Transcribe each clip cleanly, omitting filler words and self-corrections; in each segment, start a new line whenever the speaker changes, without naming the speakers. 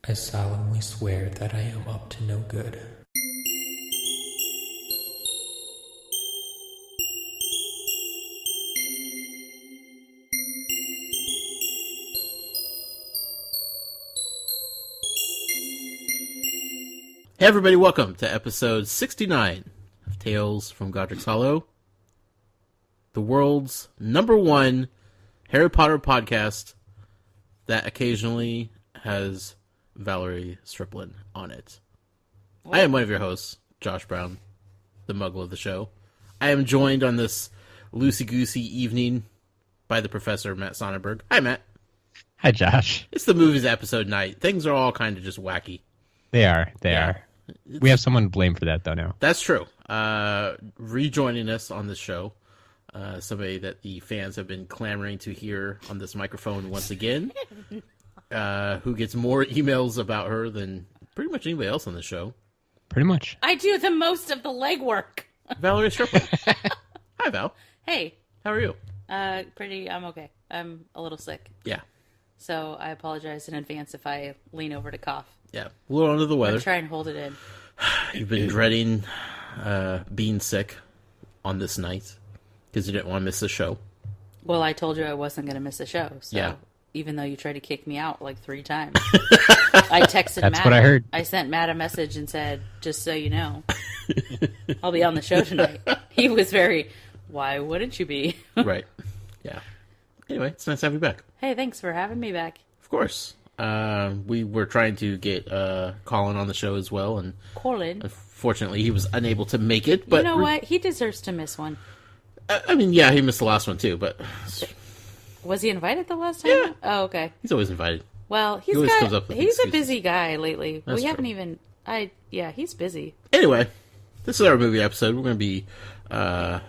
I solemnly swear that I am up to no good.
Hey everybody, welcome to episode 69 of Tales from Godric's Hollow, the world's #1 Harry Potter podcast that occasionally has Valerie Striplin on it. I am one of your hosts, Josh Brown, the muggle of the show. I am joined on this loosey-goosey evening by the Professor, Matt Sonnenberg. Hi, Matt.
Hi, Josh.
It's the movies episode night. Things are all kind of just wacky.
They are. We have someone to blame for that, though, now.
That's true. Rejoining us on this show, somebody that the fans have been clamoring to hear on this microphone once again, who gets more emails about her than pretty much anybody else on the show.
Pretty much.
I do the most of the legwork.
Valerie Striplin. Hi, Val.
Hey.
How are you?
I'm okay. I'm a little sick.
Yeah.
So I apologize in advance if I lean over to cough.
Yeah. A little under the weather.
Try and hold it in.
You've been dreading being sick on this night because you didn't want to miss the show.
Well, I told you I wasn't going to miss a show. So
yeah.
Even though you tried to kick me out like 3 times, I texted Matt.
That's what I heard.
I sent Matt a message and said, just so you know, I'll be on the show tonight. He was very, why wouldn't you be?
Right. Yeah. Anyway, it's nice to have you back.
Hey, thanks for having me back.
Of course. We were trying to get Colin on the show as well, and
Colin.
Unfortunately, he was unable to make it. But
you know what? He deserves to miss one.
I mean, yeah, he missed the last one too, but
was he invited the last time?
Yeah.
Oh, okay.
He's always invited.
Well, he's a busy guy lately.
That's
we haven't
true.
even. He's busy.
Anyway, this is our movie episode. We're going to be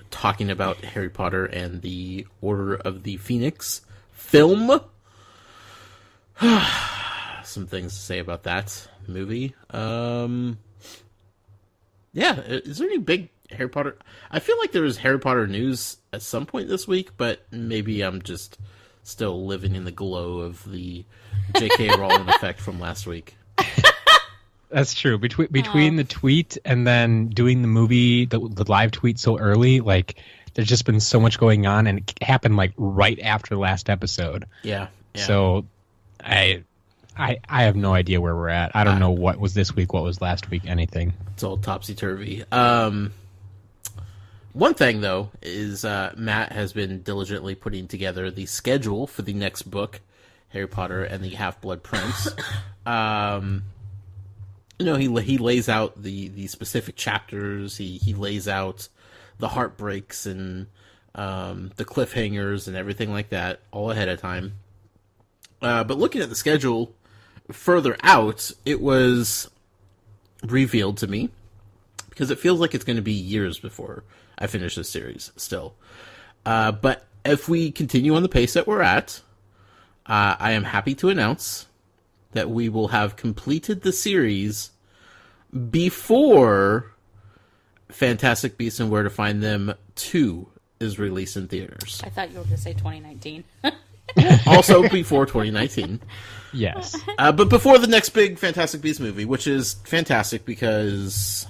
talking about Harry Potter and the Order of the Phoenix film. Some things to say about that movie. Yeah, is there any big Harry Potter? I feel like there was Harry Potter news at some point this week, but maybe I'm just still living in the glow of the J.K. Rowling effect from last week.
That's true. Between the tweet and then doing the movie, the live tweet so early, like there's just been so much going on, and it happened like right after the last episode.
Yeah.
So I have no idea where we're at. I don't know what was this week, what was last week, anything.
It's all topsy-turvy. One thing, though, is Matt has been diligently putting together the schedule for the next book, Harry Potter and the Half-Blood Prince. He lays out the specific chapters. He lays out the heartbreaks and the cliffhangers and everything like that all ahead of time. But looking at the schedule further out, it was revealed to me, because it feels like it's going to be years before I finish this series still. But if we continue on the pace that we're at, I am happy to announce that we will have completed the series before Fantastic Beasts and Where to Find Them 2 is released in theaters.
I thought you were going to say 2019.
Also before 2019.
Yes.
But before the next big Fantastic Beasts movie, which is fantastic because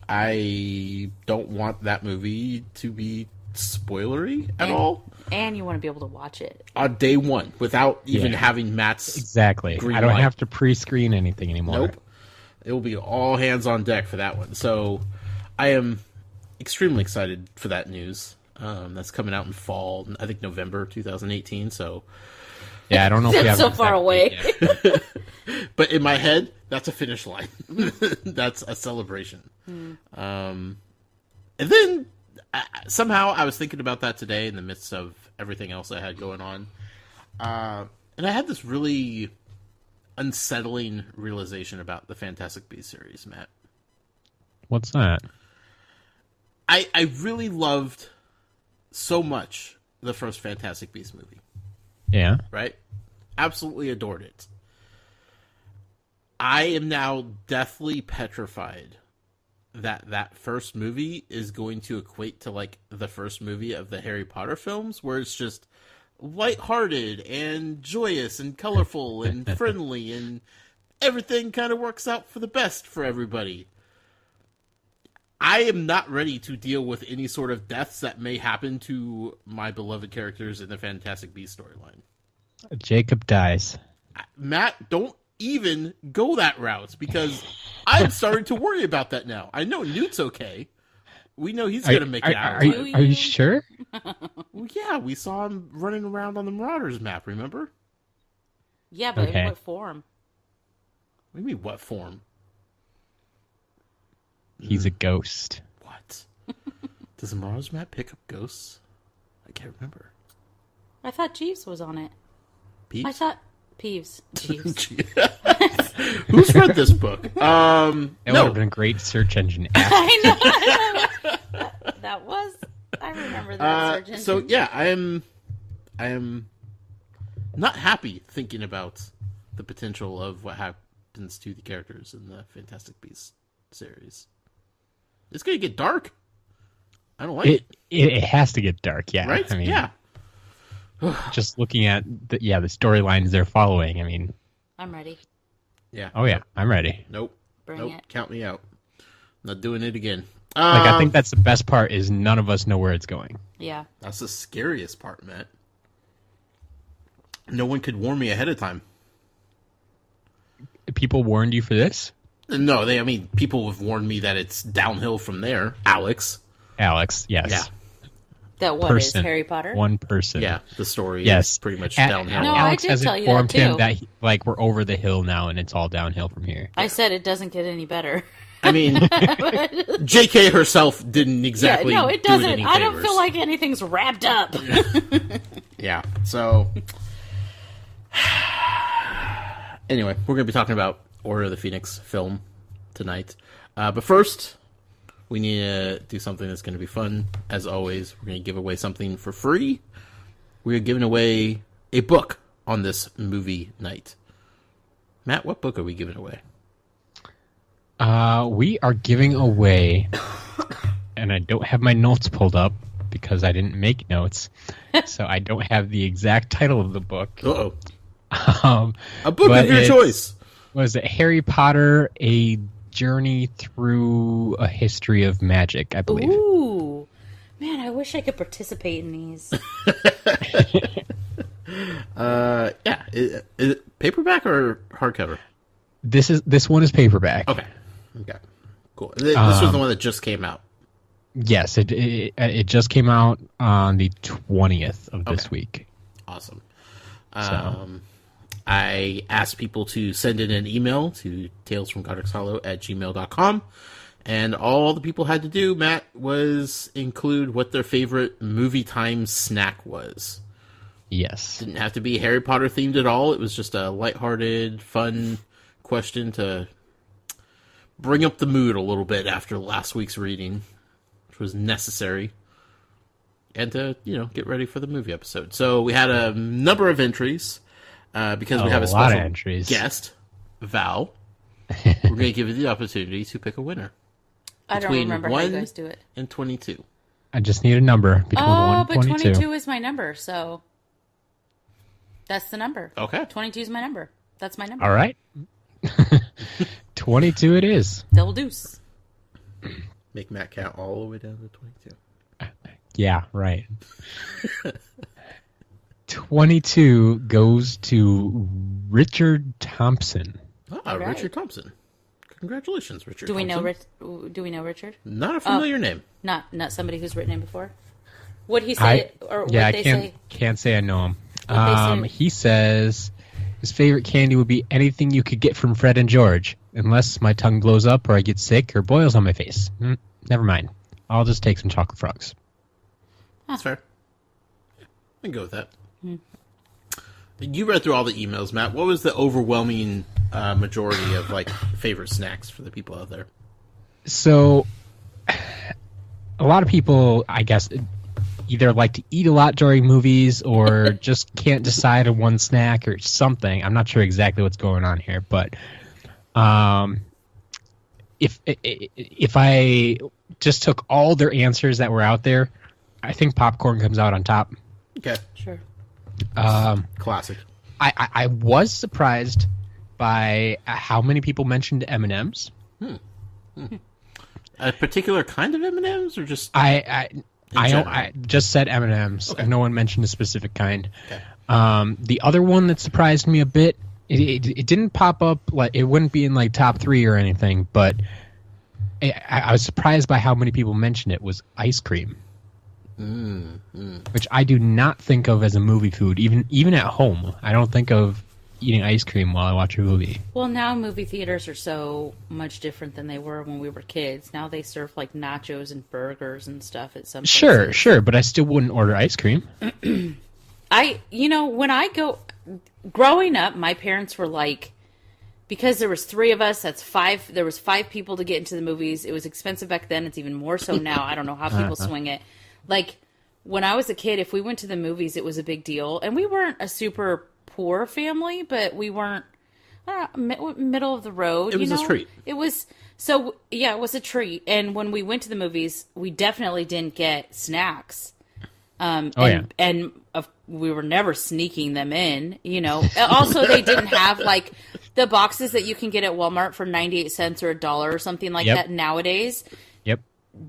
I don't want that movie to be spoilery at all.
And you want to be able to watch it.
On day one, without even having Matt's
Exactly.
green
I don't
light.
have to pre-screen anything anymore.
Nope. It will be all hands on deck for that one. So I am extremely excited for that news. That's coming out in fall, I think November 2018. So
Yeah, I don't know if we have
That's so far away.
but in my head, that's a finish line. That's a celebration. And then somehow I was thinking about that today in the midst of everything else I had going on. And I had this really unsettling realization about the Fantastic Beasts series, Matt.
What's that?
I really loved so much the first Fantastic Beasts movie.
Yeah.
Right? Absolutely adored it. I am now deathly petrified that first movie is going to equate to like the first movie of the Harry Potter films, where it's just lighthearted and joyous and colorful and friendly and everything kind of works out for the best for everybody. I am not ready to deal with any sort of deaths that may happen to my beloved characters in the Fantastic Beasts storyline.
Jacob dies.
Matt, don't even go that route, because I'm starting to worry about that now. I know Newt's okay. We know he's going to make it out.
Are you sure?
Well, yeah, we saw him running around on the Marauders map, remember?
Yeah, but
Okay.
in what form?
What do you mean, what form?
He's a ghost.
What? Does the Marauders map pick up ghosts? I can't remember.
I thought Jeeves was on it.
Peeves?
I thought Peeves. Jeeves.
Who's read this book?
That would
No.
have been a great search engine.
I know. That was. I remember that surgeon.
So yeah, I am not happy thinking about the potential of what happens to the characters in the Fantastic Beasts series. It's gonna get dark. I don't like it.
It has to get dark, yeah.
Right?
I mean,
yeah.
just looking at the storylines they're following. I mean,
I'm ready.
Yeah.
oh yeah, I'm ready.
Nope.
Bring it.
Count me out. Not doing it again.
I think that's the best part is none of us know where it's going.
Yeah.
That's the scariest part, Matt. No one could warn me ahead of time.
People warned you for this?
No, people have warned me that it's downhill from there. Alex,
Yes.
Yeah.
That what is Harry Potter?
One person.
Yeah, the story
Yes.
is pretty much downhill.
No,
Alex
I did
has
tell you
informed
that,
him
too.
that we're over the hill now and it's all downhill from here.
I said it doesn't get any better.
I mean, JK herself didn't exactly.
Yeah, no, it
do
doesn't.
any
I don't
favors.
feel like anything's wrapped up.
Yeah. So, anyway, we're going to be talking about Order of the Phoenix film tonight. But first, we need to do something that's going to be fun. As always, we're going to give away something for free. We're giving away a book on this movie night. Matt, what book are we giving away?
We are giving away, and I don't have my notes pulled up because I didn't make notes, so I don't have the exact title of the book.
Uh-oh.
Um,
A book
but
of your
it's-
choice.
Was it Harry Potter, A Journey Through a History of Magic, I believe.
Ooh. Man, I wish I could participate in these.
Yeah. Is it paperback or hardcover?
This one is paperback.
Okay. Cool. This was the one that just came out.
Yes, it just came out on the 20th of this week.
Awesome.
So.
I asked people to send in an email to talesfromgodrixhollow@gmail.com, and all the people had to do, Matt, was include what their favorite movie time snack was.
Yes.
Didn't have to be Harry Potter themed at all. It was just a lighthearted, fun question to bring up the mood a little bit after last week's reading, which was necessary, and to, get ready for the movie episode. So we had a number of entries. Because we have a
lot of
special
entries.
guest, Val, we're going to give you the opportunity to pick a winner.
I don't
Between
remember how
1
you guys do it.
and 22.
I just need a number between 1 and
But
22.
22 is my number, so that's the number.
Okay.
22 is my number. That's my number.
All right. 22 it is.
Double deuce.
Make Matt count all the way down to 22.
Yeah, right. 22 goes to Richard Thompson.
All right.
Richard Thompson. Congratulations, Richard
Do we
Thompson.
know? Do we know Richard?
Not a familiar name.
Not somebody who's written it before. What he say? Or
Yeah,
what
I
they
can't
say?
can't say I know him.
What'd they say?
He says his favorite candy would be anything you could get from Fred and George, unless my tongue blows up or I get sick or boils on my face. Never mind. I'll just take some chocolate frogs.
That's fair. Yeah, I can go with that. You read through all the emails, Matt. What was the overwhelming majority of favorite snacks for the people out there?
So, a lot of people, I guess, either like to eat a lot during movies or just can't decide on one snack or something. I'm not sure exactly what's going on here, but if I just took all their answers that were out there, I think popcorn comes out on top.
Okay.
Sure.
Classic.
I was surprised by how many people mentioned M&Ms.
A particular kind of M&Ms, or just
I just said M&Ms.
Okay.
No one mentioned a specific kind.
Okay.
The other one that surprised me a bit, it didn't pop up, like it wouldn't be in like top 3 or anything, but I was surprised by how many people mentioned it, was ice cream. Which I do not think of as a movie food, even at home. I don't think of eating ice cream while I watch a movie.
Well, now movie theaters are so much different than they were when we were kids. Now they serve like nachos and burgers and stuff at some places.
Sure, but I still wouldn't order ice cream.
when I go growing up, my parents were like, because there was 3 of us, that's 5. There was 5 people to get into the movies. It was expensive back then. It's even more so now. I don't know how people swing it. Like, when I was a kid, if we went to the movies, it was a big deal. And we weren't a super poor family, but we weren't middle of the road.
It was a treat.
It was a treat. And when we went to the movies, we definitely didn't get snacks. And we were never sneaking them in, Also, they didn't have like the boxes that you can get at Walmart for 98 cents or $1 or something like that nowadays.
Yep.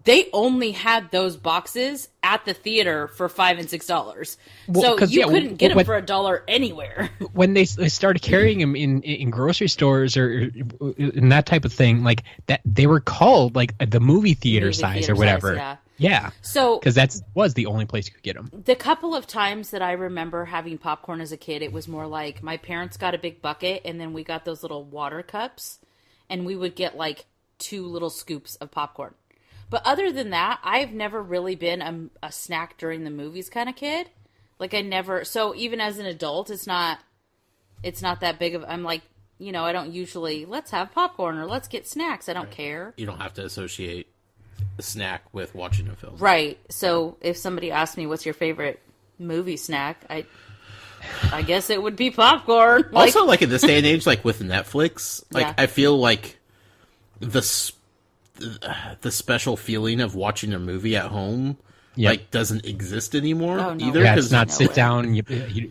They only had those boxes at the theater for $5 and $6.
Well,
so you couldn't get them for $1 anywhere.
When they started carrying them in grocery stores or in that type of thing, like that, they were called like the movie theater size or whatever. Yeah. So because that was the only place you could get them.
The couple of times that I remember having popcorn as a kid, it was more like my parents got a big bucket and then we got those little water cups and we would get like 2 little scoops of popcorn. But other than that, I've never really been a snack during the movies kind of kid. Like so even as an adult, it's not that big of, I'm like, I don't usually, let's have popcorn or let's get snacks. I don't care.
You don't have to associate a snack with watching a film.
Right. So if somebody asked me, what's your favorite movie snack? I guess it would be popcorn.
Also, like in this day and age, like with Netflix, I feel like the special feeling of watching a movie at home doesn't exist anymore either.
Yeah, it's not sit down, you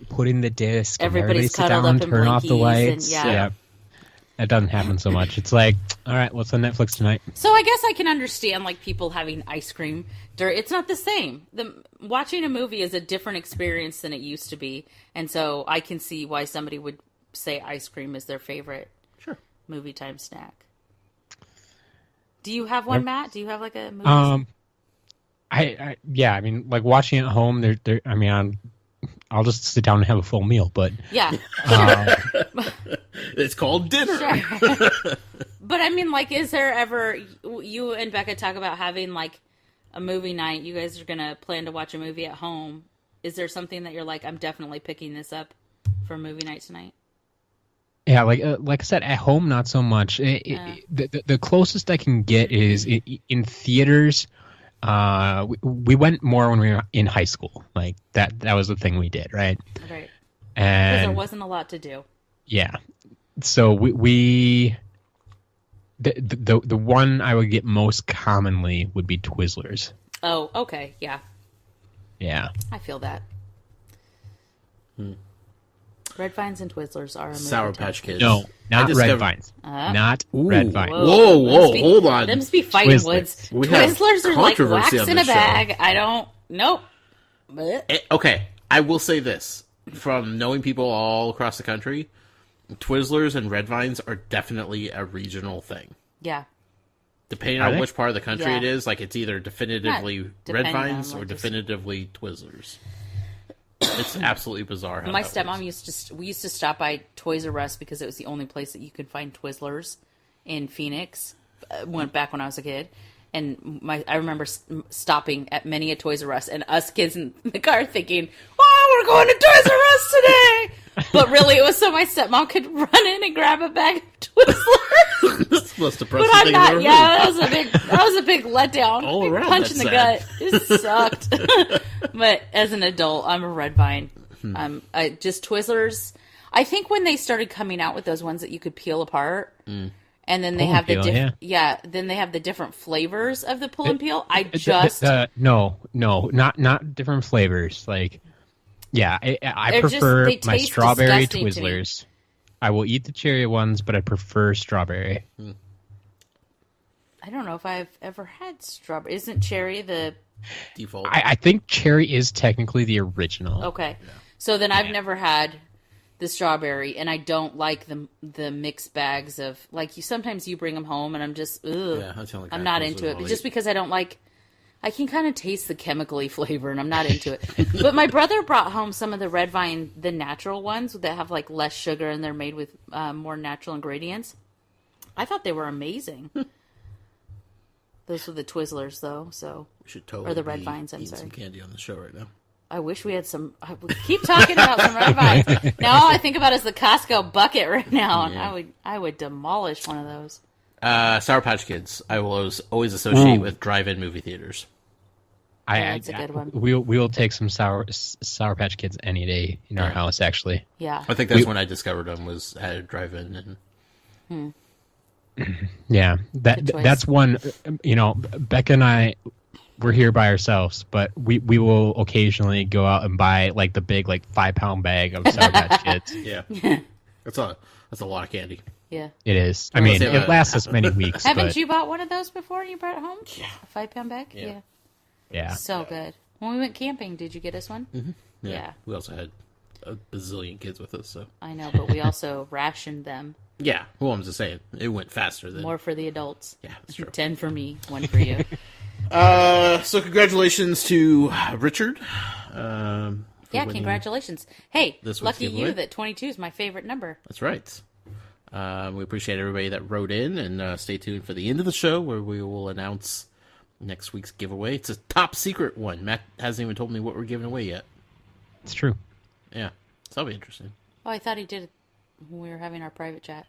put in the disc, everybody sit down, turn off the lights. That doesn't happen so much. It's like, all right, what's on Netflix tonight?
So I guess I can understand like people having ice cream. It's not the same. Watching a movie is a different experience than it used to be, and so I can see why somebody would say ice cream is their favorite movie time snack. Do you have one, Matt? Do you have like a movie?
I mean, like watching at home. I'll just sit down and have a full meal. But
it's called dinner.
Sure. But I mean, like, is there ever you and Becca talk about having like a movie night? You guys are gonna plan to watch a movie at home. Is there something that you're like, I'm definitely picking this up for a movie night tonight?
Yeah, like I said, at home, not so much. The closest I can get is in theaters. We went more when we were in high school. Like that was the thing we did, right?
Right.
And
because there wasn't a lot to do.
Yeah. So we the one I would get most commonly would be Twizzlers.
Oh, okay, yeah.
Yeah.
I feel that. Red Vines and Twizzlers are a movie
Sour Patch Kids.
No, not Red Vines. Not Red Vines.
Whoa, hold on.
Them must be fighting
Twizzlers.
woods.
We
Twizzlers are like
controversy
wax
on
in a
this show.
bag. I don't... Nope. Blech.
Okay, I will say this. From knowing people all across the country, Twizzlers and Red Vines are definitely a regional thing.
Yeah.
Depending
Are
on
they?
which part of the country
Yeah.
it is, like it's either definitively Red
depending
Vines
on
or
what just-
definitively Twizzlers. It's absolutely bizarre how
My
that
stepmom
works.
we used to stop by Toys R Us because it was the only place that you could find Twizzlers in Phoenix. Back when I was a kid, and I remember stopping at many a Toys R Us and us kids in the car thinking, "Oh, we're going to Toys R Us today!" But really, it was so my stepmom could run in and grab a bag of Twizzlers.
This is the most
But
depressing
I'm
thing I've
not.
ever
Yeah,
heard.
that was a big letdown.
All
Big
around,
punch in the
that's
gut. It sucked. But as an adult, I'm a Red Vine. Just Twizzlers. I think when they started coming out with those ones that you could peel apart, and then they
Pull
have
and
the
peel,
then they have the different flavors of the pull and peel.
No, not different flavors. Like, yeah, I
They're just-
prefer
they
my
taste
strawberry
disgusting to me.
Twizzlers. I will eat the cherry ones, but I prefer strawberry.
I don't know if I've ever had strawberry. Isn't cherry the
Default.
I think cherry is technically the original.
okay? Yeah. So then I've never had the strawberry, and I don't like the mixed bags of like you. Sometimes you bring them home, and I'm just ugh.
Yeah, that's the only
I'm not into it, just because I don't like. I can kind of taste the chemically flavor, and I'm not into it. But my brother brought home some of the red vine, the natural ones that have like less sugar, and they're made with more natural ingredients. I thought they were amazing. Those were the Twizzlers, though. So
we should totally
or the red vines. I'm sorry.
Some candy on the show right now.
I wish we had some. We keep talking about some red vines. Now all I think about is the Costco bucket right now, and I would demolish one of those.
Sour Patch Kids. I will always associate with drive-in movie theaters.
That's a good one.
We'll take some Sour Patch Kids any day in our house. Actually,
yeah.
I think that's when I discovered them was at a drive-in. And
yeah, that's one. You know, Becca and I, we're here by ourselves, but we will occasionally go out and buy like the big 5-pound bag of Sour Patch Kids.
Yeah, that's a lot of candy.
Yeah,
it is. I mean, it lasts us many weeks.
Haven't you bought one of those before? And you brought it home? Yeah, a 5-pound bag.
Yeah,
so good. When we went camping, did you get us one?
Mm-hmm.
Yeah.
We also had a bazillion kids with us, so
I know, but we also rationed them.
Yeah, well, I'm just saying it went faster than
more for the adults.
Yeah, that's true.
10 for me, 1 for you.
So congratulations to Richard.
Congratulations. Hey, lucky
giveaway.
you that 22 is my favorite number.
That's right. We appreciate everybody that wrote in, and stay tuned for the end of the show where we will announce next week's giveaway. It's a top secret one. Matt hasn't even told me what we're giving away yet.
It's true.
Yeah, so that'll be interesting.
Oh, I thought he did it when we were having our private chat.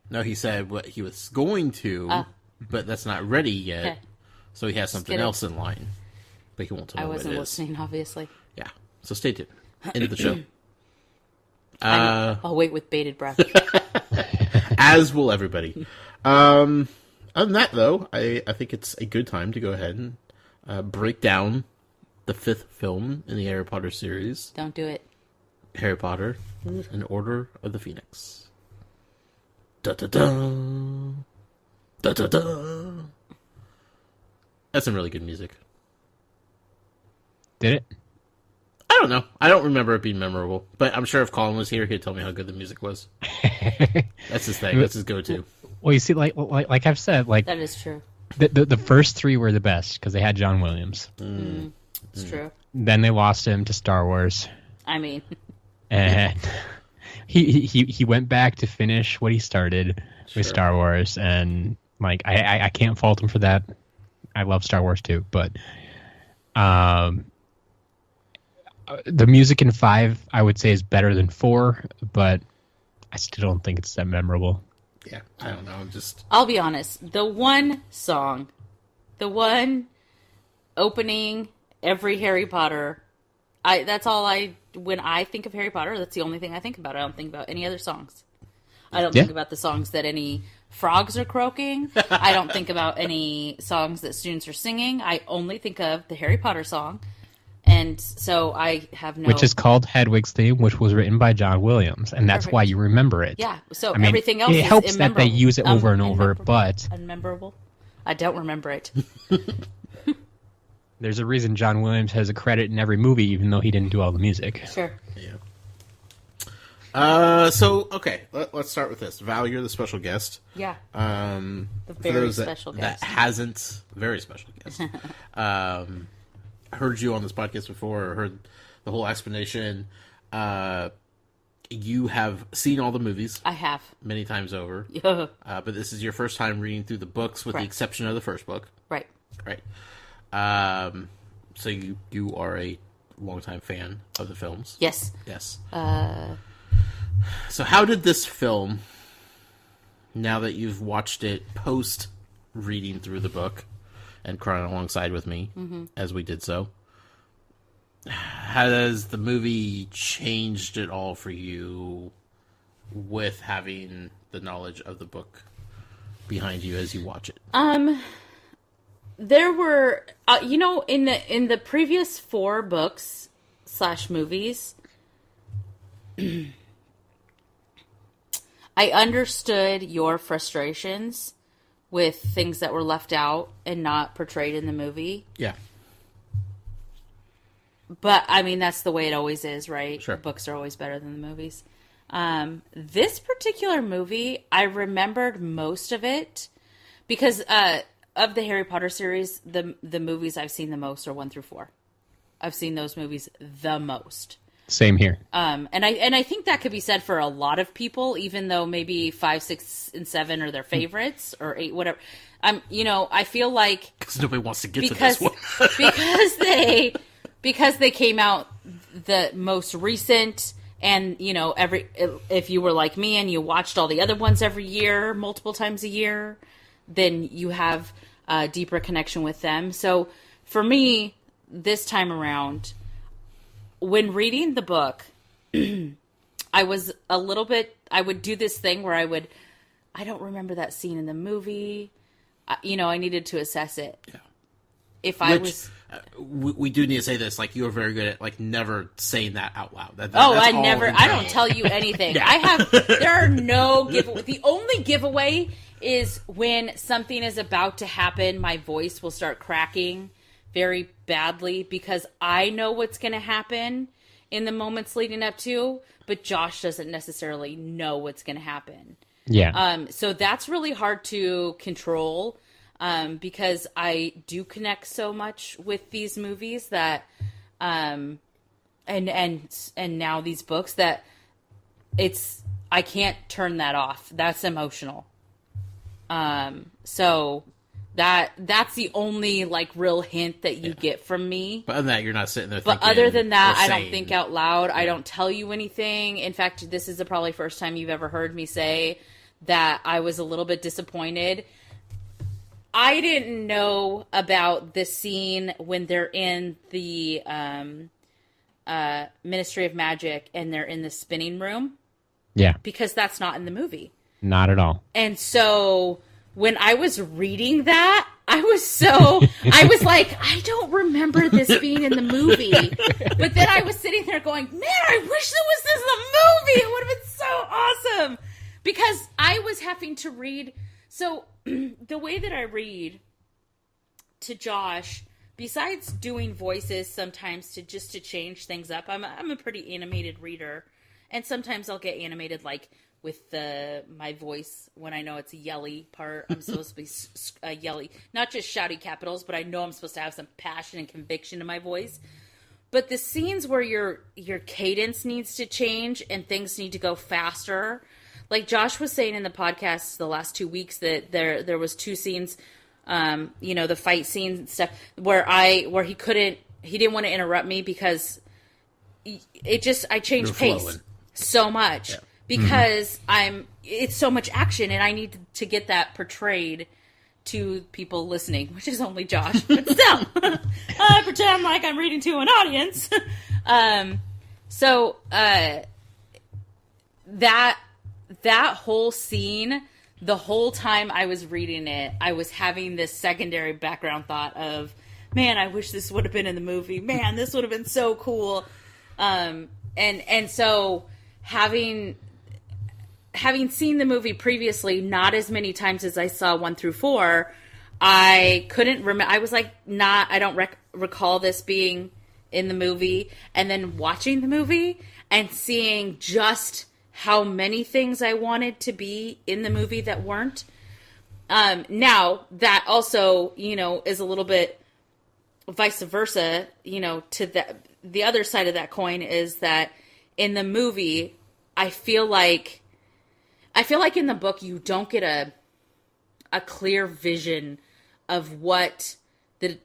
No, he said what he was going to, but that's not ready yet. Okay. So he has something else in line. But he won't tell me what it is. I wasn't listening,
obviously.
Yeah, so stay tuned. End of the show.
I'll wait with bated breath.
As will everybody. Other than that, though, I think it's a good time to go ahead and break down the 5th film in the Harry Potter series.
Don't do it.
Harry Potter and Order of the Phoenix. Da-da-da. Da-da-da. That's some really good music.
Did it?
I don't know. I don't remember it being memorable. But I'm sure if Colin was here, he'd tell me how good the music was. That's his thing. That's his go-to.
Well, you see, like I've said,
that is true.
The first 3 were the best because they had John Williams.
It's true.
Then they lost him to Star Wars.
I mean,
and he went back to finish what he started with Star Wars, and I can't fault him for that. I love Star Wars too, but the music in 5 I would say is better than 4, but I still don't think it's that memorable.
Yeah, I don't know.
I'll be honest. The one song, the one opening every Harry Potter, when I think of Harry Potter, that's the only thing I think about. I don't think about any other songs. I don't think about the songs that any frogs are croaking. I don't think about any songs that students are singing. I only think of the Harry Potter song. And so I have no...
Which is called Hedwig's Theme, which was written by John Williams, and that's why you remember it.
Yeah, so everything else is
it helps that they use it over and over, but...
Unmemorable? I don't remember it.
There's a reason John Williams has a credit in every movie, even though he didn't do all the music.
Sure.
Yeah. Okay, let's start with this. Val, you're the special guest.
Yeah.
The
very special guest.
That hasn't... Very special guest. Heard you on this podcast before, or heard the whole explanation. You have seen all the movies.
I have.
Many times over.
Yeah.
But this is your first time reading through the books, with the exception of the first book.
Right.
Right. So you are a longtime fan of the films.
Yes.
Yes. So how did this film, now that you've watched it post reading through the book and crying alongside with me as we did so, has the movie changed at all for you with having the knowledge of the book behind you as you watch it?
There were, in the previous 4 books / movies, I understood your frustrations with things that were left out and not portrayed in the movie.
Yeah.
But, I mean, that's the way it always is, right?
Sure.
Books are always better than the movies. This particular movie, I remembered most of it because of the Harry Potter series, the movies I've seen the most are 1 through 4. I've seen those movies the most.
Same here.
And I think that could be said for a lot of people, even though maybe 5, 6, and 7 are their favorites, or 8, whatever. I feel like
because nobody wants to get to this one.
because they came out the most recent, and if you were like me and you watched all the other ones every year, multiple times a year, then you have a deeper connection with them. So for me, this time around, when reading the book, I was a little bit, I would do this thing where I don't remember that scene in the movie. I needed to assess it. Yeah.
We do need to say this, like, you were very good at, like, never saying that out loud.
I don't tell you anything. Yeah. There are no giveaway. The only giveaway is when something is about to happen, my voice will start cracking very badly because I know what's going to happen in the moments leading up to, but Josh doesn't necessarily know what's going to happen.
Yeah.
So that's really hard to control because I do connect so much with these movies that, and now these books that I can't turn that off. That's emotional. So that's the only like real hint that you get from me.
But other than that, you're not sitting there
But
thinking
other than that, I
saying,
don't think out loud. Yeah. I don't tell you anything. In fact, this is the probably first time you've ever heard me say that I was a little bit disappointed. I didn't know about this scene when they're in the Ministry of Magic and they're in the spinning room.
Yeah.
Because that's not in the movie.
Not at all.
And so when I was reading that, I was like, I don't remember this being in the movie. But then I was sitting there going, man, I wish there was this in the movie. It would have been so awesome. Because I was having to read. So the way that I read to Josh, besides doing voices sometimes to change things up, I'm a pretty animated reader. And sometimes I'll get animated like with my voice when I know it's a yelly part. I'm supposed to be yelly, not just shouty capitals, but I know I'm supposed to have some passion and conviction in my voice. But the scenes where your cadence needs to change and things need to go faster, like Josh was saying in the podcast the last 2 weeks that there was 2 scenes, the fight scenes and stuff where he didn't want to interrupt me because I changed pace so much. Yeah. Because it's so much action and I need to get that portrayed to people listening, which is only Josh, but still, I pretend like I'm reading to an audience. So that whole scene, the whole time I was reading it, I was having this secondary background thought of, man, I wish this would have been in the movie. Man, this would have been so cool. And so having seen the movie previously, not as many times as I saw 1 through 4, I couldn't remember. I was like, I don't recall this being in the movie. And then watching the movie and seeing just how many things I wanted to be in the movie that weren't. Now that also, is a little bit vice versa, to the other side of that coin is that in the movie, I feel like in the book you don't get a clear vision of what the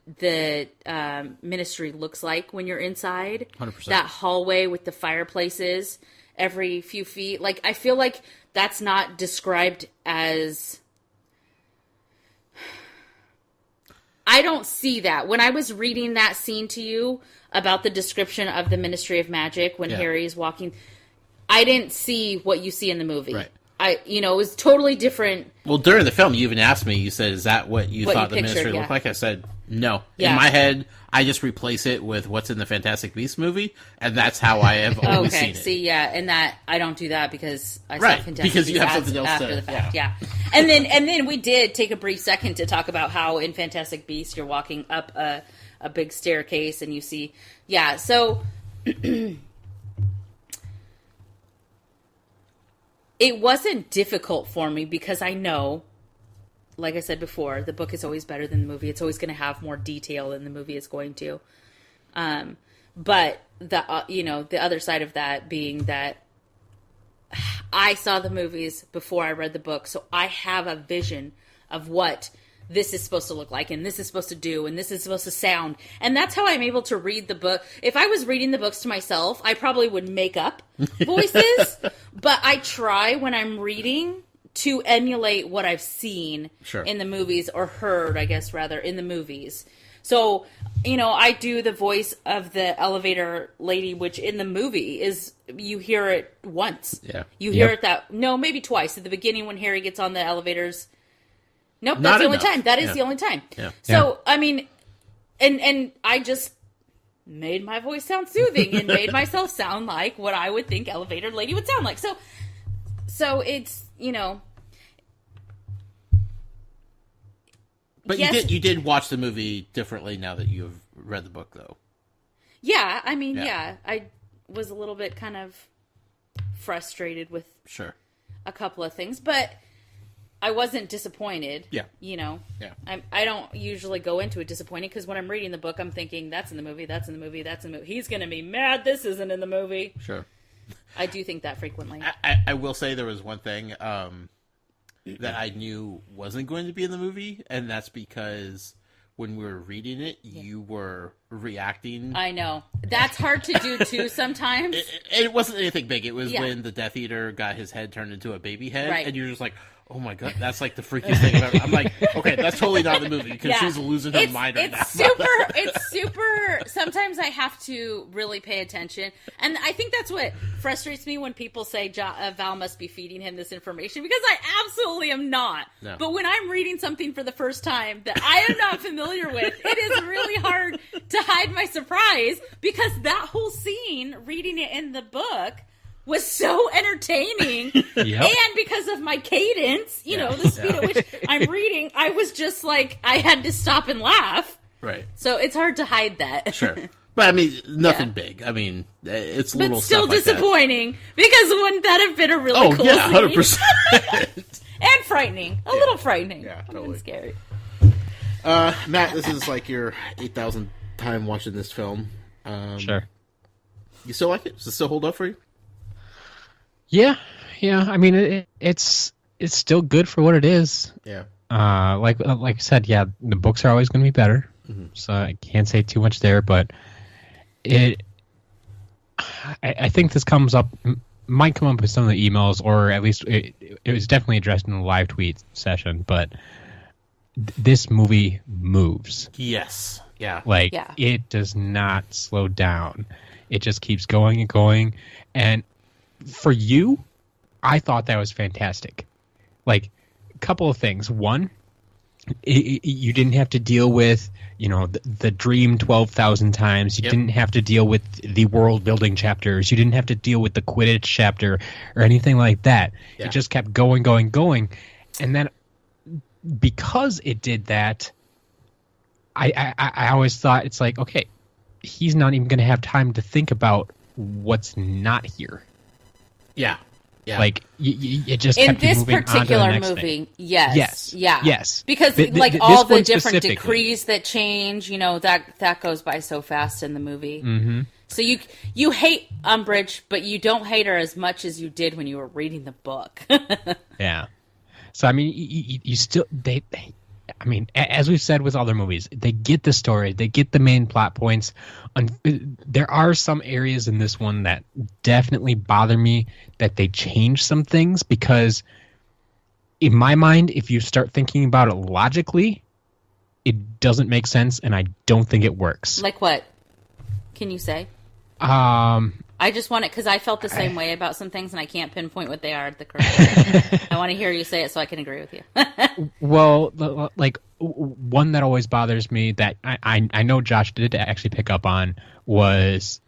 ministry looks like when you're inside.
100%.
That hallway with the fireplaces every few feet. Like, I feel like that's not described as... I don't see that. When I was reading that scene to you about the description of the Ministry of Magic when Harry is walking, I didn't see what you see in the movie.
Right.
It was totally different.
Well, during the film, you even asked me, you said, is that what you thought the ministry looked like? I said, No.
Yeah.
In my head, I just replace it with what's in the Fantastic Beasts movie, and that's how I have always seen it.
See, yeah, and that I don't do that because I saw
Right,
Fantastic
because you
Beasts
have something else
after
to-
the fact. Yeah. And then we did take a brief second to talk about how in Fantastic Beasts you're walking up a big staircase and you see, so it wasn't difficult for me because I know, like I said before, the book is always better than the movie. It's always going to have more detail than the movie is going to. But the other side of that being that I saw the movies before I read the book, so I have a vision of what this is supposed to look like, and this is supposed to do, and this is supposed to sound. And that's how I'm able to read the book. If I was reading the books to myself, I probably would make up voices, but I try when I'm reading to emulate what I've seen in the movies, or heard, I guess, rather, in the movies. So, I do the voice of the elevator lady, which in the movie is, you hear it once.
Yeah.
You hear it maybe twice. At the beginning when Harry gets on the elevators. Nope, that's the only time. That is the only time.
Yeah.
So, I mean, and I just made my voice sound soothing and made myself sound like what I would think elevator lady would sound like. So it's,
But
yes,
you did watch the movie differently now that you've read the book, though.
Yeah, I mean, I was a little bit kind of frustrated with a couple of things, but I wasn't disappointed.
Yeah.
Yeah. I don't usually go into it disappointed because when I'm reading the book, I'm thinking, that's in the movie, that's in the movie, that's in the movie. He's going to be mad this isn't in the movie.
Sure.
I do think that frequently.
I will say there was one thing that I knew wasn't going to be in the movie, and that's because when we were reading it, you were reacting.
I know. That's hard to do, too, sometimes.
It wasn't anything big. It was when the Death Eater got his head turned into a baby head, and you're just like, oh my god, that's like the freakiest thing I've ever. I'm like, okay, that's totally not in the movie because she's losing her mind right now.
It's super. Sometimes I have to really pay attention, and I think that's what frustrates me when people say Val must be feeding him this information, because I absolutely am not.
No.
But when I'm reading something for the first time that I am not familiar with, it is really hard to hide my surprise, because that whole scene, reading it in the book, was so entertaining. And because of my cadence, the speed at which I'm reading, I was just like, I had to stop and laugh.
Right.
So it's hard to hide that.
Sure. But, I mean, nothing big. I mean, it's little stuff
But still disappointing, because wouldn't that have been a really cool scene?
100%.
And frightening. A little frightening.
Yeah, totally.
Scary.
Matt, this is like your 8,000th time watching this film.
Sure.
You still like it? Does it still hold up for you?
Yeah. I mean, it's still good for what it is.
Yeah.
Like I said, the books are always going to be better, so I can't say too much there. But I think this might come up with some of the emails, or at least it was definitely addressed in the live tweet session. But this movie moves.
Yes. Yeah.
It does not slow down. It just keeps going and going, and for you, I thought that was fantastic. Like, a couple of things. One, you didn't have to deal with, the dream 12,000 times. You didn't have to deal with the world building chapters. You didn't have to deal with the Quidditch chapter or anything like that.
Yeah.
It just kept going. And then because it did that, I always thought, it's like, okay, he's not even going to have time to think about what's not here.
Yeah.
Like, it just
in
kept
this
moving on to the
particular
next
movie,
thing.
yes,
yes,
because
this
all the
one
different
specifically.
decrees that change, that goes by so fast in the movie. Mm-hmm. So you hate Umbridge, but you don't hate her as much as you did when you were reading the book.
Yeah. So I mean, you still I mean, as we've said with other movies, they get the story, they get the main plot points. There are some areas in this one that definitely bother me, that they change some things, because in my mind, if you start thinking about it logically, it doesn't make sense, and I don't think it works.
Like what? Can you say? I just want it, because I felt the same way about some things, and I can't pinpoint what they are at the current time. I want to hear you say it so I can agree with you.
Well, like one that always bothers me that I know Josh did actually pick up on was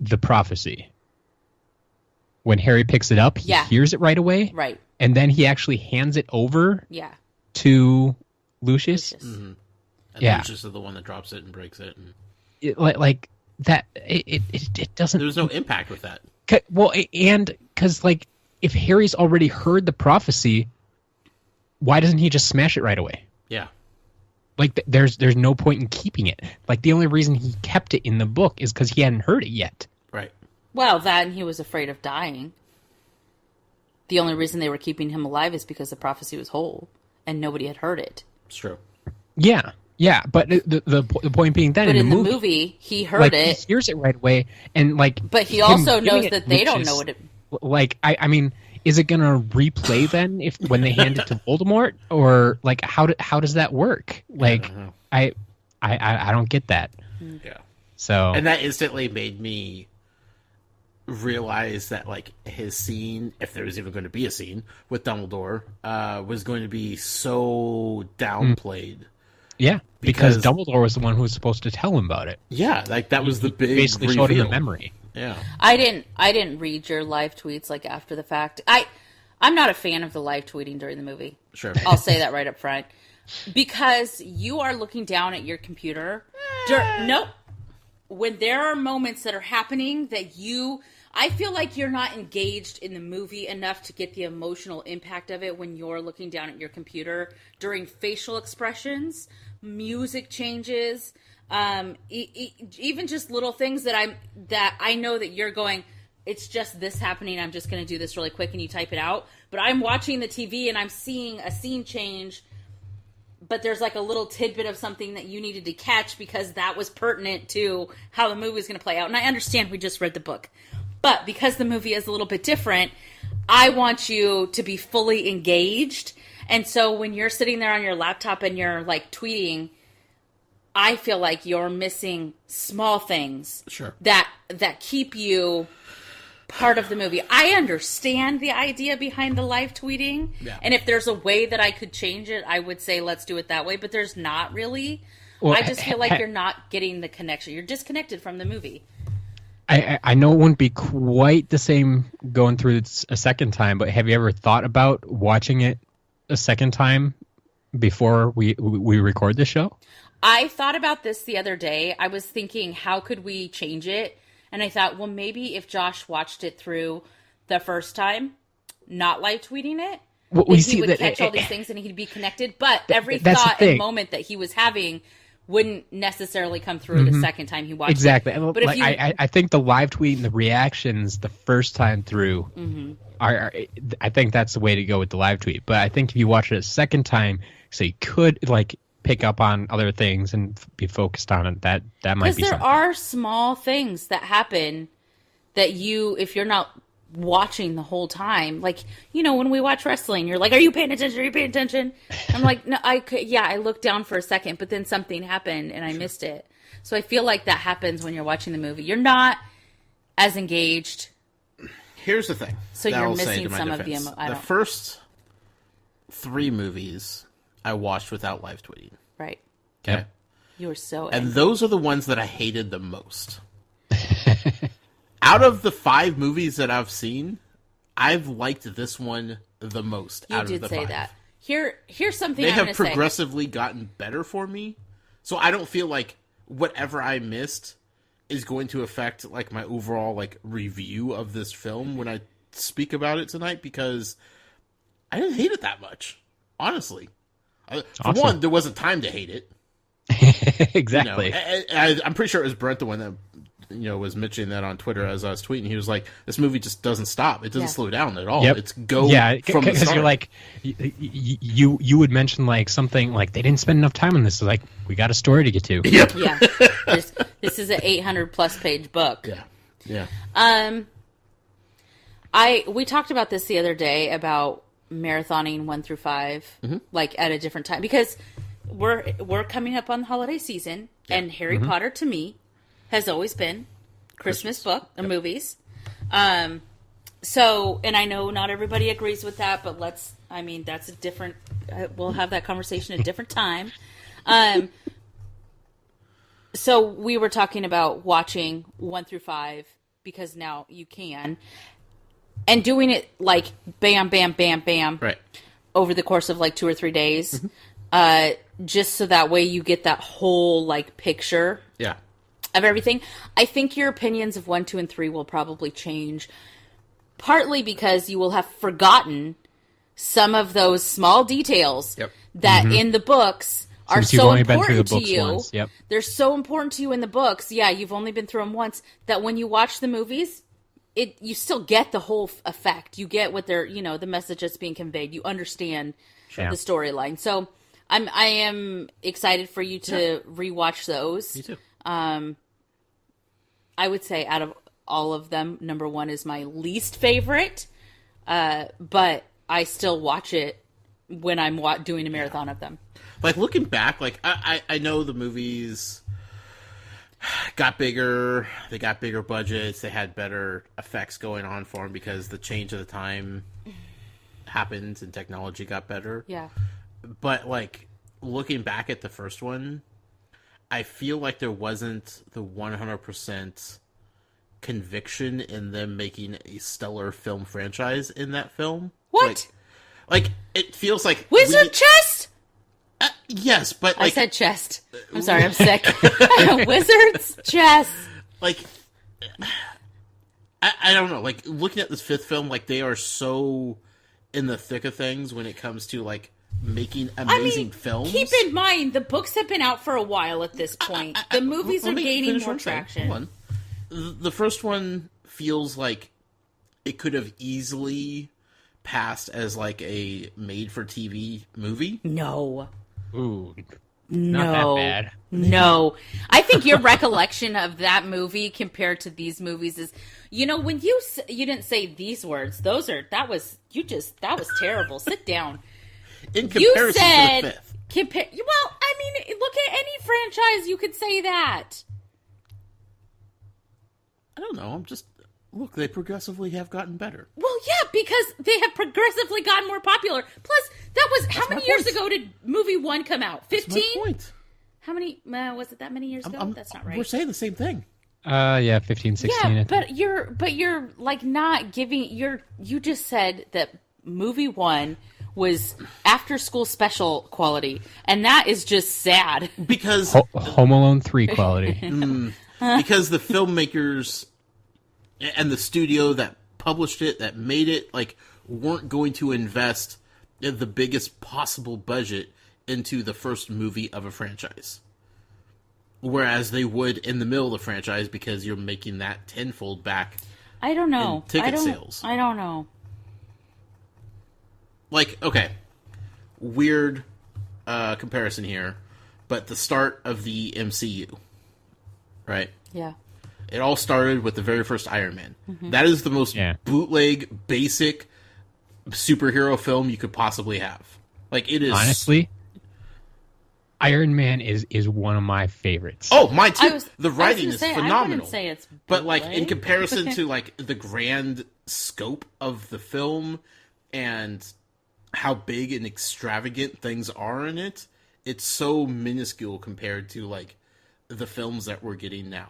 the prophecy. When Harry picks it up, he hears it right away.
Right.
And then he actually hands it over to Lucius.
Mm-hmm. And Lucius is the one that drops it and breaks it. And...
like that, it doesn't...
There's no impact with that.
Well, and because, like, if Harry's already heard the prophecy, why doesn't he just smash it right away?
Yeah.
Like, there's no point in keeping it. Like, the only reason he kept it in the book is because he hadn't heard it yet.
Right.
Well, that and he was afraid of dying. The only reason they were keeping him alive is because the prophecy was whole, and nobody had heard it.
It's true.
Yeah, but the point being that
in the movie he heard it.
He hears it right away, and like.
But he also knows that they don't know what it.
Like, I mean, is it gonna replay then when they hand it to Voldemort, or like how does that work? Like, I don't get that.
Yeah.
So.
And that instantly made me realize that, like, his scene, if there was even going to be a scene with Dumbledore, was going to be so downplayed.
Yeah, because Dumbledore was the one who was supposed to tell him about it.
Yeah, like that was the big
basically
reveal.
Showed him the memory.
Yeah,
I didn't read your live tweets like after the fact. I'm not a fan of the live tweeting during the movie.
Sure,
I'll say that right up front because you are looking down at your computer. Nope. When there are moments that are happening that I feel like you're not engaged in the movie enough to get the emotional impact of it when you're looking down at your computer during facial expressions, music changes, even just little things that I know that you're going, it's just this happening, I'm just going to do this really quick, and you type it out. But I'm watching the TV and I'm seeing a scene change, but there's like a little tidbit of something that you needed to catch because that was pertinent to how the movie is going to play out. And I understand we just read the book. But because the movie is a little bit different, I want you to be fully engaged. And so when you're sitting there on your laptop and you're like tweeting, I feel like you're missing small things that keep you part of the movie. I understand the idea behind the live tweeting. Yeah. And if there's a way that I could change it, I would say let's do it that way. But there's not really. Well, I just feel like you're not getting the connection. You're disconnected from the movie.
I know it wouldn't be quite the same going through it a second time, but have you ever thought about watching it a second time before we record the show?
I thought about this the other day. I was thinking, how could we change it? And I thought, well, maybe if Josh watched it through the first time, not live tweeting it, he would catch all these things and he'd be connected. But every thought and moment that he was having wouldn't necessarily come through the second time he watched it.
Exactly. But like, I think the live tweet and the reactions the first time through are I think that's the way to go with the live tweet. But I think if you watch it a second time, so you could like pick up on other things and be focused on it, that might be something. Because
there are small things that happen that if you're not watching the whole time, like, you know, when we watch wrestling, you're like, are you paying attention? Are you paying attention? I'm like, no, I looked down for a second, but then something happened and I missed it. So I feel like that happens when you're watching the movie. You're not as engaged.
Here's the thing.
So you're missing some of the
The first 3 movies I watched without live tweeting.
Right.
Okay.
You were so
angry. And those are the ones that I hated the most. Out of the 5 movies that I've seen, I've liked this one the most.
You
out
did
of the
say
5.
that. Here's something
they
I'm
have progressively gotten better for me, so I don't feel like whatever I missed is going to affect like my overall like review of this film when I speak about it tonight, because I didn't hate it that much, honestly. For one, there wasn't time to hate it.
Exactly.
You know, I'm pretty sure it was Brent, the one that was mentioning that on Twitter as I was tweeting. He was like, "This movie just doesn't stop. It doesn't slow down at all.
Yep.
It's from the start."
Because you're like, you would mention like something like they didn't spend enough time on this. So like, we got a story to get to.
Yep.
Yeah. This is an 800+ page book.
Yeah.
We talked about this the other day about marathoning 1 through 5, like at a different time, because we're coming up on the holiday season, and Harry Potter to me has always been Christmas book, movies. So, and I know not everybody agrees with that, but let's I mean, that's a different. We'll have that conversation at a different time. So we were talking about watching 1 through 5 because now you can, and doing it like bam, bam, bam, bam,
right,
over the course of like 2 or 3 days, just so that way you get that whole like picture, of everything. I think your opinions of 1, 2, and 3 will probably change, partly because you will have forgotten some of those small details that in the books are so important to you.
Once. Yep.
They're so important to you in the books. Yeah, you've only been through them once. That when you watch the movies, you still get the whole effect. You get what they're, the message that's being conveyed. You understand the storyline. So I am excited for you to rewatch those.
Me too.
I would say out of all of them, number 1 is my least favorite. But I still watch it when I'm doing a marathon of them.
Like, looking back, like, I know the movies got bigger, they got bigger budgets, they had better effects going on for them because the change of the time happened and technology got better.
Yeah.
But, like, looking back at the first one, I feel like there wasn't the 100% conviction in them making a stellar film franchise in that film.
What?
Like it feels like...
Wizard chest?
Yes, but like...
I said chest. I'm sorry, I'm sick. Wizard's chest.
Like... I don't know. Like, looking at this 5th film, like, they are so in the thick of things when it comes to, like, making amazing films.
Keep in mind, the books have been out for a while at this point. The movies are gaining more traction.
Hold on. The first one feels like it could have easily passed as, like, a made-for-TV movie.
Ooh.
No.
Not that bad.
No. I think your recollection of that movie compared to these movies is, when you didn't say these words, that was terrible. Sit down.
In comparison
you said,
to the 5th.
Well, I mean, look at any franchise, you could say that.
I don't know. Look, they progressively have gotten better.
Well, yeah, because they have progressively gotten more popular. Plus, that was, how many years ago did movie 1 come out? 15?
That's my point.
How many, was it that many years ago? That's not right.
We're saying the same thing.
15, 16.
Yeah, but you're like not giving, you just said that movie 1 was after school special quality, and that is just sad.
Because
Home Alone 3 quality.
Because the filmmakers and the studio that published it, that made it, like, weren't going to invest the biggest possible budget into the first movie of a franchise. Whereas they would in the middle of the franchise, because you're making that tenfold back.
I don't know.
In ticket sales.
I don't know.
Like, okay, weird comparison here, but the start of the MCU, right?
Yeah.
It all started with the very first Iron Man. Mm-hmm. That is the most bootleg, basic superhero film you could possibly have. Like, it is...
Honestly, Iron Man is one of my favorites.
Oh, mine too. The writing is phenomenal. I
wouldn't say it's bootleg.
But, like, in comparison to, like, the grand scope of the film and how big and extravagant things are in it, it's so minuscule compared to, like, the films that we're getting now.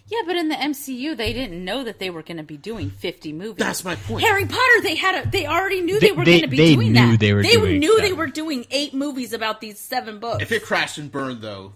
Yeah, but in the MCU, they didn't know that they were going to be doing 50 movies.
That's my point.
Harry Potter, they already knew they were going to be doing that.
They knew
they were doing 8 movies about these 7 books.
If it crashed and burned, though,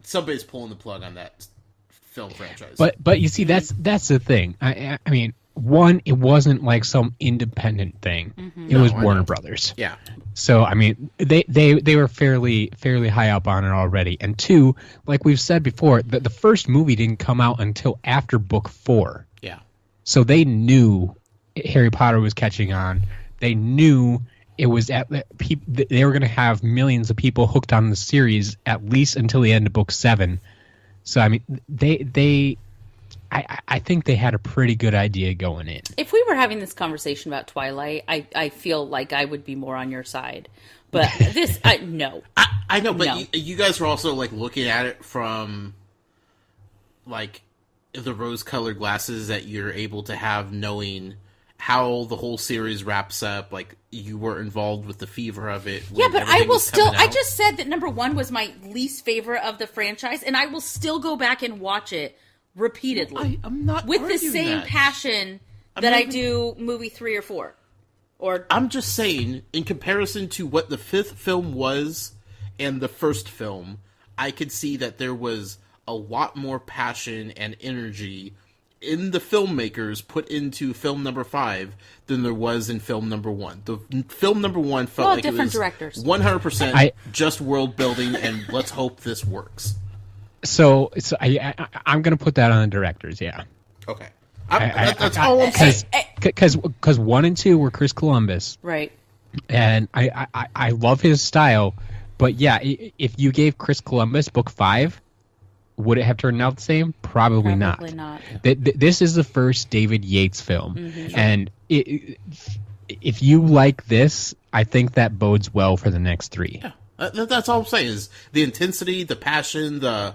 somebody's pulling the plug on that film franchise.
But you see, that's the thing. I mean, one, it wasn't like some independent thing. Mm-hmm. It was Warner Brothers.
Yeah.
So I mean, they were fairly high up on it already. And two, like we've said before, the first movie didn't come out until after book 4.
Yeah.
So they knew Harry Potter was catching on. They knew it was they were going to have millions of people hooked on the series at least until the end of book 7. So I mean, I think they had a pretty good idea going in.
If we were having this conversation about Twilight, I feel like I would be more on your side. But this, no.
I know, but
no.
you guys were also, like, looking at it from, like, the rose-colored glasses that you're able to have, knowing how the whole series wraps up. Like, you were involved with the fever of it.
Yeah, but I will still... I just said that number 1 was my least favorite of the franchise, and I will still go back and watch it repeatedly.
I'm not
with the same passion that I do movie 3 or 4. Or
I'm just saying, in comparison to what the 5th film was and the first film, I could see that there was a lot more passion and energy in the filmmakers put into film number 5 than there was in film number 1. The film number 1 felt like
different
it was
directors.
100% just world building and let's hope this works.
So I'm going to put that on the directors, yeah.
Okay. That's all I'm saying.
Because 1 and 2 were Chris Columbus.
Right.
And I love his style, but yeah, if you gave Chris Columbus book 5, would it have turned out the same? Probably not. This is the first David Yates film. Mm-hmm. And if you like this, I think that bodes well for the next 3.
Yeah, that's all I'm saying is the intensity, the passion, the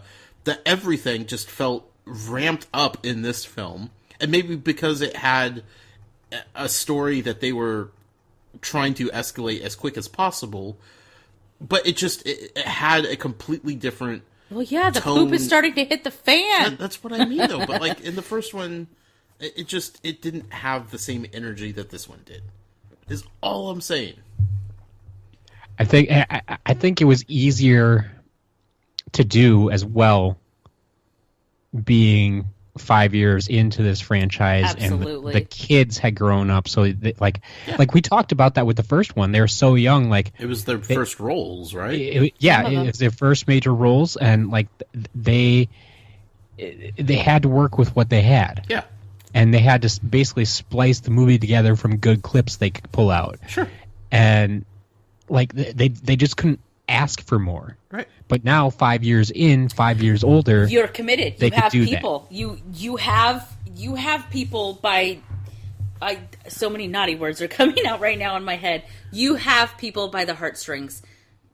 everything just felt ramped up in this film. And maybe because it had a story that they were trying to escalate as quick as possible, but it had a completely different...
Well, yeah, the poop is starting to hit the fan.
That's what I mean, though. But like in the first one, it didn't have the same energy that this one did. Is all I'm saying.
I think it was easier to do as well, being 5 years into this franchise.
Absolutely.
And the kids had grown up, so like we talked about that with the first one. They were so young, like
it was their first roles, right?
It was their first major roles, and like they had to work with what they had.
Yeah,
and they had to basically splice the movie together from good clips they could pull out.
Sure,
and like they just couldn't ask for more.
Right.
But now 5 years in, 5 years older,
you're committed.
They
you have
do
people. That. You have people by so many naughty words are coming out right now in my head. You have people by the heartstrings.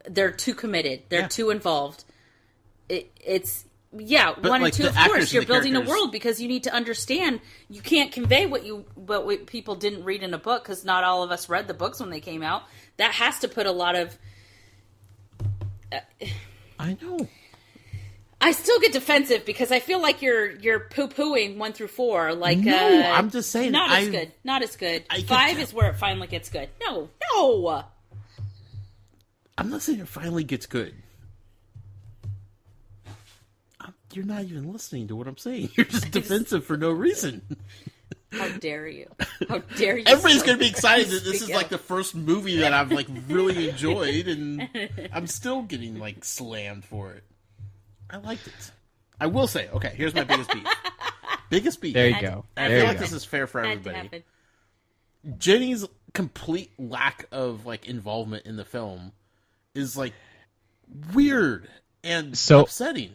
They're too committed. They're too involved. It's 1 and 2, of course, you're building a world because you need to understand. You can't convey what people didn't read in a book because not all of us read the books when they came out. That has to put a lot of...
I know.
I still get defensive because I feel like you're poo-pooing 1 through 4. Like,
no, I'm just saying.
Not as good. Not as good. 5 is where it finally gets good. No.
I'm not saying it finally gets good. You're not even listening to what I'm saying. You're just defensive for no reason.
How dare you? How dare you?
Everybody's going to be excited that this is like the first movie that I've like really enjoyed, and I'm still getting like slammed for it. I liked it. I will say, okay, here's my biggest beef. Biggest beef.
There you go.
I feel like this is fair for everybody. Jenny's complete lack of like involvement in the film is like weird and upsetting.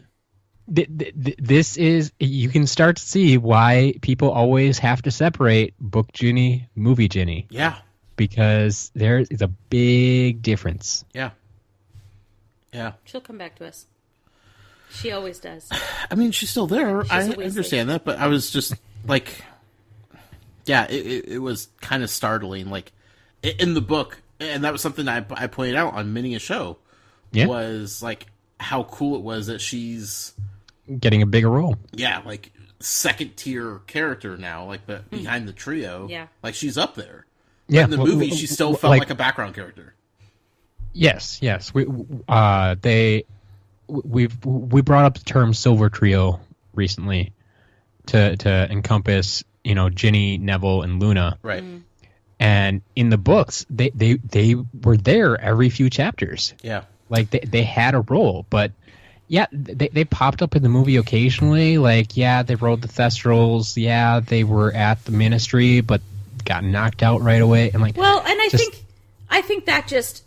This is, you can start to see why people always have to separate book Ginny, movie Ginny.
Yeah.
Because there is a big difference.
Yeah. Yeah.
She'll come back to us. She always does.
I mean, she's still there. I understand that, but I was just like, yeah, it was kind of startling. Like in the book, and that was something I pointed out on many a show, was like how cool it was that she's
getting a bigger role.
Yeah, like second tier character now, like but behind the trio.
Yeah,
like she's up there.
Yeah,
but in the movie, she still felt like a background character.
Yes. We brought up the term Silver Trio recently to encompass, Ginny, Neville, and Luna.
Right.
And in the books, they were there every few chapters.
Yeah.
Like they had a role, but yeah, they popped up in the movie occasionally. Like, yeah, they rode the Thestrals. Yeah, they were at the Ministry, but got knocked out right away. And like,
well, and I think that just,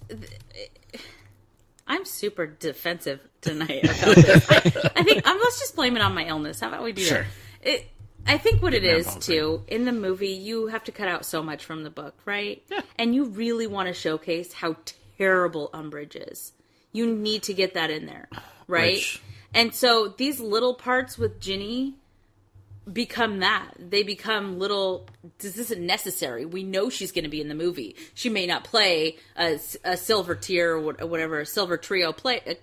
I'm super defensive tonight about this. I think let's just blame it on my illness. How about we do that? I think what it is too, in the movie, you have to cut out so much from the book, right?
Yeah.
And you really want to showcase how terrible Umbridge is. You need to get that in there, right? And so these little parts with Ginny become that. They become little. This isn't necessary. We know she's going to be in the movie. She may not play a silver tier or whatever, a silver trio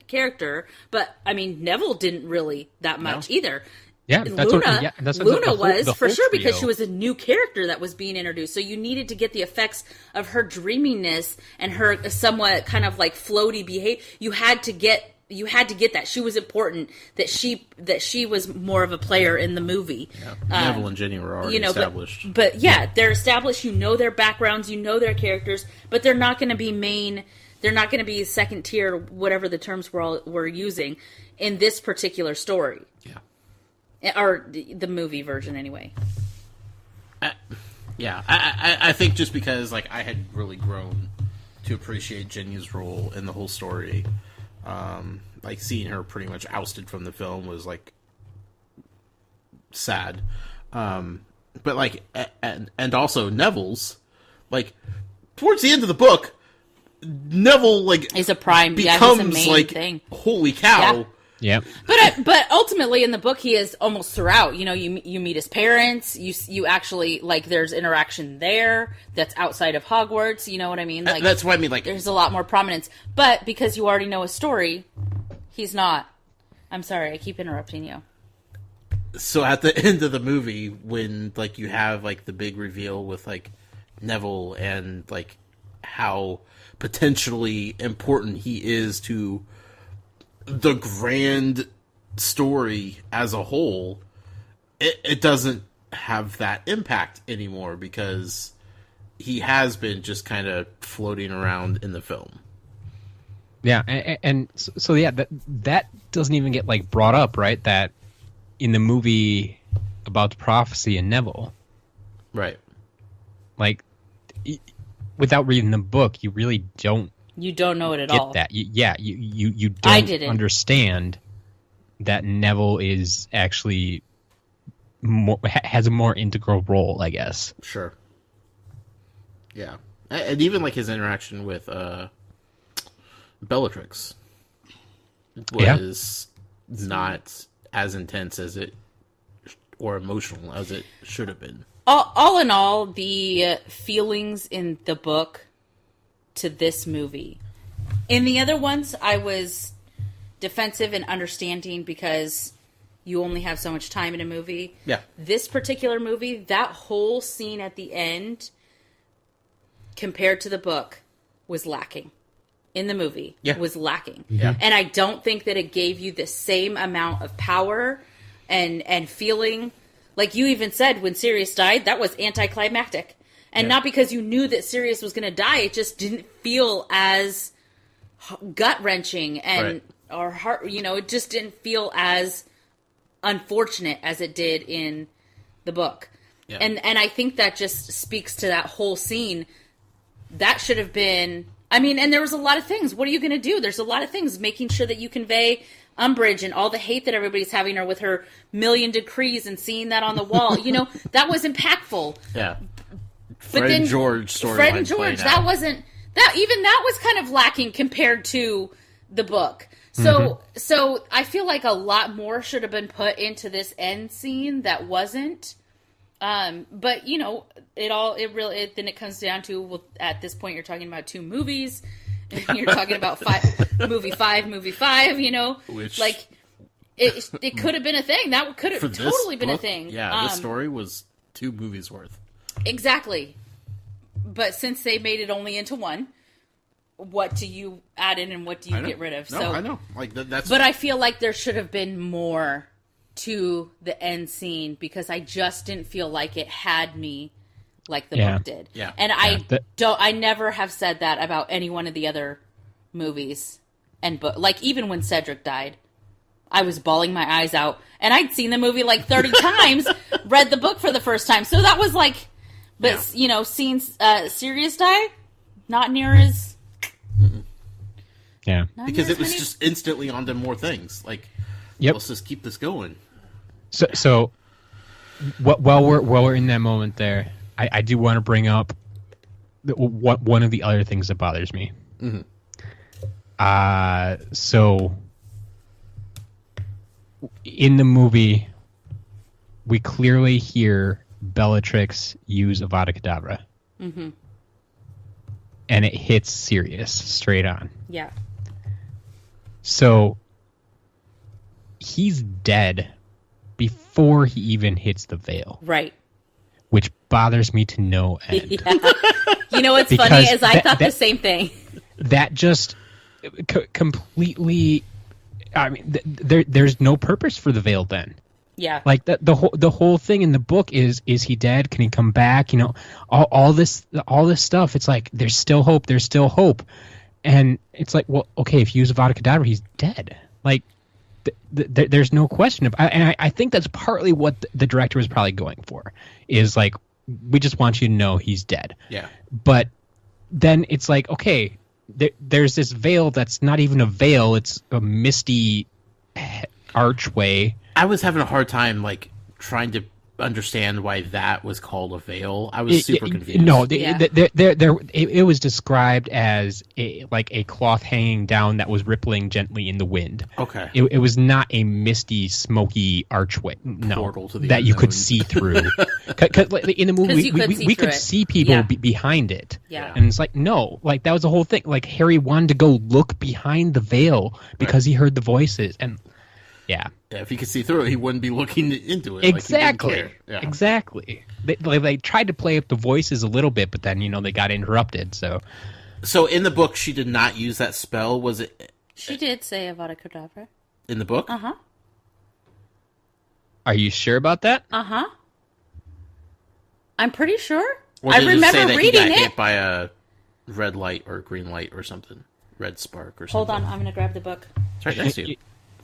character, but I mean, Neville didn't really that much either.
Yeah,
Luna was for sure
trio.
because she was a new character that was being introduced. So you needed to get the effects of her dreaminess and her somewhat kind of like floaty behavior. You had to get that she was important, that she was more of a player in the movie.
Yeah. Neville and Jenny were already established.
But yeah, they're established. You know their backgrounds, you know their characters, but they're not going to be main. They're not going to be second tier, whatever the terms we're using in this particular story.
Yeah,
or the movie version anyway.
I think just because like I had really grown to appreciate Jenny's role in the whole story. Like seeing her pretty much ousted from the film was like sad. But like, and also Neville's like towards the end of the book, Neville like
is a prime
becomes
he's a main
like
thing.
Holy cow.
Yeah.
But ultimately in the book he is almost throughout. You know, you meet his parents. You actually like there's interaction there that's outside of Hogwarts. You know what I mean? Like
that's what I mean. Like
there's a lot more prominence. But because you already know his story, he's not. I'm sorry, I keep interrupting you.
So at the end of the movie, when like you have like the big reveal with like Neville and like how potentially important he is to the grand story as a whole, it doesn't have that impact anymore because he has been just kind of floating around in the film.
Yeah, and so yeah, that doesn't even get like brought up, right? That in the movie about the prophecy and Neville,
right?
Like, without reading the book, you really don't.
You don't know it at
get
all.
That. You don't understand that Neville is actually has a more integral role, I guess.
Sure. Yeah, and even like his interaction with Bellatrix was not as intense as it or emotional as it should have been.
All in all, the feelings in the book to this movie. In the other ones, I was defensive and understanding because you only have so much time in a movie.
Yeah.
This particular movie, that whole scene at the end, compared to the book, was lacking. In the movie, was lacking.
Yeah.
And I don't think that it gave you the same amount of power and feeling. Like you even said, when Sirius died, that was anticlimactic. And not because you knew that Sirius was going to die, it just didn't feel as gut-wrenching and or heart. You know, it just didn't feel as unfortunate as it did in the book. Yeah. And I think that just speaks to that whole scene. That should have been. I mean, and there was a lot of things. What are you going to do? There's a lot of things. Making sure that you convey Umbridge and all the hate that everybody's having her with her million decrees and seeing that on the wall. You know, that was impactful.
Yeah. Fred and George storyline.
Fred and George, that wasn't that. Even that was kind of lacking compared to the book. So, so I feel like a lot more should have been put into this end scene that wasn't. But you know, then it comes down to, well, at this point you're talking about two movies. You're talking about movie five. You know,
which
like it could have been a thing. That could have totally been a thing.
Yeah, this story was 2 movies worth.
Exactly. But since they made it only into one, what do you add in and what do you get rid of?
No, I know. Like that's.
But I feel like there should have been more to the end scene because I just didn't feel like it had me like the book did.
Yeah.
And I never have said that about any one of the other movies and book. Like even when Cedric died, I was bawling my eyes out, and I'd seen the movie like 30 times, read the book for the first time. So that was like, but you know, seeing Sirius die, not near as.
Yeah.
Because it was just instantly onto more things. Like, let's just keep this going.
So while we're in that moment there, I do want to bring up one of the other things that bothers me.
Mm-hmm.
So in the movie, we clearly hear Bellatrix use Avada Kedavra.
Mm-hmm.
And it hits Sirius straight on.
Yeah.
So he's dead before he even hits the veil.
Right.
Which bothers me to no end.
Yeah. You know what's
Because
funny is I thought the same thing.
That just completely... I mean, there's no purpose for the veil then.
Yeah.
Like the whole thing in the book is he dead? Can he come back? You know, all this stuff. It's like there's still hope. There's still hope, and it's like, well, okay, if you use Avada Kedavra, he's dead. Like there's no question of. And I think that's partly what the director was probably going for. Is like, we just want you to know he's dead.
Yeah.
But then it's like, okay, there's this veil that's not even a veil. It's a misty archway.
I was having a hard time, like, trying to understand why that was called a veil. I was super confused.
No,
Yeah.
it was described as like a cloth hanging down that was rippling gently in the wind.
Okay.
It was not a misty, smoky archway. No,
Portal to the
that you could
unknown.
see through. 'Cause, like, in the movie, we could see people
Yeah.
behind it.
Yeah.
And it's like, no, like that was the whole thing. Like Harry wanted to go look behind the veil because he heard the voices. And yeah.
Yeah, if he could see through it, he wouldn't be looking into it.
Exactly.
Like he didn't care. Yeah.
Exactly. They tried to play up the voices a little bit, but then they got interrupted. So
So in the book, she did not use that spell. Was it
She did say Avada Kedavra.
in the book?
Uh-huh.
are you sure about that?
Uh-huh. I'm pretty sure.
Or
I
did it just say
remember
that
reading
he got
it.
hit by a red light or green light or something, red spark or
Hold
something.
on, I'm going to grab the book.
It's right next to you.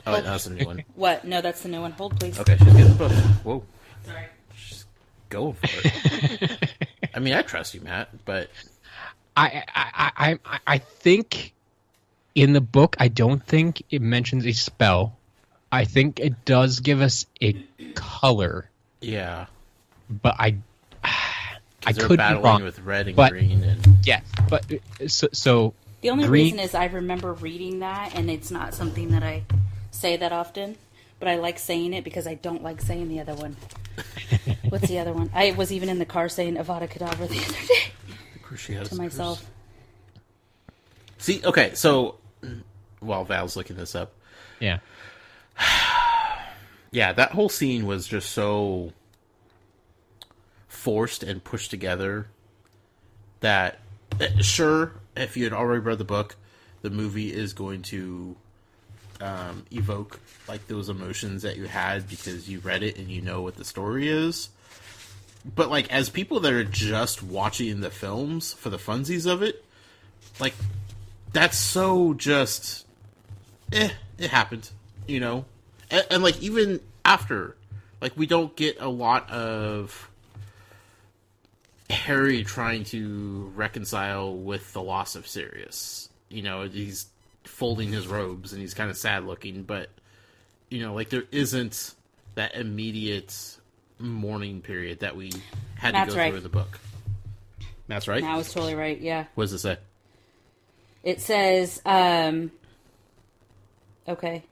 Oh, that's a new one.
What? No, that's the new one. Hold, please.
Okay, she's getting the book. Whoa,
Sorry.
go for it. I mean, I trust you, Matt, but
I think in the book, I don't think it mentions a spell. I think it does give us a color,
yeah,
but I
they're
could be
battling
wrong.
with red and
but-
green, and
Yeah, but so
The only
green-
reason is I remember reading that, and it's not something that I say that often, but I like saying it because I don't like saying the other one. What's the other one? I was even in the car saying Avada Kedavra the other day
of course she has
to myself.
See, okay, so while Val's looking this up,
yeah.
yeah, that whole scene was just so forced and pushed together that, sure, if you had already read the book, the movie is going to evoke like those emotions that you had because you read it and you know what the story is. But like, as people that are just watching the films for the funsies of it, like, that's so just it happened, and like, even after, like, we don't get a lot of Harry trying to reconcile with the loss of Sirius. He's folding his robes and he's kind of sad looking, but like, there isn't that immediate mourning period that we had
That's
to go
right.
through in the book. That's right.
I was totally right, yeah.
What does it say?
It says, okay.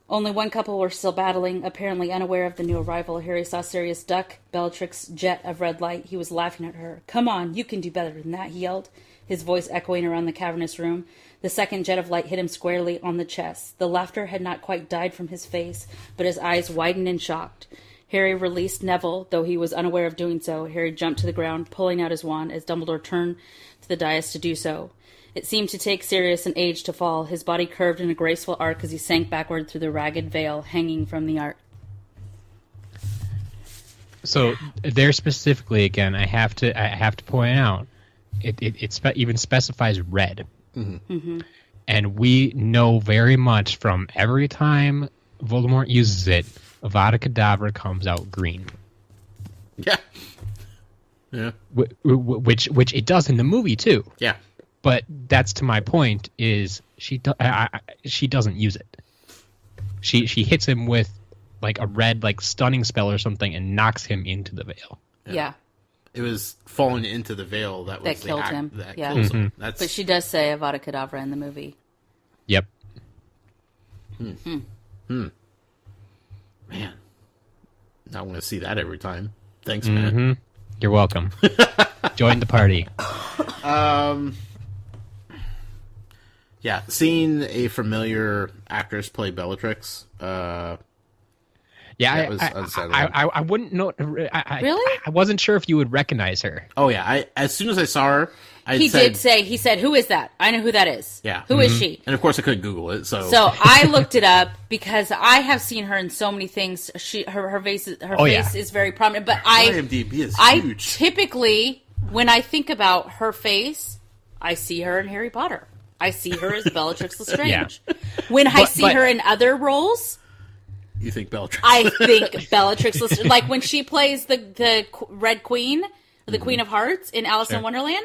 Only one couple were still battling, apparently unaware of the new arrival. Harry saw Sirius duck Bellatrix's jet of red light. He was laughing at her. "Come on, you can do better than that," he yelled, his voice echoing around the cavernous room. The second jet of light hit him squarely on the chest. The laughter had not quite died from his face, but his eyes widened in shock. Harry released Neville, though he was unaware of doing so. Harry jumped to the ground, pulling out his wand as Dumbledore turned to the dais to do so. It seemed to take Sirius an age to fall. His body curved in a graceful arc as he sank backward through the ragged veil hanging from the arc.
So there specifically, again, I have to point out, it even specifies red, and we know very much from every time Voldemort uses it, Avada Kedavra comes out green.
Yeah. Yeah.
Which it does in the movie too.
Yeah.
But that's to my point, is she doesn't use it. She hits him with like a red, like, stunning spell or something and knocks him into the veil.
Yeah.
It was falling into the veil that was
killed him.
That
Yeah.
kills him. That's
But she does say Avada Kedavra in the movie.
Yep.
man. I want to see that every time. Thanks, man.
You're welcome. Join the party.
Yeah, seeing a familiar actress play Bellatrix.
Yeah,
that was unsettling.
I wouldn't know.
Really?
I wasn't sure if you would recognize her.
Oh yeah, as soon as I saw her,
he said, "Who is that? I know who that is.
Yeah,
who is she?"
And of course, I couldn't Google it. So
I looked it up because I have seen her in so many things. Her face is very prominent. But
IMDb is huge.
Typically, when I think about her face, I see her in Harry Potter. I see her as Bellatrix Lestrange. Yeah. When I see her in other roles,
you think Bellatrix?
I think Bellatrix Lestrange. Like when she plays the Red Queen, the Queen of Hearts in Alice in Wonderland,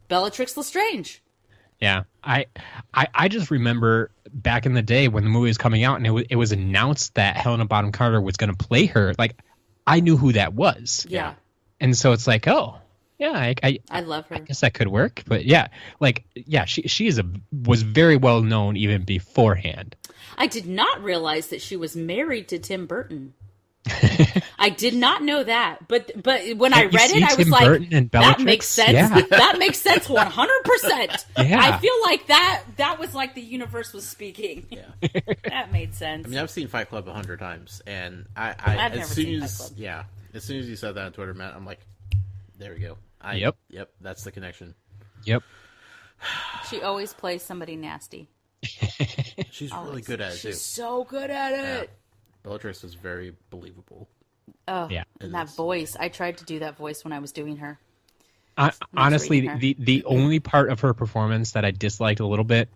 Bellatrix Lestrange.
Yeah, I just remember back in the day when the movie was coming out and it was announced that Helena Bonham Carter was going to play her. Like, I knew who that was.
Yeah.
And so it's like, oh, yeah,
I love her.
I guess that could work. But yeah, she was very well known even beforehand.
I did not realize that she was married to Tim Burton. I did not know that, but when I read it, I was like, "That makes sense.
Yeah.
That makes sense 100%."
Yeah.
I feel like that was like the universe was speaking.
Yeah,
that made sense.
I mean, I've seen Fight Club 100 times, and
I've never seen Fight Club.
Yeah, as soon as you said that on Twitter, Matt, I'm like, there we go.
Yep,
that's the connection.
Yep.
She always plays somebody nasty.
She's really good at it too.
She's so good at it.
Bellatrix is very believable.
Oh, yeah. And that voice. I tried to do that voice when I was doing her.
Honestly, the only part of her performance that I disliked a little bit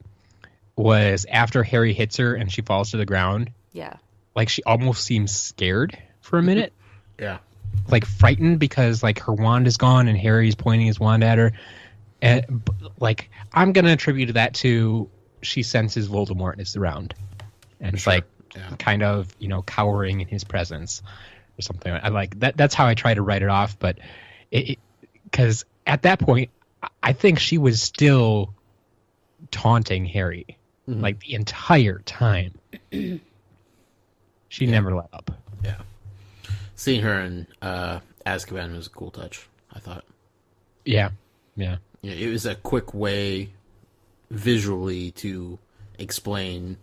was after Harry hits her and she falls to the ground.
Yeah.
Like, she almost seems scared for a minute.
Yeah.
Like, frightened because, like, her wand is gone and Harry's pointing his wand at her. And, like, I'm going to attribute that to she senses Voldemort is around. And it's like, kind of, cowering in his presence or something. I like that. That's how I try to write it off. But because at that point, I think she was still taunting Harry like the entire time. She never let up.
Yeah. Seeing her in Azkaban was a cool touch, I thought.
Yeah.
It was a quick way visually to explain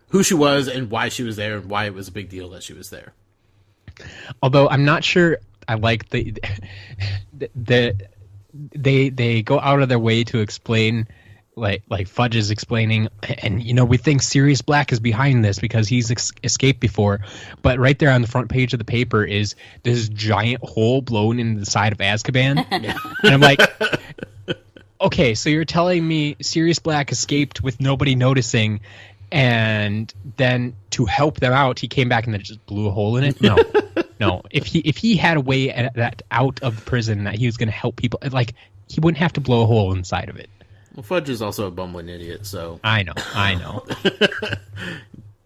who she was and why she was there and why it was a big deal that she was there.
Although I'm not sure I like they go out of their way to explain like Fudge is explaining, and we think Sirius Black is behind this because he's escaped before, but right there on the front page of the paper is this giant hole blown in the side of Azkaban. And I'm like, okay, so you're telling me Sirius Black escaped with nobody noticing, and then to help them out, he came back and then just blew a hole in it? No. If he had a way out of the prison that he was going to help people, like, he wouldn't have to blow a hole inside of it.
Well, Fudge is also a bumbling idiot, so...
I know.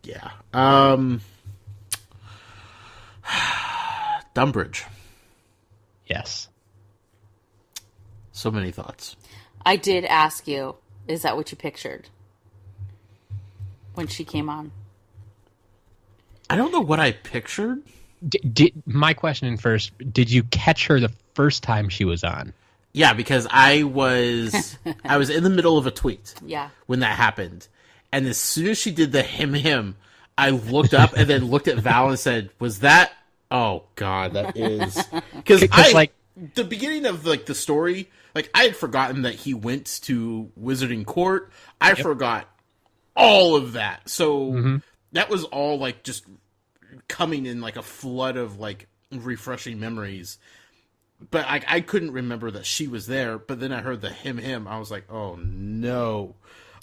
Yeah. Dumbridge.
Yes.
So many thoughts.
I did ask you, is that what you pictured when she came on?
I don't know what I pictured.
My question first, did you catch her the first time she was on?
Yeah, because I was in the middle of a tweet.
Yeah.
When that happened. And as soon as she did the him, I looked up and then looked at Val and said, was that... Oh, God, that is... Because the beginning of, like, the story, like, I had forgotten that he went to Wizarding Court. I forgot all of that. So that was all, like, just coming in, like, a flood of, like, refreshing memories. But I couldn't remember that she was there. But then I heard the him. I was like, oh, no.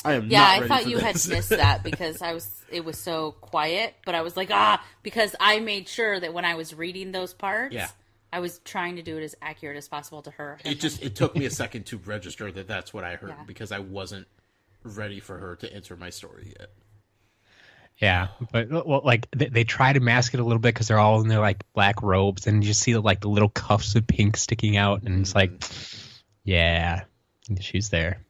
I am not ready for this.
Yeah, I thought you had missed that because it was so quiet. But I was like, because I made sure that when I was reading those parts, I was trying to do it as accurate as possible to her.
It took me a second to register that that's what I heard because I wasn't ready for her to enter my story yet.
Yeah, but like they try to mask it a little bit because they're all in their like black robes, and you see like the little cuffs of pink sticking out, and it's like, yeah, she's there.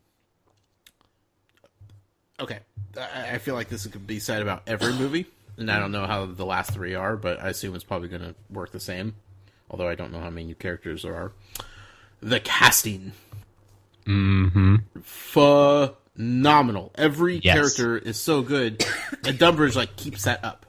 Okay, I feel like this could be said about every movie. and I don't know how the last 3 are, but I assume it's probably going to work the same. Although I don't know how many new characters there are. The casting.
Mm-hmm.
Phenomenal. Every character is so good, and Dumbridge keeps that up.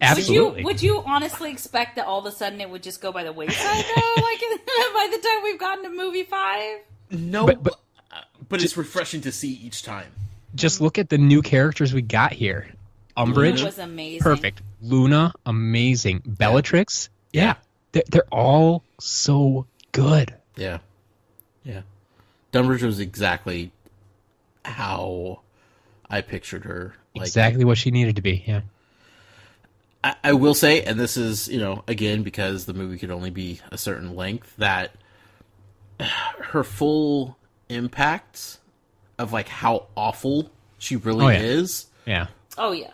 Absolutely.
Would you honestly expect that all of a sudden it would just go by the wayside though? By the time we've gotten to movie 5?
No, but it's refreshing to see each time.
Just look at the new characters we got here. Umbridge
was amazing.
Perfect. Luna, amazing. Bellatrix, they're all so good.
Yeah. Dumbridge was exactly how I pictured her.
Exactly what she needed to be, yeah.
I will say, and this is, again, because the movie could only be a certain length, that her full impact of, how awful she really is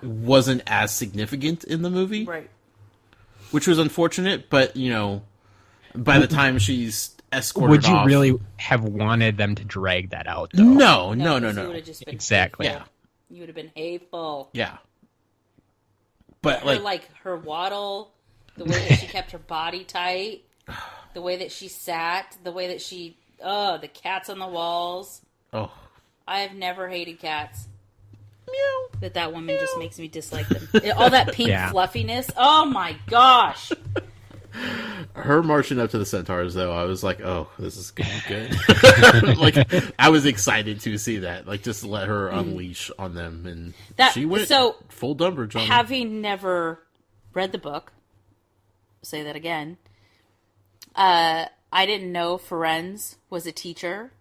wasn't as significant in the movie.
Right.
Which was unfortunate, but, by the time she's escorted
would you
off...
really have wanted them to drag that out, though?
No.
You would have just been
exactly.
hateful. You would have been hateful.
Yeah. But,
her waddle, the way that she kept her body tight, the way that she sat, the way that she... the cats on the walls.
Oh.
I have never hated cats.
Meow.
That woman just makes me dislike them. All that pink fluffiness. Oh my gosh.
Her marching up to the centaurs, though, I was like, oh, this is going to be good. I was excited to see that. Just let her unleash on them. And she went full Dumbridge on them.
Having never read the book, say that again, I didn't know Firenze was a teacher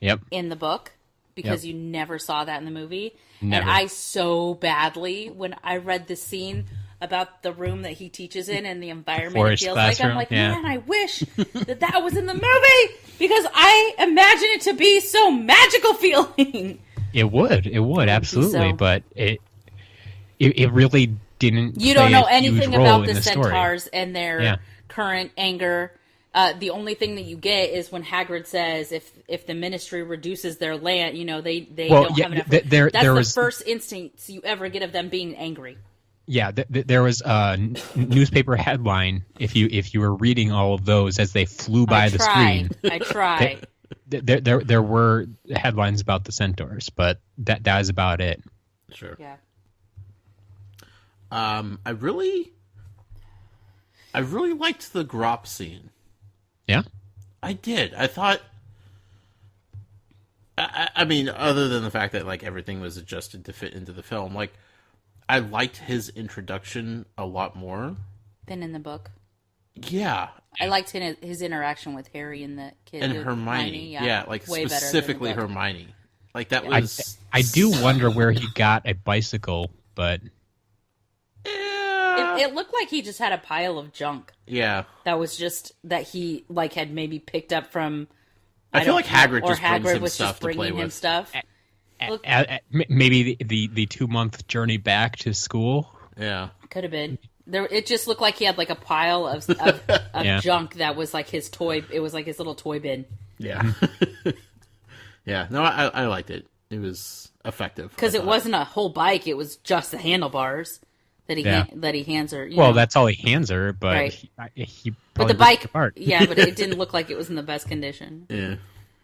in the book because you never saw that in the movie.
Never.
And I so badly, when I read the scene about the room that he teaches in and the environment
Forest
it feels
classroom.
like, I'm like, man, I wish that was in the movie because I imagine it to be so magical feeling.
It would absolutely, but it really didn't.
You don't know
play a huge
anything
role
about
in
the
story.
centaurs and their current anger. The only thing that you get is when Hagrid says if the Ministry reduces their land, they don't have enough. That's the first instance you ever get of them being angry.
Yeah, there was a newspaper headline if you were reading all of those as they flew by the screen.
I try.
There were headlines about the centaurs, but that is about it.
Sure.
Yeah.
I really liked the Grop scene.
Yeah?
I did. I thought... I mean, other than the fact that, everything was adjusted to fit into the film, I liked his introduction a lot more.
Than in the book?
Yeah.
I liked his interaction with Harry and the kid.
And Hermione. Yeah,
way
specifically
better than the book.
Hermione. That was...
I do wonder where he got a bicycle, but...
It looked like he just had a pile of junk.
Yeah.
That was just that he had maybe picked up from.
I feel like Hagrid just brings him
was
stuff
just
to play
bringing him
with.
Stuff.
Maybe the 2-month journey back to school.
Yeah.
Could have been. It just looked like he had a pile of junk that was his toy. It was his little toy bin.
Yeah. Yeah. No, I liked it. It was effective.
Because it wasn't a whole bike. It was just the handlebars. That he hands her.
Well, that's all he hands her, but
right.
he
but the bike, but it didn't look like it was in the best condition.
Yeah,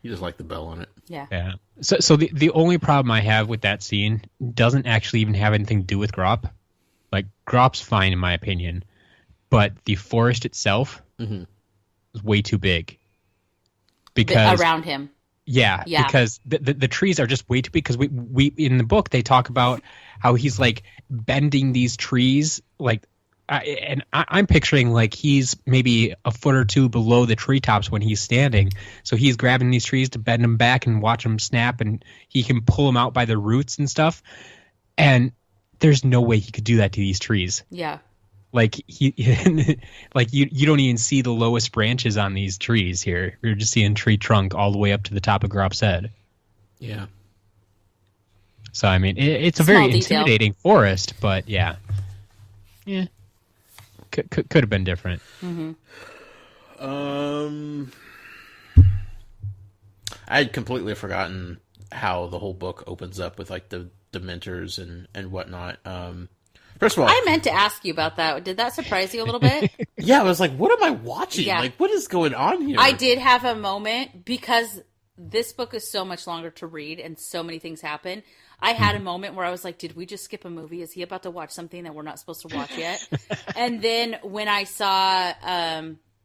you just like the bell on it.
Yeah.
So the only problem I have with that scene doesn't actually even have anything to do with Grop. Grop's fine in my opinion, but the forest itself is way too big. Because
around him.
Yeah, because the trees are just way too big. Because we in the book they talk about how he's bending these trees and I'm picturing he's maybe a foot or two below the treetops when he's standing. So he's grabbing these trees to bend them back and watch them snap, and he can pull them out by the roots and stuff. And there's no way he could do that to these trees.
Yeah.
You don't even see the lowest branches on these trees here. You're just seeing tree trunk all the way up to the top of Grop's head.
Yeah.
So I mean, it's a very intimidating forest, but yeah, could have been different.
Mm-hmm.
I had completely forgotten how the whole book opens up with the Dementors and whatnot. First of all,
I meant to ask you about that. Did that surprise you a little bit?
yeah, I was like, what am I watching?
Yeah.
Like, what is going on here?
I did have a moment because this book is so much longer to read and so many things happen. I had a moment where I was like, did we just skip a movie? Is he about to watch something that we're not supposed to watch yet? And then when I saw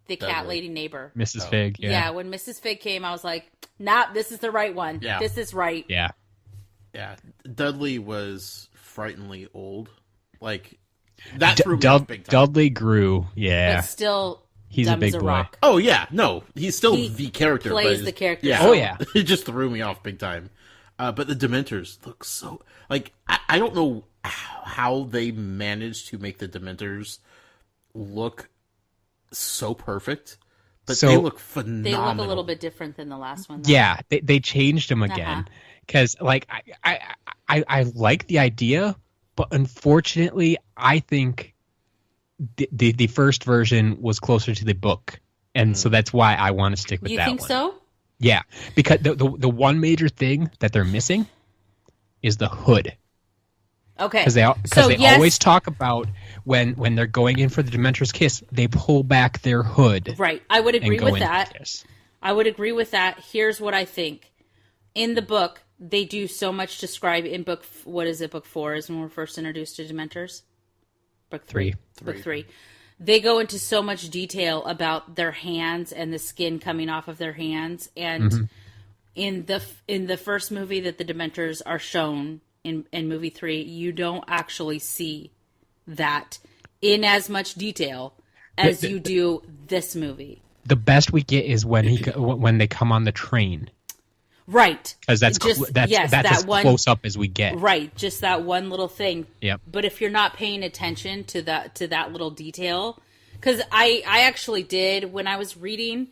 the cat lady neighbor.
Mrs. Fig, yeah.
Yeah, when Mrs. Fig came, I was like, nah, this is the right one.
Yeah.
This is right.
Yeah.
Yeah. Dudley was frighteningly old. Like, that threw me off big time.
Dudley grew, yeah.
But still,
He's
dumb
a big
as
boy.
rock.
Oh, yeah. No, he's still
He
the character.
plays
but
the character.
Yeah.
Oh, yeah.
It just threw me off big time. But the Dementors look so... Like, I don't know how they managed to make the Dementors look so perfect, but
So-
they look phenomenal.
They look a little bit different than the last one. Though.
Yeah, they changed him again. Because, like, I like the idea, but unfortunately, I think the first version was closer to the book. And so that's why I want to stick with
You
that one.
think so?
Yeah, because the one major thing that they're missing is the hood.
Okay.
Because they
yes,
always talk about when they're going in for the Dementor's kiss, they pull back their hood.
Right. I would
and
agree
go
with
in for
that.
the kiss.
I would agree with that. Here's what I think. In the book, they do so much describe in book, what is it, book 4 is when we're first introduced to Dementors? Book 3. Book 3. They go into so much detail about their hands and the skin coming off of their hands. And in the first movie that the Dementors are shown in movie 3, you don't actually see that in as much detail as you do this movie.
The best we get is when they come on the train.
Right.
Because that's as
one,
close up as we get.
Right, just that one little thing.
Yep.
But if you're not paying attention to that little detail, because I actually did when I was reading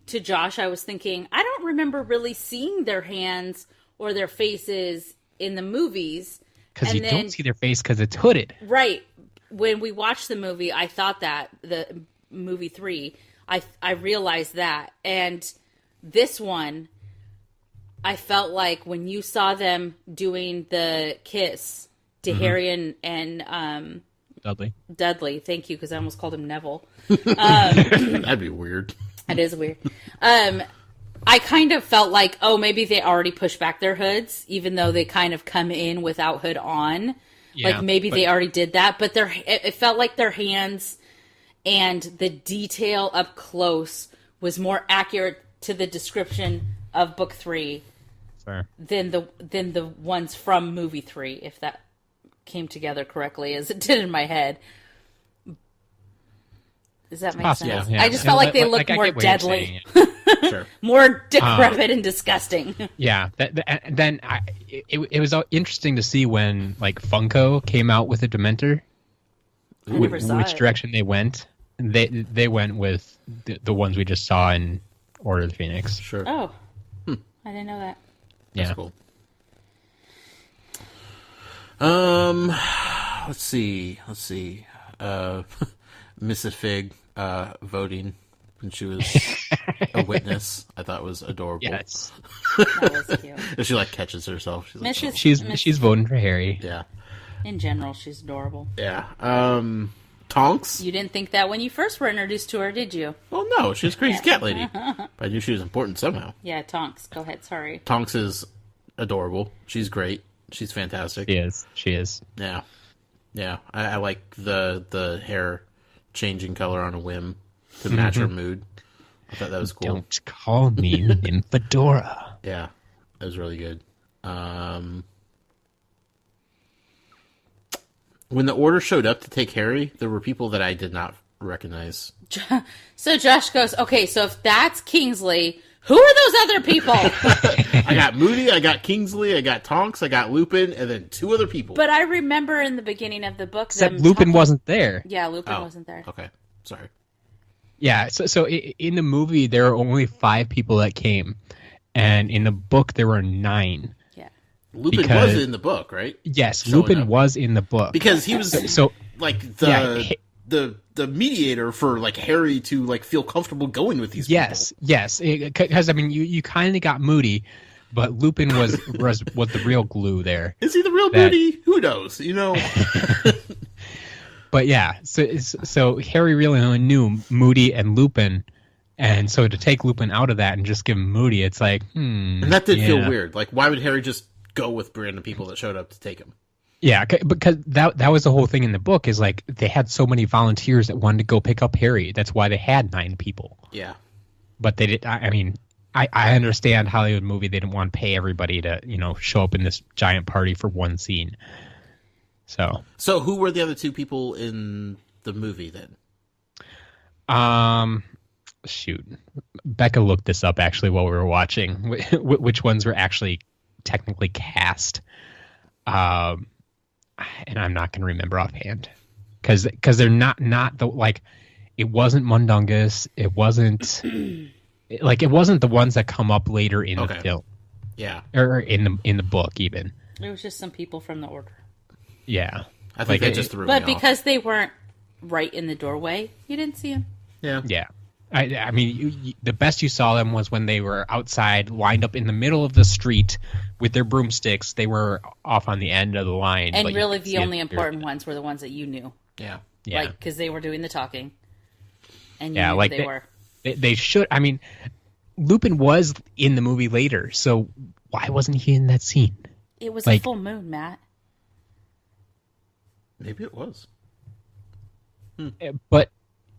to Josh, I was thinking I don't remember really seeing their hands or their faces in the movies.
Because you don't see their face because it's hooded.
Right. When we watched the movie, I thought that the movie 3, I realized that, and this one. I felt like when you saw them doing the kiss to Harry and Dudley, thank you, because I almost called him Neville.
That'd be weird.
It is weird. I kind of felt like, oh, maybe they already pushed back their hoods, even though they kind of come in without hood on.
Yeah,
like maybe they already did that, but it felt like their hands and the detail up close was more accurate to the description of book 3. Than the ones from movie 3, if that came together correctly as it did in my head. Does that make sense?
Yeah.
I just felt like they looked more deadly,
Sure.
more decrepit and disgusting.
Yeah. Then it was interesting to see when like Funko came out with a Dementor. Which direction they went? They went with the ones we just saw in Order of the Phoenix.
Sure.
Oh, I didn't know that.
That's cool. Let's see. Mrs. Fig voting when she was a witness, I thought was adorable.
Yes.
That was cute.
She like catches herself. She's like,
She's voting for Harry.
yeah.
In general, she's adorable.
Yeah. Tonks?
You didn't think that when you first were introduced to her, did you?
Well, no, she's a crazy cat lady. But I knew she was important somehow.
Yeah, Tonks. Go ahead. Sorry.
Tonks is adorable. She's great. She's fantastic.
She is.
Yeah. Yeah. I like the hair changing color on a whim to match her mood. I thought that was cool.
Don't call me Nymphadora.
Yeah. That was really good. When the Order showed up to take Harry, there were people that I did not recognize.
So Josh goes, okay, so if that's Kingsley, who are those other people?
I got Moody, I got Kingsley, I got Tonks, I got Lupin, and then 2 other people.
But I remember in the beginning of the book...
Except Lupin wasn't there.
Yeah, Lupin wasn't there.
Okay, sorry.
Yeah, so in the movie, there were only 5 people that came. And in the book, there were 9.
Yeah.
Lupin was in the book, right?
Yes, Lupin was in the book.
Because he was like the mediator for like Harry to like feel comfortable going with these people.
Yes. Because I mean, you kind of got Moody, but Lupin was the real glue there.
Is he the real Moody? Who knows? You know.
But yeah, so Harry really only knew Moody and Lupin, and so to take Lupin out of that and just give him Moody, it's like,
And that did feel weird. Like, why would Harry just go with random people that showed up to take him?
Yeah, because that was the whole thing in the book, is like they had so many volunteers that wanted to go pick up Harry. That's why they had 9 people.
Yeah.
But they did. I mean, I understand Hollywood movie. They didn't want to pay everybody to show up in this giant party for one scene. So
who were the other 2 people in the movie then?
Shoot, Becca looked this up actually while we were watching. Which ones were actually technically cast? And I'm not going to remember offhand because they're not the like. It wasn't Mundungus. It wasn't it wasn't the ones that come up later in the film.
Yeah,
or in the book even.
It was just some people from the Order.
Yeah,
I think that just threw me
But
off.
because they weren't right in the doorway, you didn't see them.
Yeah.
Yeah. I mean, the best you saw them was when they were outside, lined up in the middle of the street with their broomsticks. They were off on the end of the line.
And really the only important ones were the ones that you knew.
Yeah.
Yeah.
Like, because they were doing the talking. And you
Yeah,
knew
like
they were.
They should. I mean, Lupin was in the movie later, so why wasn't he in that scene?
It was a full moon, Matt.
Maybe it was.
But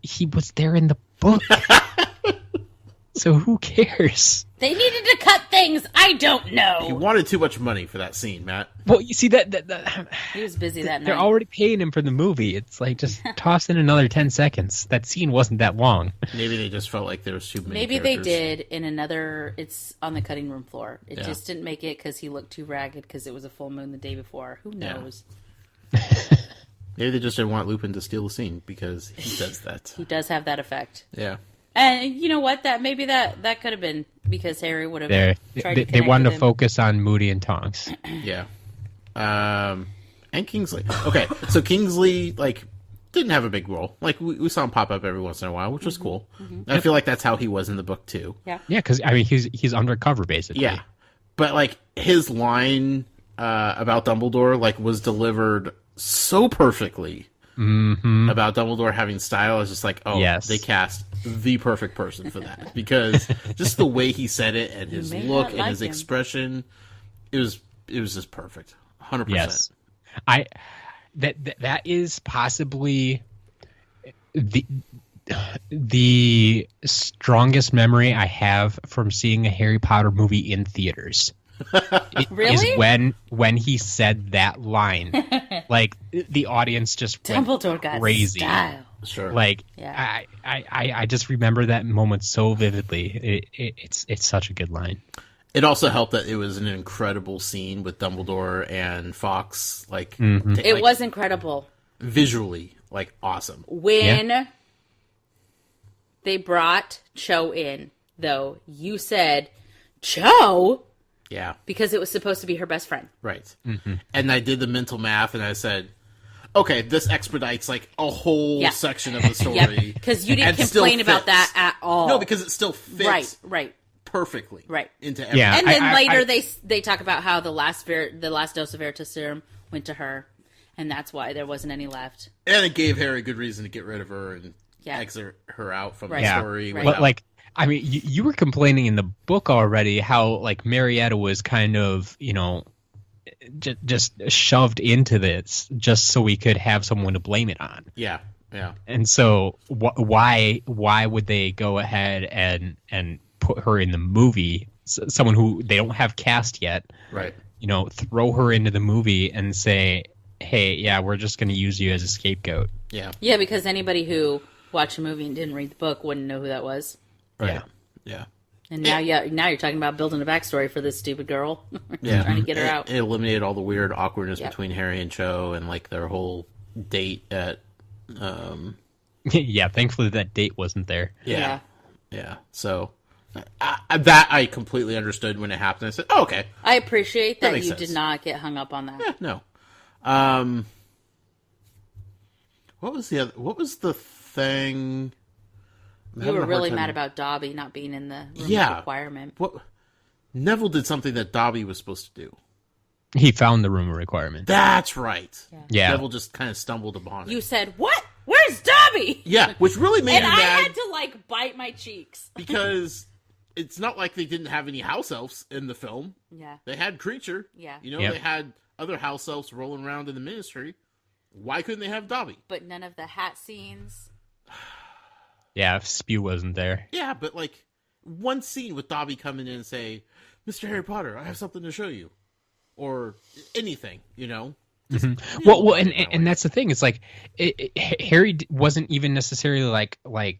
he was there in the book. So who cares?
They needed to cut things. I don't know.
He wanted too much money for that scene, Matt.
Well, you see that
He was busy that
they're
night.
already paying him for the movie. It's like, just toss in another 10 seconds. That scene wasn't that long.
Maybe they just felt like there was too many
Maybe
characters.
they did in another. It's on the cutting room floor. It
Yeah.
just didn't make it because he looked too ragged because it was a full moon the day before. Who
Yeah.
knows?
Maybe they just didn't want Lupin to steal the scene because he does that.
He does have that effect.
Yeah.
And you know what? That could have been because Harry would have tried to
They
connect
wanted
with
to
him.
focus on Moody and Tonks.
Yeah. And Kingsley. Okay, so Kingsley, didn't have a big role. We saw him pop up every once in a while, which was cool. Mm-hmm. I feel like that's how he was in the book, too.
Yeah.
Yeah, because, I mean, he's undercover, basically.
Yeah. But, his line about Dumbledore, was delivered so perfectly about Dumbledore having style. I was just like, oh,
yes.
They cast the perfect person for that. Because just the way he said it and his look and his expression, it was just perfect. 100%.
Yes. That is possibly the strongest memory I have from seeing a Harry Potter movie in theaters.
Really?
Is when he said that line. The audience just went
Dumbledore got
crazy.
style.
Sure.
Yeah.
I just remember that moment so vividly. It's such a good line.
It also helped that it was an incredible scene with Dumbledore and Fox.
It was incredible.
Visually, awesome.
When they brought Cho in, though, you said, Cho?
Yeah.
Because it was supposed to be her best friend.
Right. Mm-hmm. And I did the mental math, and I said, okay, this expedites, a whole section of the story.
Yeah, because you didn't complain about that at all.
No, because it still fits
right.
perfectly into everything.
Yeah.
And then later they talk about how the last dose of Veritas serum went to her, and that's why there wasn't any left.
And it gave Harry a good reason to get rid of her and exit her out from the story.
Right.
But I mean, you were complaining in the book already how Marietta was kind of, just shoved into this just so we could have someone to blame it on.
Yeah.
And so why would they go ahead and put her in the movie? Someone who they don't have cast yet,
right?
Throw her into the movie and say, "Hey, yeah, we're just going to use you as a scapegoat."
Yeah, because anybody who watched the movie and didn't read the book wouldn't know who that was.
Right. Yeah.
And now you're talking about building a backstory for this stupid girl.
Yeah,
trying to get her out.
It eliminated all the weird awkwardness between Harry and Cho and their whole date at.
Yeah, thankfully that date wasn't there.
Yeah. So that I completely understood when it happened. I said, "Oh, okay."
I appreciate that you
sense.
did not get hung up on that.
Yeah, no. What was the thing?
You were really mad about Dobby not being in the room of requirement.
Neville did something that Dobby was supposed to do.
He found the room of requirement.
That's right.
Yeah.
Neville just kind of stumbled upon it.
You said, what? Where's Dobby?
Yeah, which really made
And
me
I
mad.
had to, like, bite my cheeks.
Because it's not like they didn't have any house elves in the film.
Yeah.
They had Creature.
Yeah.
You know,
Yep.
they had other house elves rolling around in the Ministry. Why couldn't they have Dobby?
But none of the hat scenes.
Yeah, if Spew wasn't there.
Yeah, but like one scene with Dobby coming in and say, "Mr. Harry Potter, I have something to show you," or anything, you know. Just, you know,
Well, and that's the thing. It's like Harry wasn't even necessarily like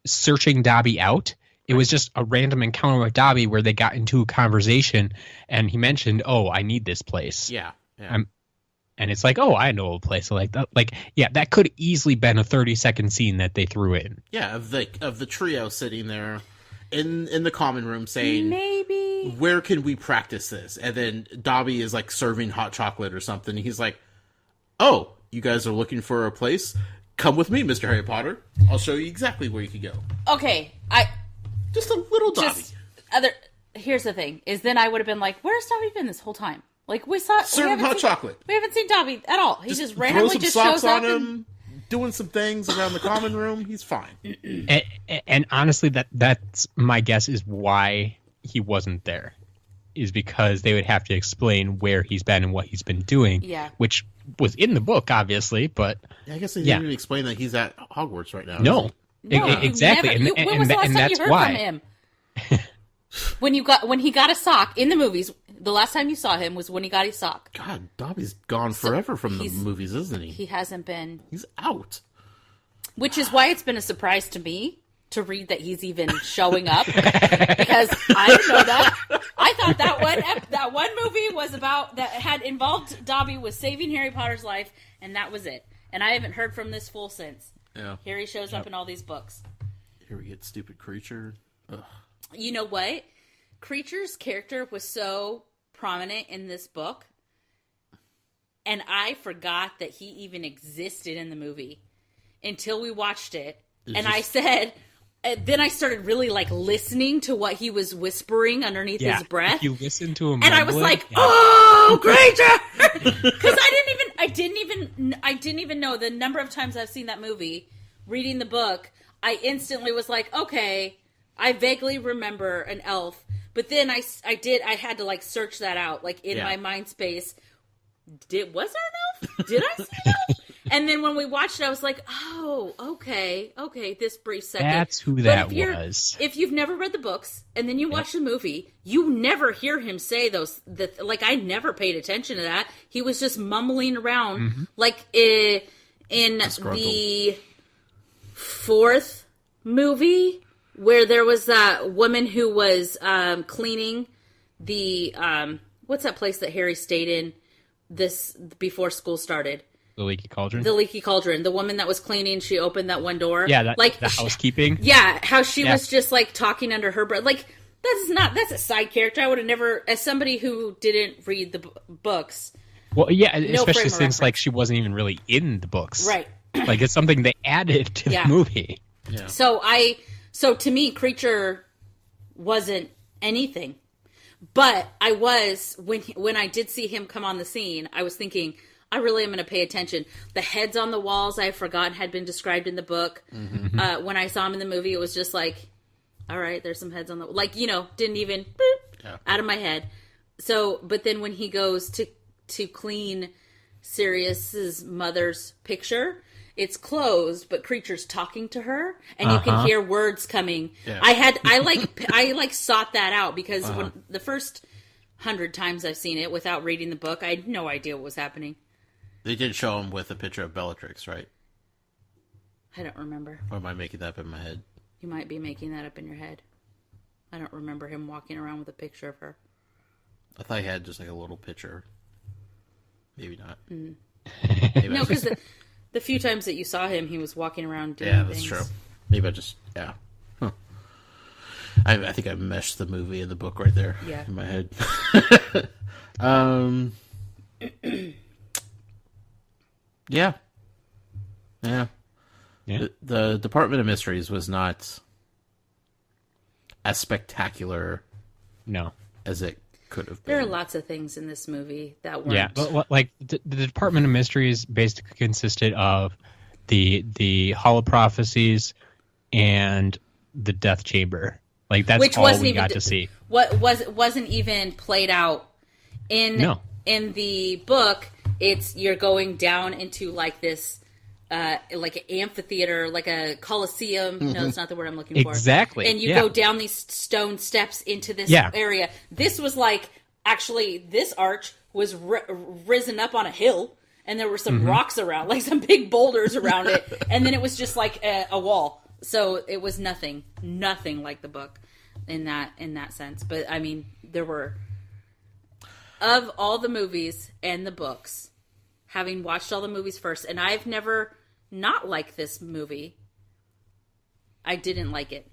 searching Dobby out. It was just a random encounter with Dobby where they got into a conversation, and he mentioned, "Oh, I need this place."
yeah.
And it's like, "Oh, I know a place like that." Like, yeah, that could easily been a 30-second scene that they threw in.
Yeah, of the trio sitting there in the common room saying,
Maybe.
"Where can we practice this?" And then Dobby is like serving hot chocolate or something. He's like, "Oh, you guys are looking for a place? Come with me, Mr. Harry Potter. I'll show you exactly where you can go."
Okay,
Just a little Dobby.
Here's the thing, is then I would have been like, where's Dobby been this whole time? Like,
Serving hot chocolate.
We haven't seen Dobby at all. He just
Throw
randomly
some
just
socks
shows up
on him, doing some things around the common room. He's fine.
And honestly, that's my guess is why he wasn't there, is because they would have to explain where he's been and what he's been doing.
Yeah.
Which was in the book, obviously, but
Yeah, I guess they didn't even explain that he's at Hogwarts right now.
no.
No,
Exactly.
When was the last time
that's
you heard
why.
from him? when he got a sock in the movies, the last time you saw him was when he got his sock.
God, Dobby's gone forever from the movies, isn't he?
He hasn't been,
He's out.
which is why it's been a surprise to me to read that he's even showing up, because I didn't know that. I thought that one movie was about that had involved Dobby was saving Harry Potter's life, and that was it. And I haven't heard from this fool since.
Yeah.
Harry shows up in all these books.
Here we get stupid creature. Ugh.
You know what? Creature's character was so prominent in this book, and I forgot that he even existed in the movie until we watched it. I said, then I started really like listening to what he was whispering underneath his breath.
If you listen to him,
And I was like, "Oh, Creature!" Because I didn't even know the number of times I've seen that movie. Reading the book, I instantly was like, "Okay, I vaguely remember an elf." But then I had to like search that out, like in my mind space. Was there an elf? Did I see an elf? And then when we watched it, I was like, "Oh, okay, this brief second."
That's who
But
that
if
was.
If you've never read the books and then you watch the movie, you never hear him say those. Like, I never paid attention to that. He was just mumbling around, like in the fourth movie where there was that woman who was cleaning the what's that place that Harry stayed in this before school started.
The Leaky Cauldron?
The Leaky Cauldron. The woman that was cleaning, she opened that one door.
Yeah,
like
the housekeeping.
Yeah, how she was just like talking under her breath. Like, that's a side character. I would have never, as somebody who didn't read the books.
Well, yeah,
No
especially
frame of
since
reference.
like she wasn't even really in the books.
Right.
Like, it's something they added to the movie.
Yeah.
So to me, Creature wasn't anything. But I was, when I did see him come on the scene, I was thinking, I really am going to pay attention. The heads on the walls I forgot had been described in the book. Mm-hmm. When I saw him in the movie, it was just like, all right, there's some heads on the, like, didn't even out of my head. So, but then when he goes to clean Sirius's mother's picture, it's closed, but Creature's talking to her, and you can hear words coming. Yeah. I sought that out because when the first 100 times I've seen it without reading the book, I had no idea what was happening.
They did show him with a picture of Bellatrix, right?
I don't remember.
Or am I making that up in my head?
You might be making that up in your head. I don't remember him walking around with a picture of her.
I thought he had just like a little picture. Maybe not.
No, because the few times that you saw him, he was walking around doing things.
Yeah, that's true. Maybe I just, Huh. I think I meshed the movie and the book right there in my head. Yeah. The Department of Mysteries was not as spectacular
No.
as it could have been.
There are lots of things in this movie that weren't.
Yeah, but like the Department of Mysteries basically consisted of the Hall of Prophecies and the Death Chamber. Like that's
Which
all
wasn't
we
even
got to see.
Wasn't even played out in the book. You're going down into like this like an amphitheater, like a coliseum. No, that's not the word I'm looking for.
Exactly.
And you go down these stone steps into this area. This was like, actually, this arch was risen up on a hill, and there were some rocks around, like some big boulders around it, and then it was just like a wall. So it was nothing like the book in that sense. But I mean, there were, of all the movies and the books, having watched all the movies first, and I've never not liked this movie. I didn't like it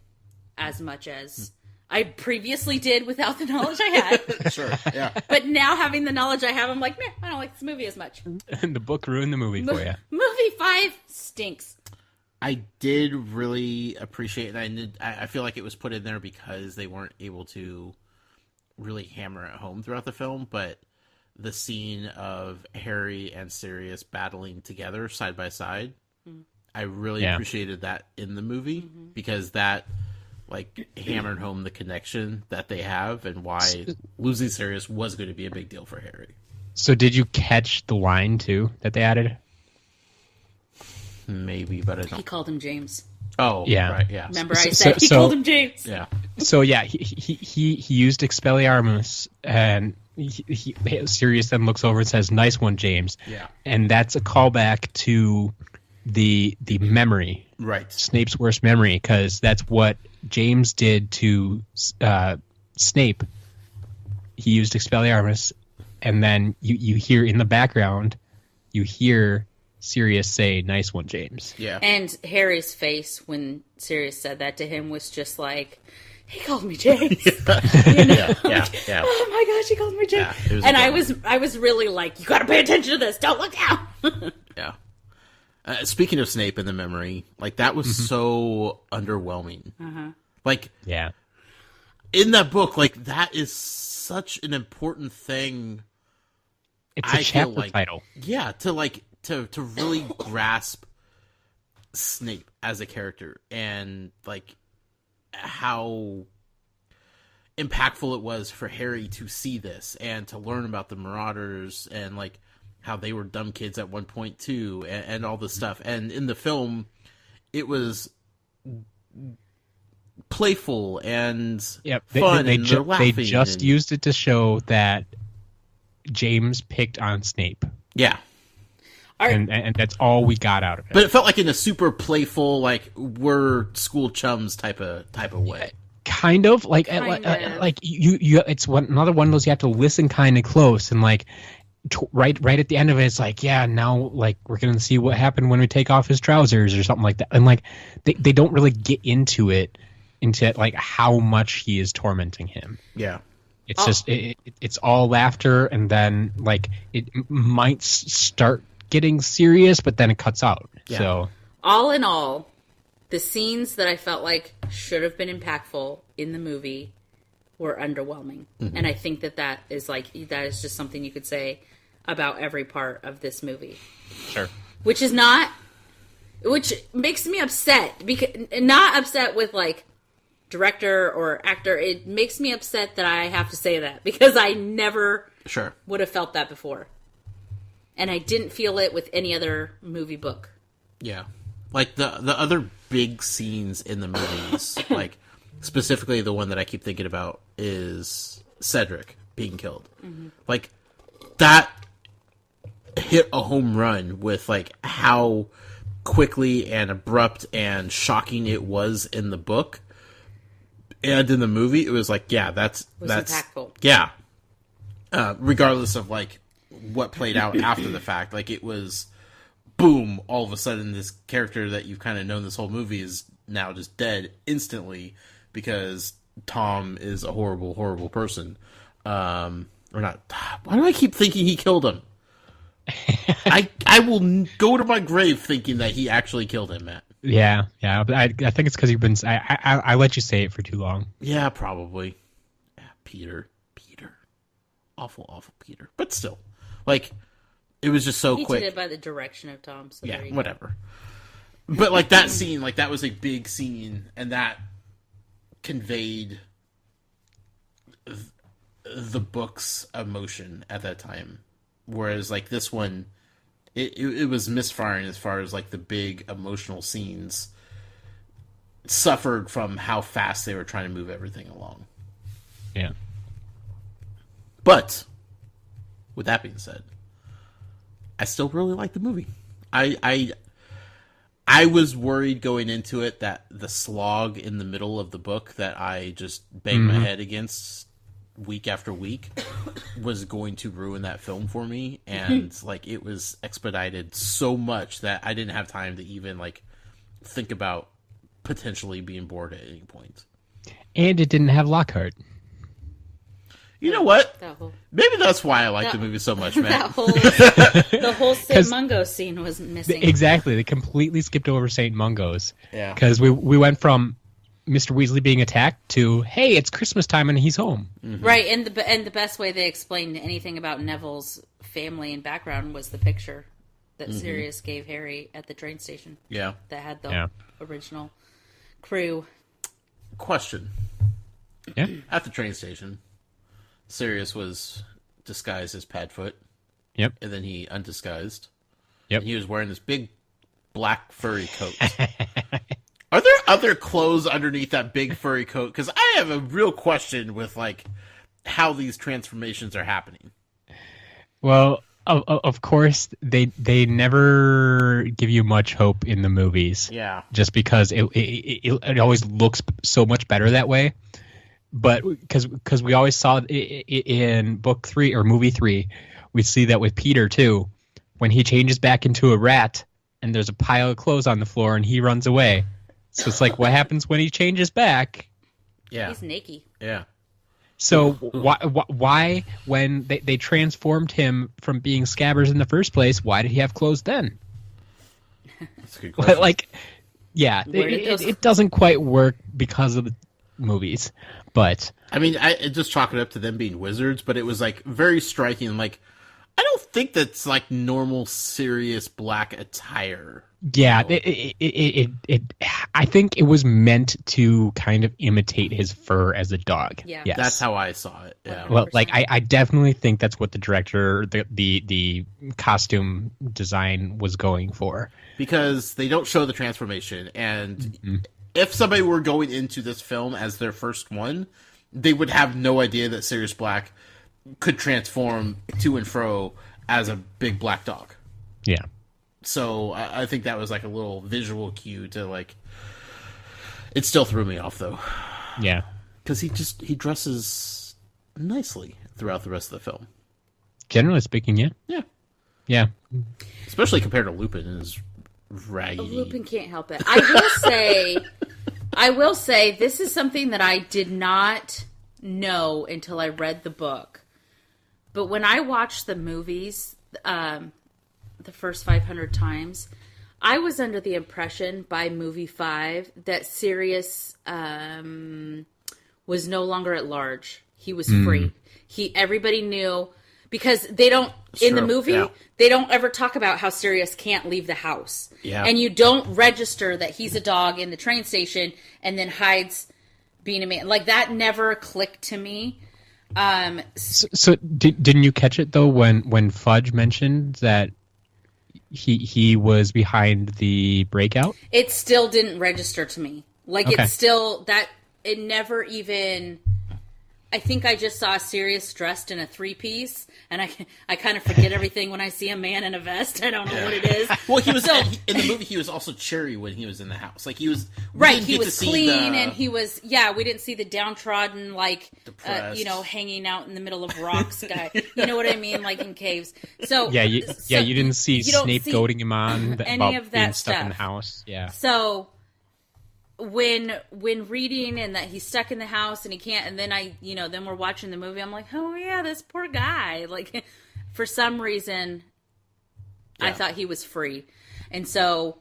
as much as I previously did without the knowledge I had.
Sure, yeah.
But now having the knowledge I have, I'm like, meh, I don't like this movie as much.
And the book ruined the movie for you.
Movie 5 stinks.
I did really appreciate it. I feel like it was put in there because they weren't able to really hammer it home throughout the film, but the scene of Harry and Sirius battling together side by side, I really appreciated that in the movie because that like hammered home the connection that they have and why losing Sirius was going to be a big deal for Harry.
So did you catch the line too that they added?
Maybe, but I don't.
He called him James.
Oh,
yeah,
right, yeah.
Remember, I said he called him James.
Yeah.
So yeah, he used Expelliarmus, and Sirius then looks over and says, "Nice one, James."
Yeah.
And that's a callback to the memory,
Right.
Snape's worst memory, because that's what James did to Snape. He used Expelliarmus, and then you hear in the background, you hear Sirius say, "Nice one, James."
Yeah.
And Harry's face when Sirius said that to him was just like, he called me James. You know?
Yeah.
Oh my gosh, he called me James.
Yeah,
and I was really like, you got to pay attention to this. Don't look down.
Yeah. Speaking of Snape and the memory, like that was so underwhelming. Like,
Yeah.
in that book, like that is such an important thing.
It's a chapter title.
Yeah, to really grasp Snape as a character and like how impactful it was for Harry to see this and to learn about the Marauders and like how they were dumb kids at one point too and all this stuff. And in the film, it was playful and fun.
They
laughing
just used it to show that James picked on Snape.
Yeah.
And that's all we got out of it.
But it felt like in a super playful, like we're school chums type of way.
Kind of like you. It's another one of those you have to listen kind of close and like right at the end of it, it's like now like we're gonna see what happened when we take off his trousers or something like that. And like they don't really get into like how much he is tormenting him.
Yeah.
It's just it's all laughter, and then like it might start getting serious, but then it cuts out.
Yeah.
So
All in all, the scenes that I felt like should have been impactful in the movie were underwhelming. And I think that is just something you could say about every part of this movie.
sure.
Which makes me upset, because not upset with like director or actor. It makes me upset that I have to say that, because I never would have felt that before. And I didn't feel it with any other movie book.
Yeah. Like the other big scenes in the movies, like specifically the one that I keep thinking about is Cedric being killed. Like that hit a home run with like how quickly and abrupt and shocking it was in the book. And in the movie, it was like, that's
impactful.
Yeah. Regardless of like what played out after the fact, like it was boom, all of a sudden this character that you've kind of known this whole movie is now just dead instantly because Tom is a horrible, horrible person. Or not. Why do I keep thinking he killed him? I will go to my grave thinking that he actually killed him, Matt.
Yeah. But I think it's because you've been. I let you say it for too long.
Yeah, probably. Yeah, Peter. awful Peter. But still, like, it was just so
He
quick.
did it by the direction of Tom. So
Yeah,
there you go.
whatever. But like that scene, like that was a big scene, and that conveyed the book's emotion at that time. Whereas like this one, it was misfiring as far as like the big emotional scenes suffered from how fast they were trying to move everything along.
Yeah.
But with that being said, I still really like the movie. I was worried going into it that the slog in the middle of the book that I just banged my head against week after week was going to ruin that film for me, and like it was expedited so much that I didn't have time to even like think about potentially being bored at any point.
And it didn't have Lockhart.
You know what?
That whole,
Maybe that's why I like the movie so much, man.
the whole Sid Mungo scene was missing.
Exactly. They completely skipped over St. Mungo's.
Yeah.
Because we went from Mr. Weasley being attacked to, hey, it's Christmas time and he's home.
Mm-hmm.
Right, and the best way they explained anything about Neville's family and background was the picture that Sirius gave Harry at the train station.
Yeah.
That had the original crew.
Question.
Yeah.
At the train station, Sirius was disguised as Padfoot.
Yep.
And then he undisguised.
Yep.
And he was wearing this big black furry coat. Are there other clothes underneath that big furry coat? Because I have a real question with like how these transformations are happening.
Well, of course, they never give you much hope in the movies.
Yeah.
Just because it always looks so much better that way. But because we always saw in book 3 or movie 3, we see that with Peter too, when he changes back into a rat and there's a pile of clothes on the floor and he runs away. So it's like, what happens when he changes back?
Yeah.
He's naked.
Yeah.
So why when they transformed him from being Scabbers in the first place, why did he have clothes then?
That's a good question.
Like, yeah, it doesn't quite work because of the movies. But
I mean, I just chalk it up to them being wizards, but it was like very striking. Like, I don't think that's like normal, serious black attire.
Yeah, I think it was meant to kind of imitate his fur as a dog.
Yeah.
Yes.
That's how I saw it. Yeah.
Well, like I definitely think that's what the director, the costume design was going for.
Because they don't show the transformation, and if somebody were going into this film as their first one, they would have no idea that Sirius Black could transform to and fro as a big black dog.
Yeah.
So I think that was like a little visual cue to like. It still threw me off though.
Yeah.
Because he dresses nicely throughout the rest of the film.
Generally speaking, yeah.
Yeah.
Yeah.
Especially compared to Lupin and his raggedy.
Lupin can't help it. I will say this is something that I did not know until I read the book. But when I watched the movies, the first 500 times, I was under the impression by movie 5 that Sirius was no longer at large. He was free. Everybody knew, because they don't in the movie they don't ever talk about how Sirius can't leave the house.
Yeah.
And you don't register that he's a dog in the train station and then hides being a man. Like, that never clicked to me.
So didn't you catch it though when Fudge mentioned that he was behind the breakout?
It still didn't register to me. Like,
Okay.
it's still that it never even. I think I just saw Sirius dressed in a 3-piece, and I kind of forget everything when I see a man in a vest. I don't know what it is.
Well, he was in the movie. He was also Cherry when he was in the house. Like, he was
Right, he was clean, and he was, we didn't see the downtrodden, like, hanging out in the middle of rocks guy. You know what I mean? Like, in caves. So
You didn't see
you don't
Snape
see
we're goading him
any
about
of
being
that
stuck in
stuff.
the house. Yeah.
So when reading and that he's stuck in the house and he can't, and then then we're watching the movie, I'm like, oh yeah, this poor guy. Like, for some reason, I thought he was free. And so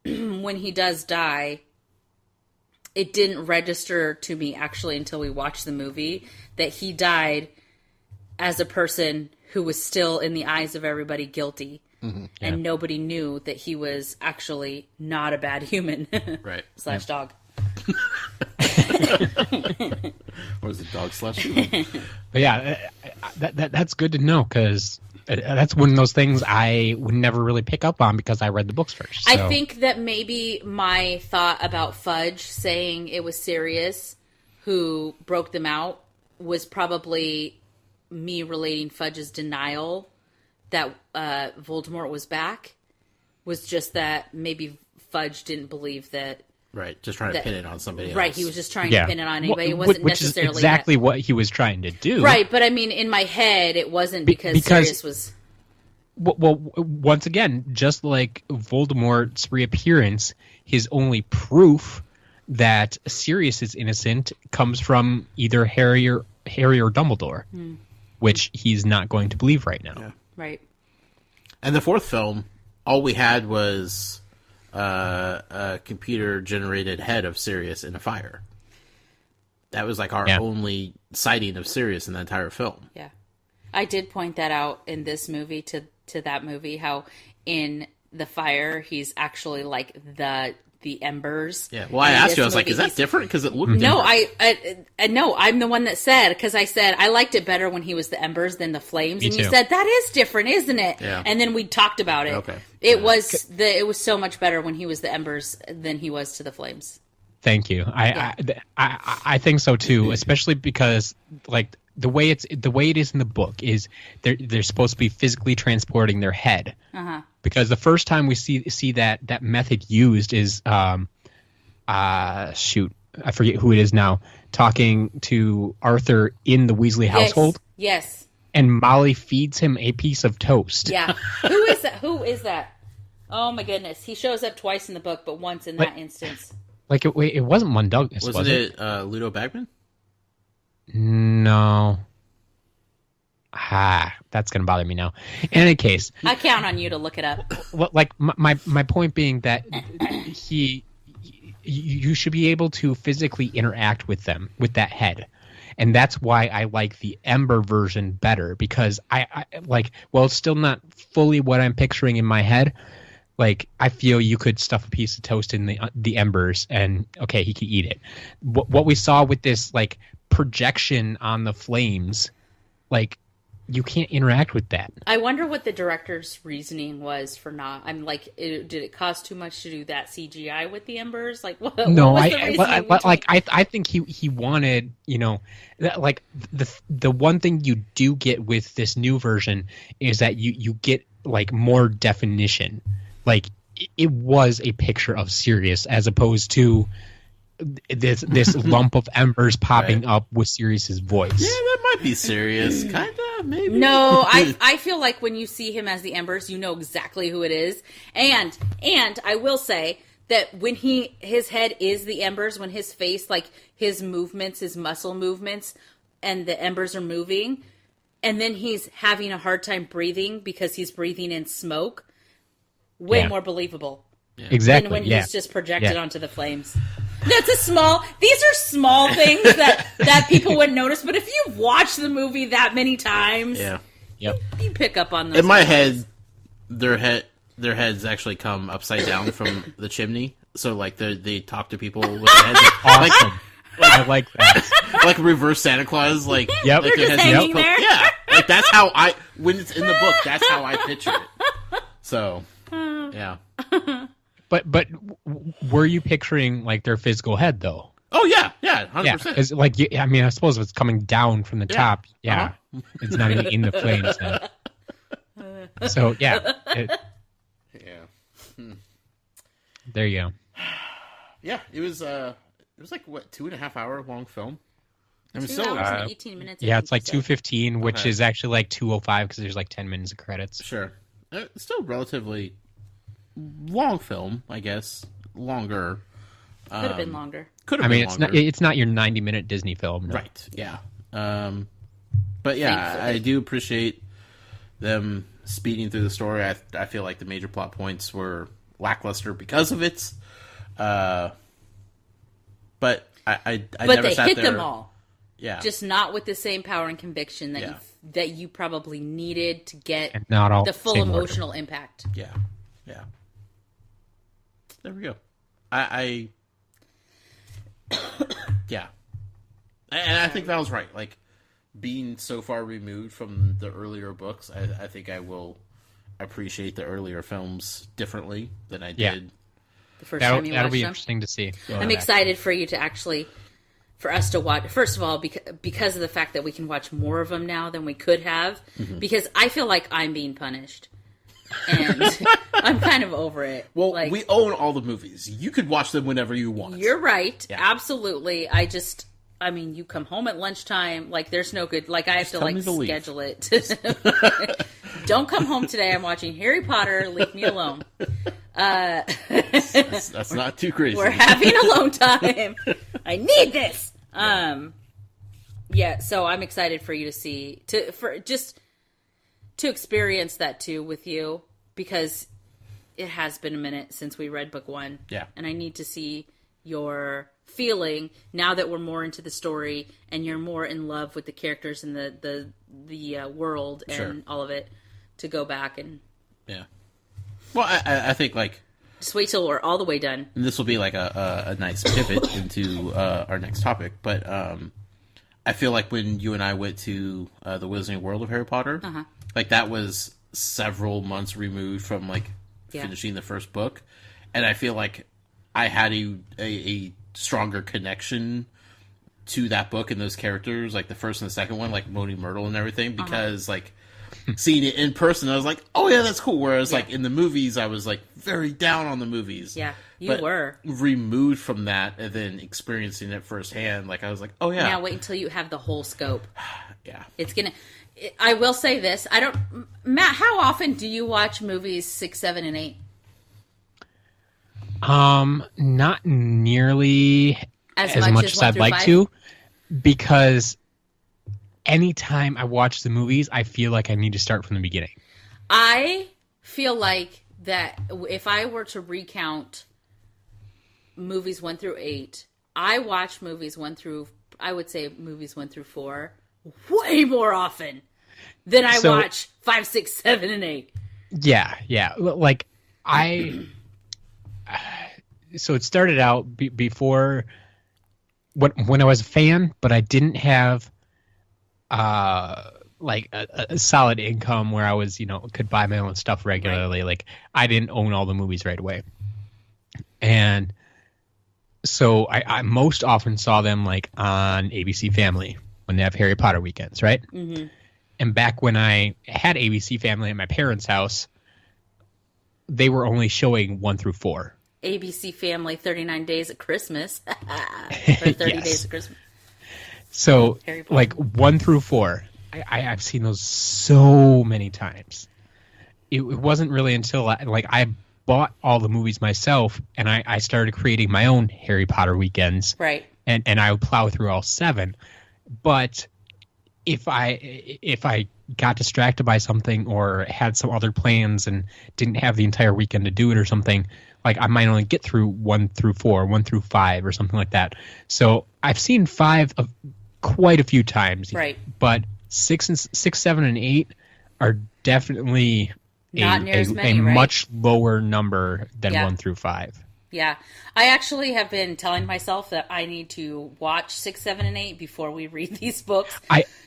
when he does die, it didn't register to me actually until we watched the movie that he died as a person who was still, in the eyes of everybody, guilty.
Yeah.
And nobody knew that he was actually not a bad human.
Right.
/ dog.
Or is it dog / human?
But yeah, that's good to know, because that's one of those things I would never really pick up on because I read the books first. So.
I think that maybe my thought about Fudge saying it was Sirius who broke them out was probably me relating Fudge's denial that Voldemort was back. Was just that maybe Fudge didn't believe that.
Right, just trying to pin it on somebody else.
Right, he was just trying to pin it on anybody. It wasn't
which
necessarily
is exactly what he was trying to do.
Right, but I mean, in my head, it wasn't because Sirius was...
Well, once again, just like Voldemort's reappearance, his only proof that Sirius is innocent comes from either Harry or Dumbledore, which he's not going to believe right now.
Yeah.
Right.
And the fourth film, all we had was a computer-generated head of Sirius in a fire. That was like our only sighting of Sirius in the entire film.
Yeah. I did point that out in this movie to that movie, how in the fire, he's actually like the embers.
Yeah. Well, I asked you, I was like, is that different? Because it looked different.
No, no, I'm the one that said, because I said, I liked it better when he was the embers than the flames.
Me
and
too.
you said, that is different, isn't it?
Yeah.
And then we talked about it.
Okay.
It was so much better when he was the embers than he was to the flames.
Thank you. I think so too, especially because like the way it is in the book is they're supposed to be physically transporting their head.
Uh-huh.
Because the first time we see that method used is I forget who it is now, talking to Arthur in the Weasley household.
Yes.
And Molly feeds him a piece of toast.
Yeah. Who is that? Who is that? Oh my goodness. He shows up twice in the book, but once in that instance.
Like it wasn't Mundungus,
wasn't it? Ludo Bagman?
No. That's going to bother me now. In any case,
I count on you to look it up.
Like my point being that you should be able to physically interact with them with that head, and that's why I like the Ember version better, because I like, well, it's still not fully what I'm picturing in my head. Like, I feel you could stuff a piece of toast in the embers and, okay, he could eat it. What we saw with this, like, projection on the flames, like, you can't interact with that.
I wonder what the director's reasoning was for not... I'm like, did it cost too much to do that CGI with the embers? Like, what was the reasoning?
I think he wanted, like, the one thing you do get with this new version is that you get, like, more definition. Like, it was a picture of Sirius as opposed to this lump of embers popping up with Sirius's voice.
Yeah, that might be Sirius. Kind of, maybe.
No, I feel like when you see him as the embers, you know exactly who it is. And I will say that when his head is the embers, when his face, like his movements, his muscle movements, and the embers are moving, and then he's having a hard time breathing because he's breathing in smoke, way more believable.
Yeah. Exactly.
Than when he's just projected onto the flames. These are small things that people wouldn't notice, but if you've watched the movie that many times, you pick up on those.
In my head, their heads actually come upside down from the chimney, so like they talk to people with their heads.
Awesome. I like that.
Like reverse Santa Claus, like
yep.
like
they're just hanging there.
Yeah, like that's how when it's in the book, that's how I picture it. So, yeah.
But were you picturing like their physical head though?
Oh yeah, 100%.
It's like, I mean, I suppose if it's coming down from the top, it's not even in the flames then. So there you go.
Yeah, it was like what, 2.5 hour long film. I mean,
2 hours and 18 minutes.
Yeah, it's like 2:15, which is actually like 2:05 because there's like 10 minutes of credits.
Sure, it's still relatively long film, I guess. Longer.
Could have been longer.
It's not your 90-minute Disney film, no.
Right? Yeah. But yeah, thankfully. I do appreciate them speeding through the story. I feel like the major plot points were lackluster because of it. But I never
they
sat
hit
there.
them all.
Yeah.
Just not with the same power and conviction that you probably needed to get
And not all
the full
same order.
emotional impact.
Yeah. There we go. I yeah. And I think that was right. Like, being so far removed from the earlier books, I think I will appreciate the earlier films differently than I did.
The first
That'll
time you
be
watched them.
interesting to see.
I'm excited for you to actually, for us to watch. First of all, because of the fact that we can watch more of them now than we could have, because I feel like I'm being punished, and I'm kind of over it.
Well,
like,
we own all the movies. You could watch them whenever you want.
You're right.
Yeah.
Absolutely. I mean, you come home at lunchtime. Like, there's no good. Like, I have to like schedule it. Don't come home today. I'm watching Harry Potter. Leave me alone.
That's not too crazy.
We're having alone time. I need this. Yeah. So I'm excited for you to experience that too with you, because it has been a minute since we read book 1.
Yeah.
And I need to see your feeling now that we're more into the story and you're more in love with the characters and the world and all of it, to go back and
well, I think, like,
just wait till we're all the way done.
and this will be like a nice pivot into our next topic, but I feel like when you and I went to the Wizarding World of Harry Potter, like, that was several months removed from, like, finishing the first book, and I feel like I had a stronger connection to that book and those characters, like the first and the second one, like Moaning Myrtle and everything, because like seeing it in person, I was like, oh yeah, that's cool. Whereas like in the movies, I was like very down on the movies.
Yeah, you were
removed from that, and then experiencing it firsthand. Like, I was like, oh yeah.
Now wait until you have the whole scope.
Yeah,
it's gonna. I will say this: Matt, how often do you watch movies 6, 7, and 8?
Not nearly as much as I'd like
5?
to, because anytime I watch the movies, I feel like I need to start from the beginning.
I feel like that if I were to recount movies 1 through 8, I watch movies 1 through 4 way more often than I watch 5, 6, 7, and 8.
Yeah. Like, so it started out before when I was a fan, but I didn't have like a solid income where I was, could buy my own stuff regularly. Right. Like, I didn't own all the movies right away. And so I most often saw them like on ABC Family when they have Harry Potter weekends, right? Mm-hmm. And back when I had ABC Family at my parents' house, they were only showing 1 through 4.
ABC Family 39 Days at Christmas. Or 30 Days at Christmas.
So, like, 1 through 4, I've seen those so many times. It wasn't really until, I bought all the movies myself, and I started creating my own Harry Potter weekends.
Right.
And I would plow through all 7. But if I got distracted by something or had some other plans and didn't have the entire weekend to do it or something, like, I might only get through 1 through 4, 1 through 5, or something like that. So I've seen 5 quite a few times.
Right.
But 6, 7, and 8 are definitely
not near as many,
a
right?
much lower number than 1 through 5.
Yeah. I actually have been telling myself that I need to watch 6, 7, and 8 before we read these books.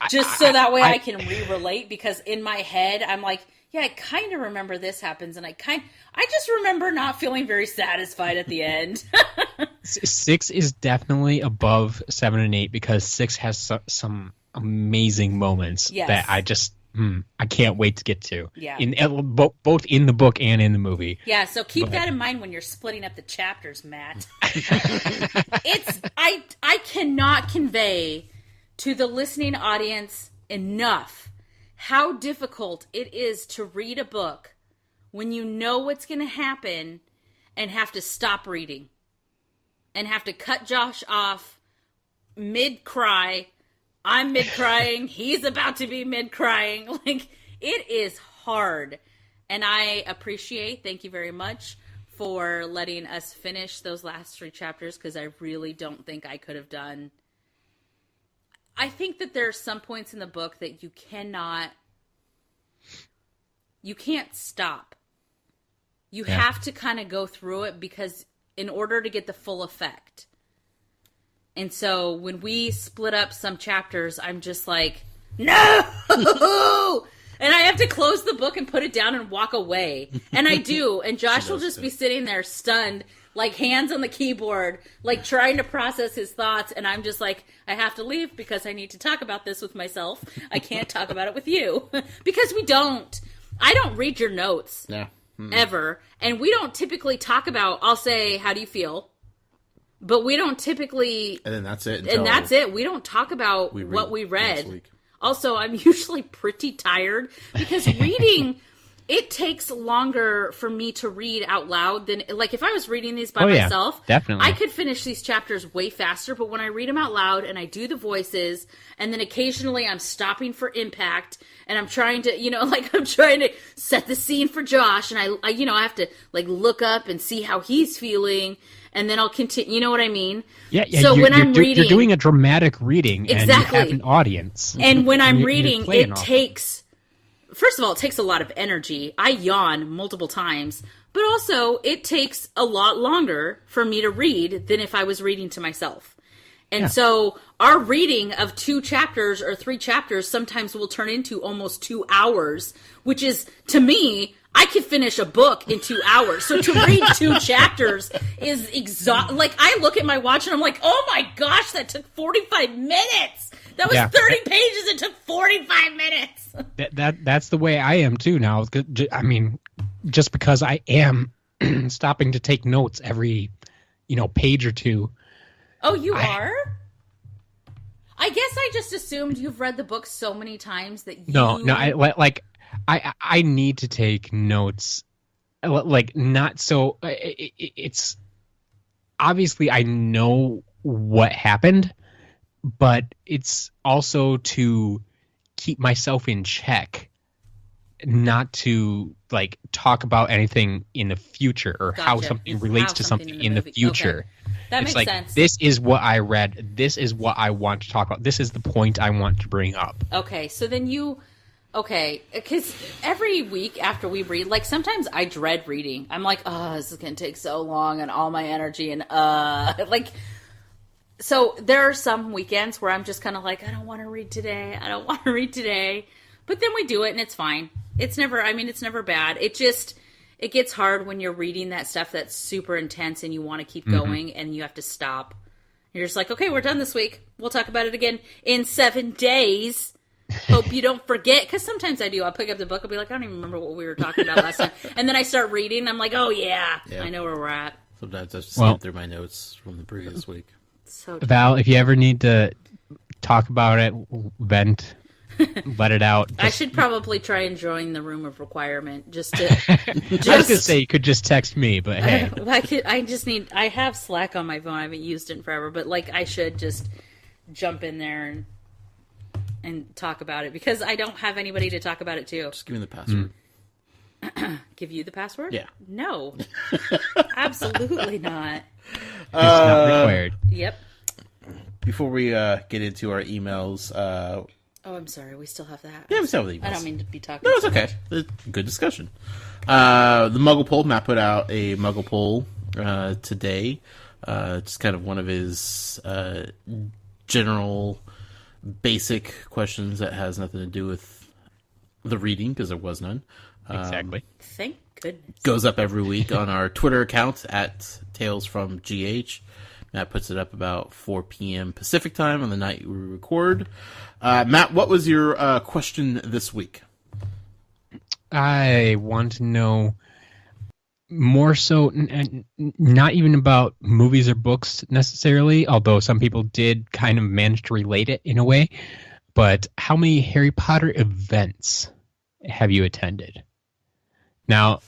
So that way I can re-relate, because in my head I'm like, yeah, I kind of remember this happens, and I just remember not feeling very satisfied at the end.
6 is definitely above 7 and 8 because 6 has some amazing moments that I just I can't wait to get to.
Yeah.
Both in the book and in the movie.
Yeah, so keep that in mind when you're splitting up the chapters, Matt. I cannot convey to the listening audience enough how difficult it is to read a book when you know what's going to happen and have to stop reading and have to cut Josh off mid-cry. I'm mid-crying. He's about to be mid-crying. Like, it is hard. And I appreciate, thank you very much for letting us finish those last 3 chapters, because I really don't think I could have done. I think that there are some points in the book that you can't stop. You have to kind of go through it because in order to get the full effect. And so when we split up some chapters, I'm just like, no! And I have to close the book and put it down and walk away. And I do. And Josh will just be sitting there stunned, like hands on the keyboard, like trying to process his thoughts. And I'm just like, I have to leave because I need to talk about this with myself. I can't talk about it with you. Because I don't read your notes.
Yeah.
Ever. And we don't typically talk about, I'll say, how do you feel? But we don't typically...
And then that's it.
And that's it. We don't talk about what we read. Also, I'm usually pretty tired because reading, it takes longer for me to read out loud than, like, if I was reading these by myself,
definitely.
I could finish these chapters way faster. But when I read them out loud and I do the voices, and then occasionally I'm stopping for impact, and I'm trying to, I'm trying to set the scene for Josh, and I have to, like, look up and see how he's feeling. And then I'll continue. You know what I mean?
Yeah.
So when I'm reading,
you're doing a dramatic reading,
exactly,
and you have an audience.
And when I'm reading, it takes. First of all, it takes a lot of energy. I yawn multiple times, but also it takes a lot longer for me to read than if I was reading to myself. And so our reading of 2 chapters or 3 chapters sometimes will turn into almost 2 hours, which is, to me, I could finish a book in 2 hours. So to read 2 chapters is like, I look at my watch and I'm like, oh my gosh, that took 45 minutes. That was 30 pages. It took 45 minutes.
That's the way I am too now. I mean, just because I am stopping to take notes every, page or 2.
Oh, you are? I guess I just assumed you've read the book so many times that you...
No, I need to take notes, like, not so... It's... Obviously, I know what happened, but it's also to keep myself in check, not to, like, talk about anything in the future or how something relates to something in the future.
Okay. That
makes
sense.
This is what I read. This is what I want to talk about. This is the point I want to bring up.
Okay, so then okay, because every week after we read, like, sometimes I dread reading. I'm like, oh, this is going to take so long and all my energy and, like, so there are some weekends where I'm just kind of like, I don't want to read today. But then we do it and it's fine. It's never bad. It gets hard when you're reading that stuff that's super intense and you want to keep going and you have to stop. You're just like, okay, we're done this week. We'll talk about it again in 7 days. Hope you don't forget. Because sometimes I do. I'll pick up the book. I'll be like, I don't even remember what we were talking about last time. And then I start reading. And I'm like, oh, yeah, I know where we're at.
Sometimes I just skip through my notes from the previous week.
So
Val, if you ever need to talk about it, vent, let it out.
I should probably try and join the room of requirement just to.
I was gonna say you could just text me, but hey,
I have Slack on my phone. I haven't used it in forever, but like I should just jump in there and talk about it because I don't have anybody to talk about it to.
Just give me the password.
Give you the password?
Yeah.
No, absolutely not.
It's not required.
Yep.
Before we get into our emails.
Oh, I'm sorry. We still have that.
Yeah, we still have the emails.
I don't mean to be talking.
No, it's okay. It's good discussion. The Muggle poll. Matt put out a Muggle poll today. Just kind of one of his general, basic questions that has nothing to do with the reading because there was none.
Exactly.
Thank goodness.
Goes up every week on our Twitter account at Tales from GH. Matt puts it up about 4 p.m. Pacific time on the night we record. Matt, what was your question this week?
I want to know more so, not even about movies or books necessarily, although some people did kind of manage to relate it in a way, but how many Harry Potter events have you attended? Now,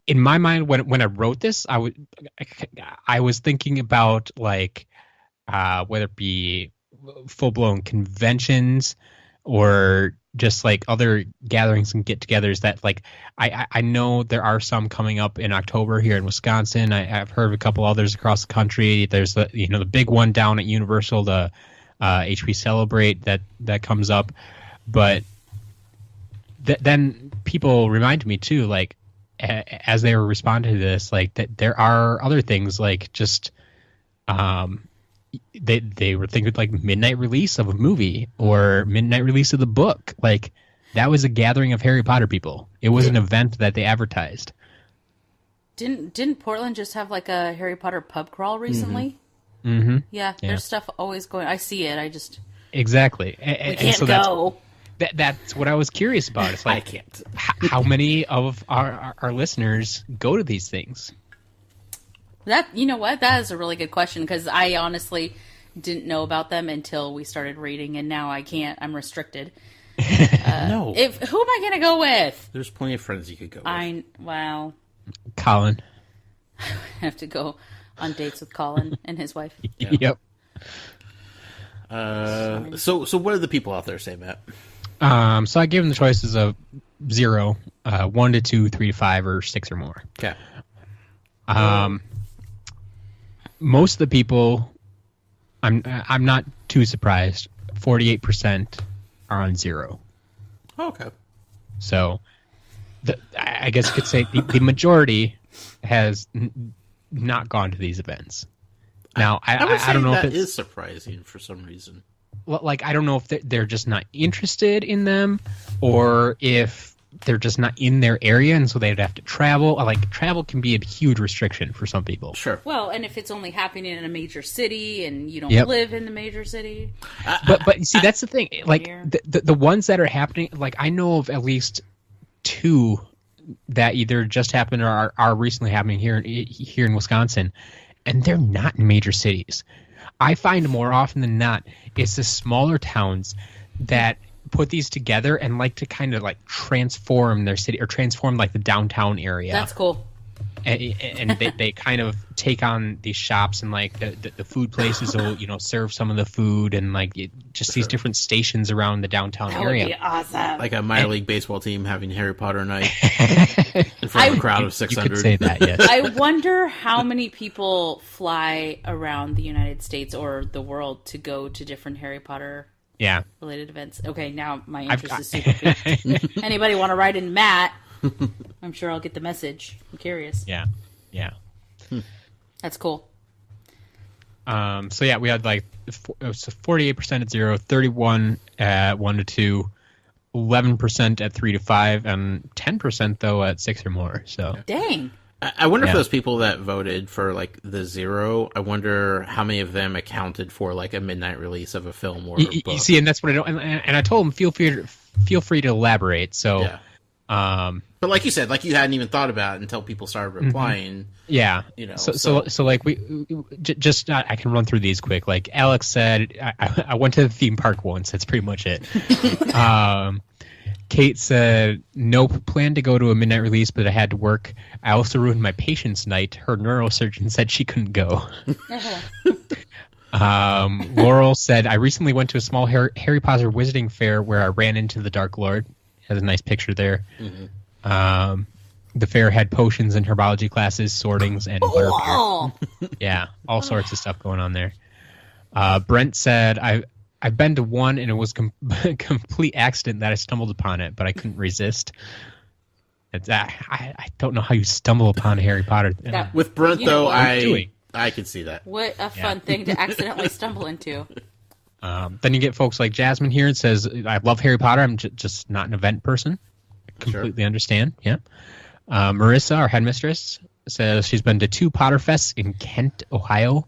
in my mind, when I wrote this, I was thinking about like whether it be full-blown conventions or just like other gatherings and get-togethers that like I know there are some coming up in October here in Wisconsin. I've heard of a couple others across the country. There's the big one down at Universal, the HP Celebrate that comes up, but then people remind me too, like as they were responding to this, like that there are other things like just they were thinking like midnight release of a movie or midnight release of the book. Like that was a gathering of Harry Potter people. It was an event that they advertised.
Didn't Portland just have like a Harry Potter pub crawl recently?
Mm-hmm.
Yeah, there's stuff always going. I see it. I just
exactly.
We can't so go.
That's what I was curious about. It's like
I can't.
How many of our listeners go to these things?
That, you know what? That is a really good question, because I honestly didn't know about them until we started reading, and now I can't. I'm restricted.
No.
Who am I going to go with?
There's plenty of friends you could go with.
Well,
Colin.
I have to go on dates with Colin and his wife.
Yep.
So what do the people out there say, Matt?
So I gave them the choices of 0, 1 to 2, 3 to 5, or 6 or more.
Okay.
Most of the people, I'm not too surprised. 48% are on 0.
Oh, okay.
So, I guess you could say the majority has not gone to these events. Now,
I would say
I don't know
that
if
is surprising for some reason.
Like, I don't know if they're just not interested in them, or if they're just not in their area, and so they'd have to travel. Like, travel can be a huge restriction for some people.
Sure.
Well, and if it's only happening in a major city, and you don't live in the major city.
But you see, that's the thing. Like, the ones that are happening, like, I know of at least 2 that either just happened or are recently happening here in Wisconsin, and they're not in major cities. I find more often than not, it's the smaller towns that put these together and like to kind of like transform their city or transform like the downtown area.
That's cool.
And they kind of take on these shops, and like the food places will serve some of the food, and like just these different stations around the downtown area.
That would be awesome.
Like a minor league baseball team having Harry Potter night in front of a crowd of 600.
You could say that, yes.
I wonder how many people fly around the United States or the world to go to different Harry Potter related events. Okay, now my interest is super peaked. Anybody want to write in Matt? I'm sure I'll get the message. I'm curious.
Yeah.
That's cool.
So yeah, we had like 48% at 0, 31 at 1 to 2, 11% at 3 to 5, and 10% though at 6 or more. So
dang.
I wonder if those people that voted for like the 0, I wonder how many of them accounted for like a midnight release of a film or a book.
You see, and that's what I don't. And I told them feel free to elaborate. So.
Yeah. But like you said, like you hadn't even thought about it until people started replying.
Yeah. So like I can run through these quick. Like Alex said, I went to the theme park once. That's pretty much it. Kate said, nope, planned to go to a midnight release, but I had to work. I also ruined my patient's night. Her neurosurgeon said she couldn't go. Laurel said, I recently went to a small Harry Potter visiting fair where I ran into the Dark Lord. Has a nice picture there. Mm-hmm. The fair had potions and herbology classes, sortings, and butterbeer. Yeah, all sorts of stuff going on there. Brent said, I've been to one, and it was complete accident that I stumbled upon it, but I couldn't resist. I don't know how you stumble upon Harry Potter.
With Brent, though, I could see that.
What a fun thing to accidentally stumble into.
Then you get folks like Jasmine here and says, I love Harry Potter. I'm just not an event person. Completely understand. Yeah. Marissa, our headmistress, says she's been to 2 Potter Fests in Kent, Ohio.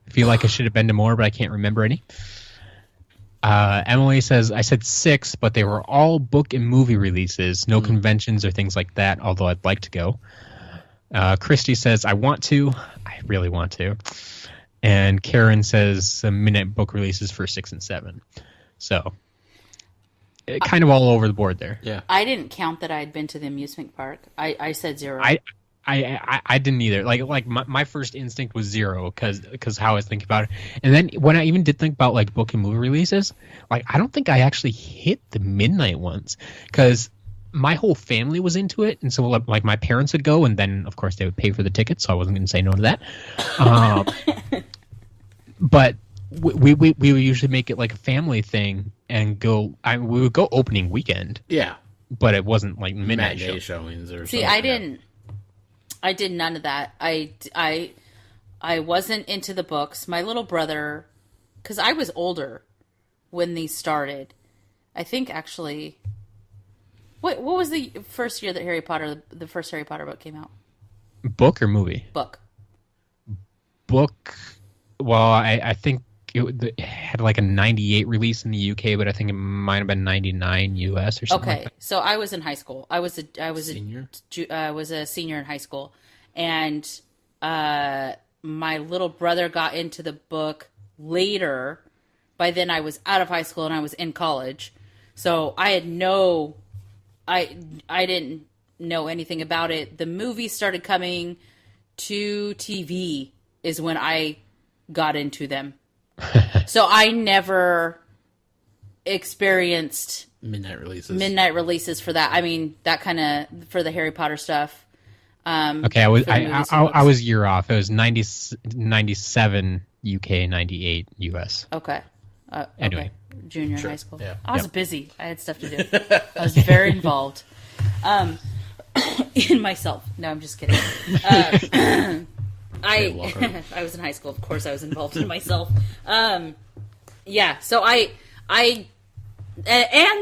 I feel like I should have been to more, but I can't remember any. Emily says, I said 6, but they were all book and movie releases, no conventions or things like that, although I'd like to go. Christy says, I want to. I really want to. And Karen says some midnight book releases for 6 and 7. So, kind of all over the board there.
Yeah.
I didn't count that I had been to the amusement park. I said 0.
I didn't either. Like my first instinct was 0 because how I was thinking about it. And then when I even did think about like book and movie releases, like I don't think I actually hit the midnight ones because my whole family was into it, and so like my parents would go, and then of course they would pay for the tickets, so I wasn't going to say no to that. But we would usually make it like a family thing and go. We would go opening weekend.
Yeah,
but it wasn't like midnight
matinee showings or
See,
something.
I didn't. I did none of that. I wasn't into the books. My little brother, because I was older when these started. I think actually, what was the first year that the first Harry Potter book came out?
Book or movie?
Book.
Well, I think it had like a 98 release in the UK, but I think it might have been 99 US or something.
Okay,
like that.
so I was in high school. I was
Senior?
a senior in high school, and my little brother got into the book later. By then, I was out of high school and I was in college, so I didn't know anything about it. The movie started coming to TV is when I got into them. So I never experienced
midnight releases
for that. I mean, that kind of for the Harry Potter stuff.
Okay, I was a year off. It was 97 UK, 98 US.
Okay.
Anyway.
Okay. Junior high school.
Yeah.
I was busy. I had stuff to do. I was very involved in myself. No, I'm just kidding. I was in high school. Of course, I was involved in myself. Yeah. So and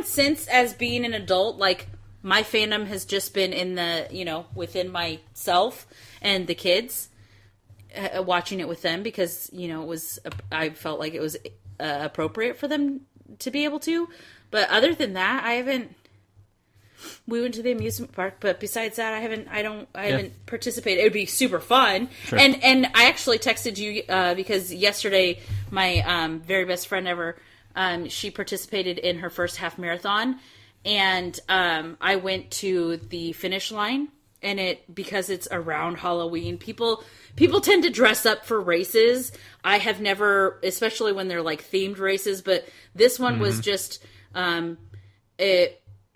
since as being an adult, like my fandom has just been in the within myself and the kids, watching it with them because I felt like it was appropriate for them to be able to. But other than that, I haven't. We went to the amusement park, but besides that, I haven't participated. It would be super fun. Sure. And I actually texted you because yesterday my very best friend ever, she participated in her first half marathon, and I went to the finish line. And because it's around Halloween, people tend to dress up for races. I have never, especially when they're like themed races, but this one was just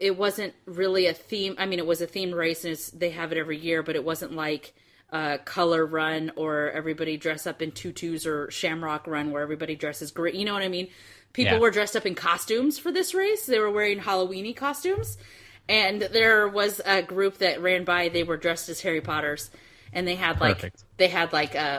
it wasn't really a theme. I mean, it was a themed race, and they have it every year, but it wasn't like Color Run or everybody dress up in tutus or Shamrock Run where everybody dresses great. You know what I mean? People were dressed up in costumes for this race. They were wearing Halloween-y costumes. And there was a group that ran by. They were dressed as Harry Potters, and they had like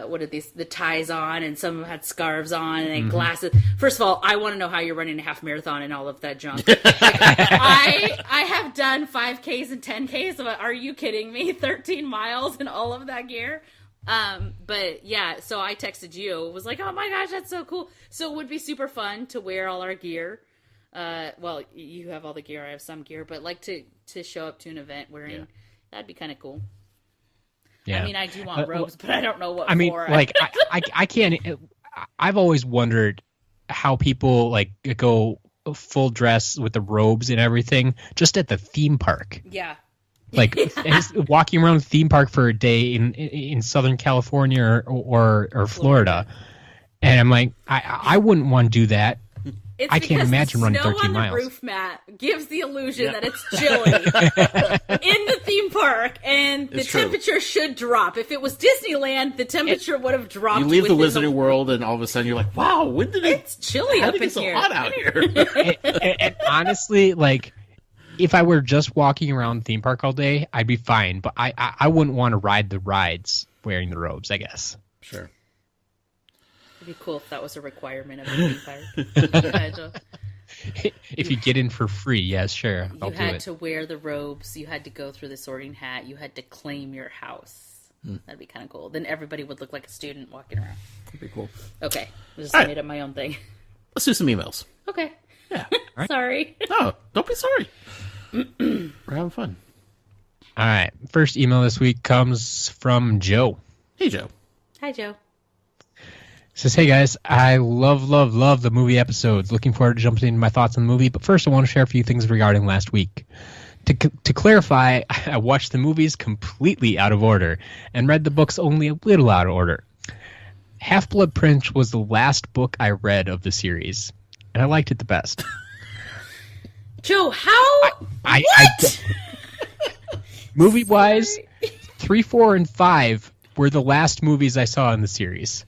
what are these? The ties on, and some of them had scarves on and glasses. First of all, I want to know how you're running a half marathon and all of that junk. Like, I have done 5Ks and 10Ks. But are you kidding me? 13 miles and all of that gear. But yeah, so I texted you. It was like, oh my gosh, that's so cool. So it would be super fun to wear all our gear. Well, you have all the gear, I have some gear, but like to show up to an event wearing, that'd be kind of cool. Yeah. I mean, I do want robes, but I don't know what for.
Like, I can't, I've always wondered how people like go full dress with the robes and everything just at the theme park.
Yeah.
Like walking around the theme park for a day in Southern California or Florida. And I'm like, I wouldn't want to do that. I can't imagine running 13 miles.
The roof mat gives the illusion that it's chilly in the theme park, and the temperature should drop. If it was Disneyland, the temperature would have dropped.
You leave the Wizarding World, and all of a sudden you're like, "Wow, when did
it's chilly up in
so
here?
Hot out here?"
and honestly, like, if I were just walking around the theme park all day, I'd be fine. But I wouldn't want to ride the rides wearing the robes, I guess.
Sure.
It'd be cool if that was a requirement of the theme park.
If you get in for free, yes, sure.
You had to wear the robes. You had to go through the sorting hat. You had to claim your house. That'd be kind of cool. Then everybody would look like a student walking around.
That'd be cool.
Okay. I just made up my own thing.
Let's do some emails.
Okay.
Yeah.
Right.
Sorry.
No, don't be sorry. We're having fun.
All right. First email this week comes from Joe.
Hey, Joe.
Hi, Joe.
Says, hey guys, I love the movie episodes. Looking forward to jumping into my thoughts on the movie, but first I want to share a few things regarding last week. To clarify, I watched the movies completely out of order and read the books only a little out of order. Half-Blood Prince was the last book I read of the series, and I liked it the best.
Joe, how? What?
Movie-wise, 3, 4, and 5 were the last movies I saw in the series.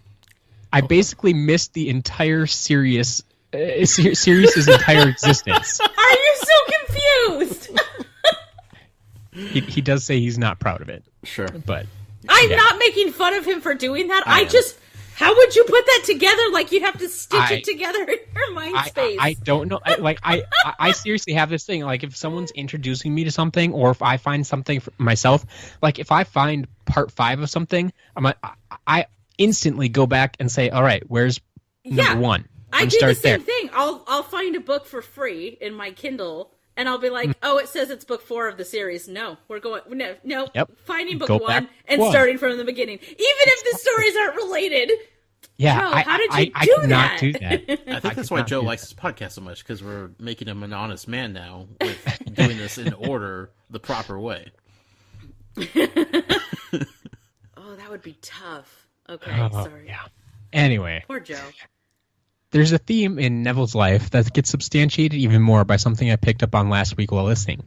I basically missed the entire Sirius's entire existence.
Are you so confused?
He does say he's not proud of it.
Sure.
But
I'm not making fun of him for doing that.
I am.
How would you put that together? Like, you'd have to stitch it together in your mind space.
I don't know. I seriously have this thing. Like, if someone's introducing me to something, or if I find something for myself, like if I find part 5 of something, I instantly go back and say, all right, where's number 1?
I do the same thing. I'll find a book for free in my Kindle, and I'll be like, oh, it says it's book 4 of the series. No, we're going, no, finding book 1 and starting from the beginning. Even if the stories aren't related.
Yeah,
Joe, how did you
I
do
cannot
that?
do that.
I think that's why Joe likes this podcast so much, because we're making him an honest man now with doing this in order, the proper way.
Oh, that would be tough. Okay, sorry.
Yeah. Anyway.
Poor Joe.
There's a theme in Neville's life that gets substantiated even more by something I picked up on last week while listening.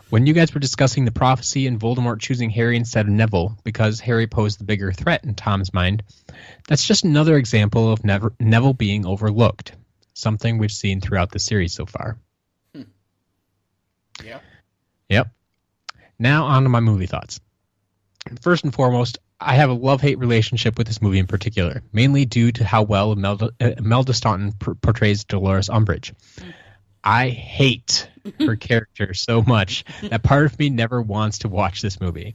When you guys were discussing the prophecy and Voldemort choosing Harry instead of Neville because Harry posed the bigger threat in Tom's mind, that's just another example of Neville being overlooked, something we've seen throughout the series so far.
Yeah.
Yep. Now on to my movie thoughts. First and foremost, I have a love-hate relationship with this movie in particular, mainly due to how well Imelda Staunton portrays Dolores Umbridge. I hate her character so much that part of me never wants to watch this movie.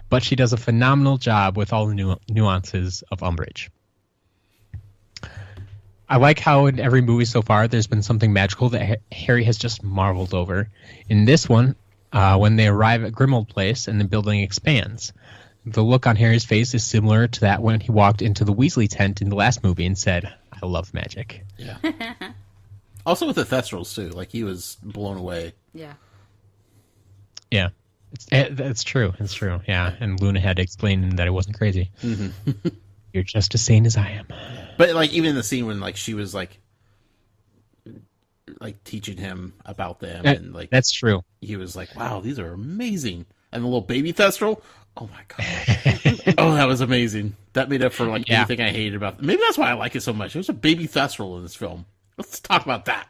But she does a phenomenal job with all the nuances of Umbridge. I like how in every movie so far there's been something magical that Harry has just marveled over. In this one, when they arrive at Grimmauld Place and the building expands, the look on Harry's face is similar to that when he walked into the Weasley tent in the last movie and said, I love magic.
Yeah. Also with the Thestrals, too. Like, he was blown away.
Yeah.
Yeah. That's true. It's true. Yeah. And Luna had to explain that it wasn't crazy. Mm-hmm. You're just as sane as I am.
But, like, even in the scene when, like, she was, like teaching him about them. And like
that's true.
He was like, wow, these are amazing. And the little baby Thestral, oh my gosh. Oh, that was amazing. That made up for like anything I hated about Maybe that's why I like it so much. There's a baby Thestral in this film. Let's talk about that.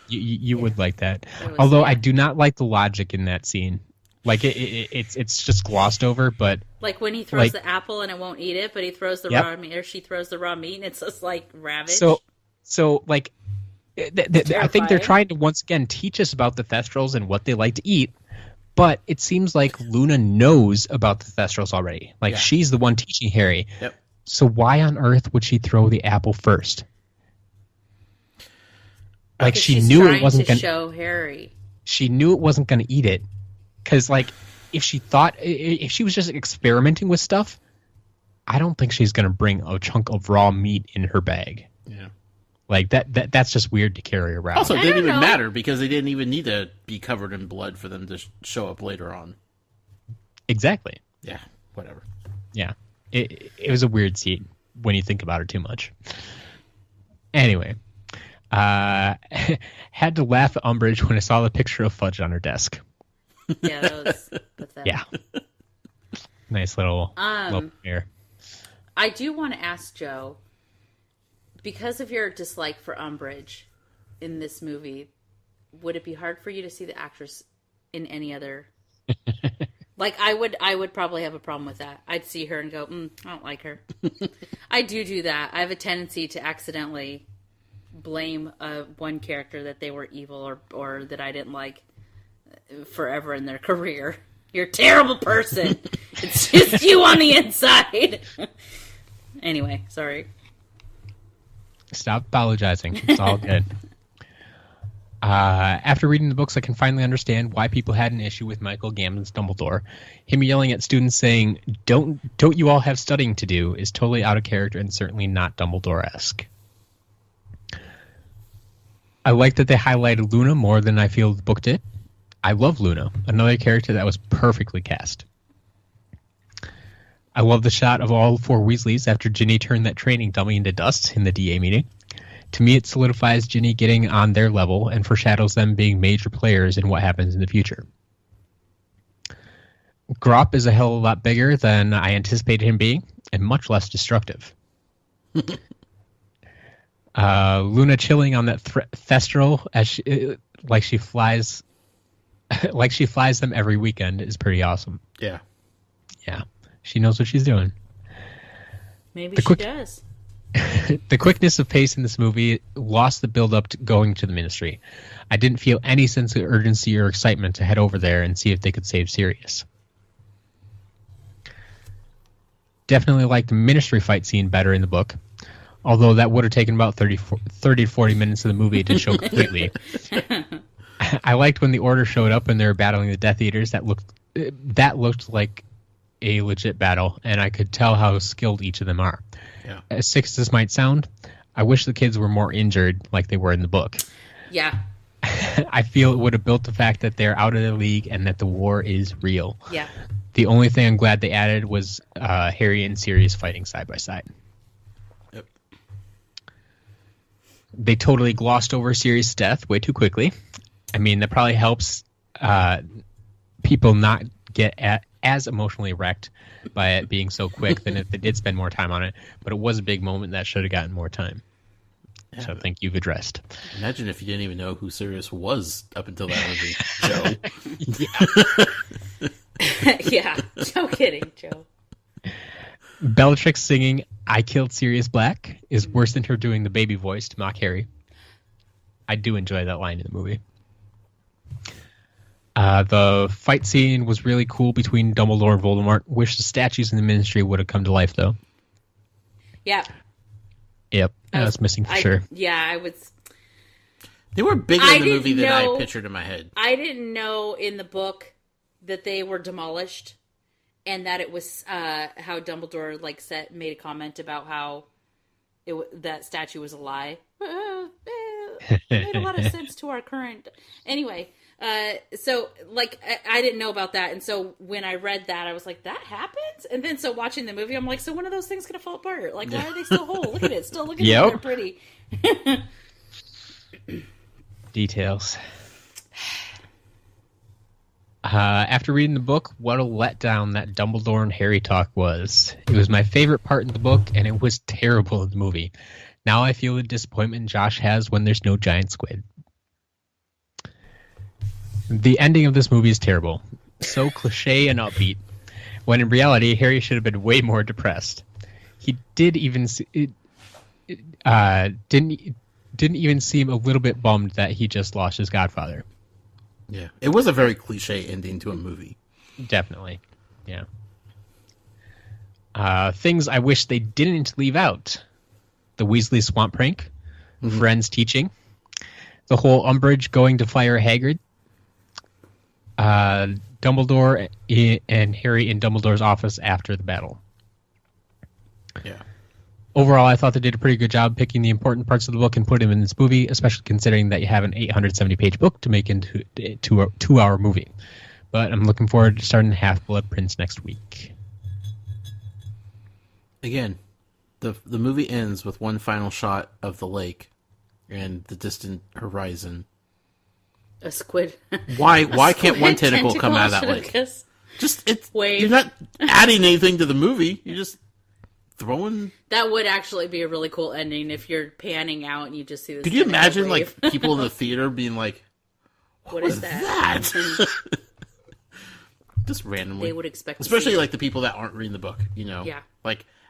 You would like that. Although I do not like the logic in that scene. Like it's just glossed over, but
like when he throws the apple and it won't eat it, but he throws the raw meat, or she throws the raw meat and it's just like ravaged.
So like I think they're trying to once again teach us about the Thestrals and what they like to eat, but it seems like Luna knows about the Thestrals already. Like she's the one teaching Harry.
Yep.
So why on earth would she throw the apple first? Like she knew it wasn't going to
show Harry.
She knew it wasn't going to eat it, because like if she was just experimenting with stuff, I don't think she's going to bring a chunk of raw meat in her bag.
Yeah.
Like that's just weird to carry around.
Also, it didn't even matter because they didn't even need to be covered in blood for them to show up later on.
Exactly.
Yeah. Whatever.
Yeah. It was a weird scene when you think about it too much. Anyway, had to laugh at Umbridge when I saw the picture of Fudge on her desk.
Yeah, that was pathetic.
Yeah. Nice little hair.
I do want to ask Joe, because of your dislike for Umbridge in this movie, would it be hard for you to see the actress in any other? Like, I would probably have a problem with that. I'd see her and go, I don't like her. I do that. I have a tendency to accidentally blame one character that they were evil or that I didn't like forever in their career. You're a terrible person. It's just you on the inside. Anyway, sorry.
Stop apologizing. It's all good. After reading the books, I can finally understand why people had an issue with Michael Gambon's Dumbledore. Him yelling at students saying, don't you all have studying to do, is totally out of character and certainly not Dumbledore-esque. I like that they highlighted Luna more than I feel the book did. I love Luna, another character that was perfectly cast. I love the shot of all four Weasleys after Ginny turned that training dummy into dust in the DA meeting. To me, it solidifies Ginny getting on their level and foreshadows them being major players in what happens in the future. Grop is a hell of a lot bigger than I anticipated him being, and much less destructive. Luna chilling on that Thestral as she flies, like she flies them every weekend is pretty awesome.
Yeah.
Yeah, she knows what she's doing.
Maybe she does.
The quickness of pace in this movie lost the build-up to going to the Ministry. I didn't feel any sense of urgency or excitement to head over there and see if they could save Sirius. Definitely liked the Ministry fight scene better in the book, although that would have taken about 30 to 40 minutes of the movie to show completely. I liked when the Order showed up and they were battling the Death Eaters. That looked like a legit battle, and I could tell how skilled each of them are.
Yeah.
As sick as this might sound, I wish the kids were more injured like they were in the book.
Yeah.
I feel it would have built the fact that they're out of the league and that the war is real.
Yeah.
The only thing I'm glad they added was Harry and Sirius fighting side by side.
Yep.
They totally glossed over Sirius' death way too quickly. I mean, that probably helps people not get as emotionally wrecked by it being so quick than if they did spend more time on it. But it was a big moment that should have gotten more time. Yeah, so I think you've addressed.
Imagine if you didn't even know who Sirius was up until that movie, Joe.
Yeah, no kidding, Joe.
Bellatrix singing "I Killed Sirius Black" is worse than her doing the baby voice to mock Harry. I do enjoy that line in the movie. The fight scene was really cool between Dumbledore and Voldemort. Wish the statues in the Ministry would have come to life, though.
Yeah.
Yep, that was missing for sure.
Yeah, I was.
They were bigger in the movie than I pictured in my head.
I didn't know in the book that they were demolished, and that it was how Dumbledore made a comment about how that statue was a lie. It made a lot of sense to our current. Anyway. So I didn't know about that, and so when I read that, I was like, "That happens." And then so watching the movie, I'm like, "So when are those things gonna fall apart? Like, why are they still whole? Look at it, still looking they're pretty."
Details. After reading the book, what a letdown that Dumbledore and Harry talk was. It was my favorite part in the book, and it was terrible in the movie. Now I feel the disappointment Josh has when there's no giant squid. The ending of this movie is terrible. So cliche and upbeat. When in reality, Harry should have been way more depressed. He didn't even seem a little bit bummed that he just lost his godfather.
Yeah, it was a very cliche ending to a movie.
Definitely, yeah. Things I wish they didn't leave out: the Weasley swamp prank, friends teaching, the whole Umbridge going to fire Hagrid. Dumbledore and Harry in Dumbledore's office after the battle.
Yeah.
Overall, I thought they did a pretty good job picking the important parts of the book and putting them in this movie, especially considering that you have an 870-page book to make into a 2-hour movie. But I'm looking forward to starting Half-Blood Prince next week.
Again, the movie ends with one final shot of the lake and the distant horizon.
A squid.
Why can't one tentacle come out of that lake? You're not adding anything to the movie. You're just throwing.
That would actually be a really cool ending if you're panning out and you just see this.
Could you imagine people in the theater being like, "What is that?" Just randomly.
They would expect,
especially the people that aren't reading the book.
Yeah.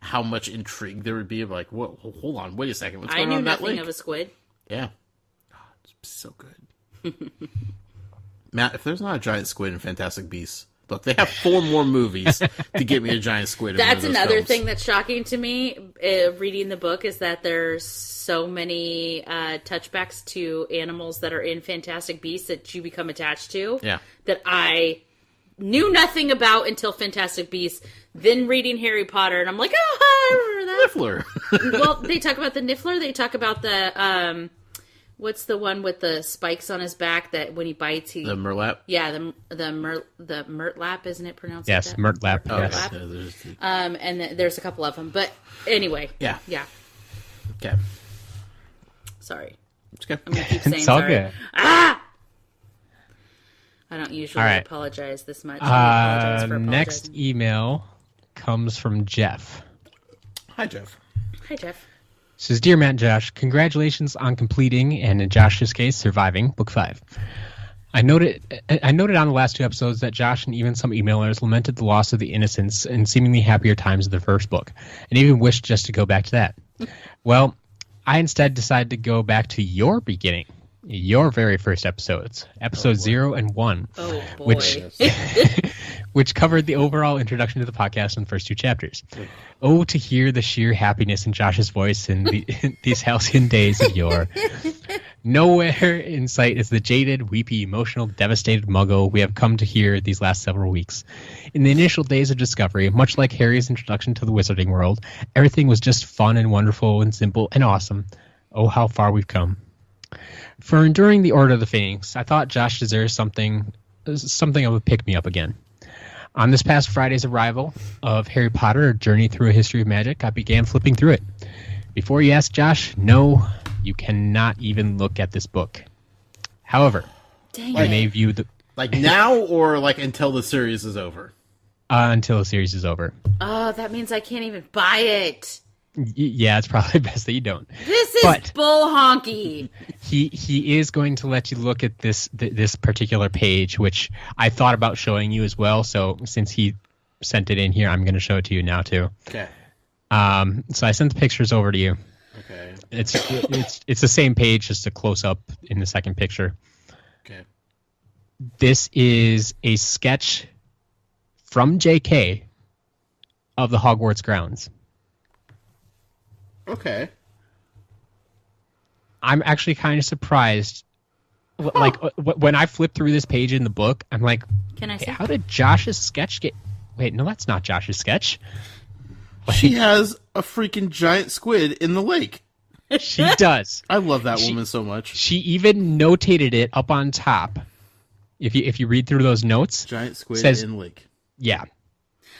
How much intrigue there would be of what? Hold on, wait a second. What's going on in that lake?
I knew nothing of a squid.
Yeah. Oh, it's so good. Matt, if there's not a giant squid in Fantastic Beasts, look, they have 4 more movies to get me a giant squid.
That's another thing that's shocking to me. Reading the book is that there's so many touchbacks to animals that are in Fantastic Beasts that you become attached to.
Yeah.
That I knew nothing about until Fantastic Beasts. Then reading Harry Potter, and I'm like, oh, I remember that.
Niffler.
Well, they talk about the Niffler. They talk about the what's the one with the spikes on his back that when he bites, the
Murtlap?
Yeah, the Murtlap, isn't it pronounced?
Yes,
like that?
Murtlap.
Oh,
yes.
Murtlap. And there's a couple of them, but anyway.
Yeah. Okay.
Sorry.
It's okay.
I'm gonna keep saying
it's all
sorry.
good.
I don't usually apologize this much.
Next email comes from Jeff.
Hi, Jeff.
Hi, Jeff.
Says, Dear Matt and Josh, congratulations on completing, and in Josh's case, surviving Book 5. I noted on the last 2 episodes that Josh and even some emailers lamented the loss of the innocence and seemingly happier times of the first book, and even wished just to go back to that. Well, I instead decided to go back to your beginning, your very first episodes, episodes 0 and 1, which covered the overall introduction to the podcast in the first 2 chapters. Oh, to hear the sheer happiness in Josh's voice in these halcyon days of yore. Nowhere in sight is the jaded, weepy, emotional, devastated muggle we have come to hear these last several weeks. In the initial days of discovery, much like Harry's introduction to the wizarding world, everything was just fun and wonderful and simple and awesome. Oh, how far we've come. For enduring the Order of the Phoenix, I thought Josh deserves something of a pick-me-up again. On this past Friday's arrival of Harry Potter, A Journey Through a History of Magic, I began flipping through it. Before you ask, Josh, no, you cannot even look at this book. However, you may view the...
Like now or like until the series is over?
Until the series is over.
Oh, that means I can't even buy it.
Yeah, it's probably best that you don't.
This is bull honky.
He is going to let you look at this particular page, which I thought about showing you as well. So since he sent it in here, I'm going to show it to you now too.
Okay.
So I sent the pictures over to you.
Okay.
It's the same page, just a close up in the second picture.
Okay.
This is a sketch from J.K. of the Hogwarts grounds.
Okay.
I'm actually kind of surprised. Like, when I flip through this page in the book, I'm like,
can I see?
How did Josh's sketch get... Wait, no, that's not Josh's sketch.
She has a freaking giant squid in the lake.
She does.
I love that woman so much.
She even notated it up on top. If you read through those notes...
Giant squid
says,
in lake.
Yeah.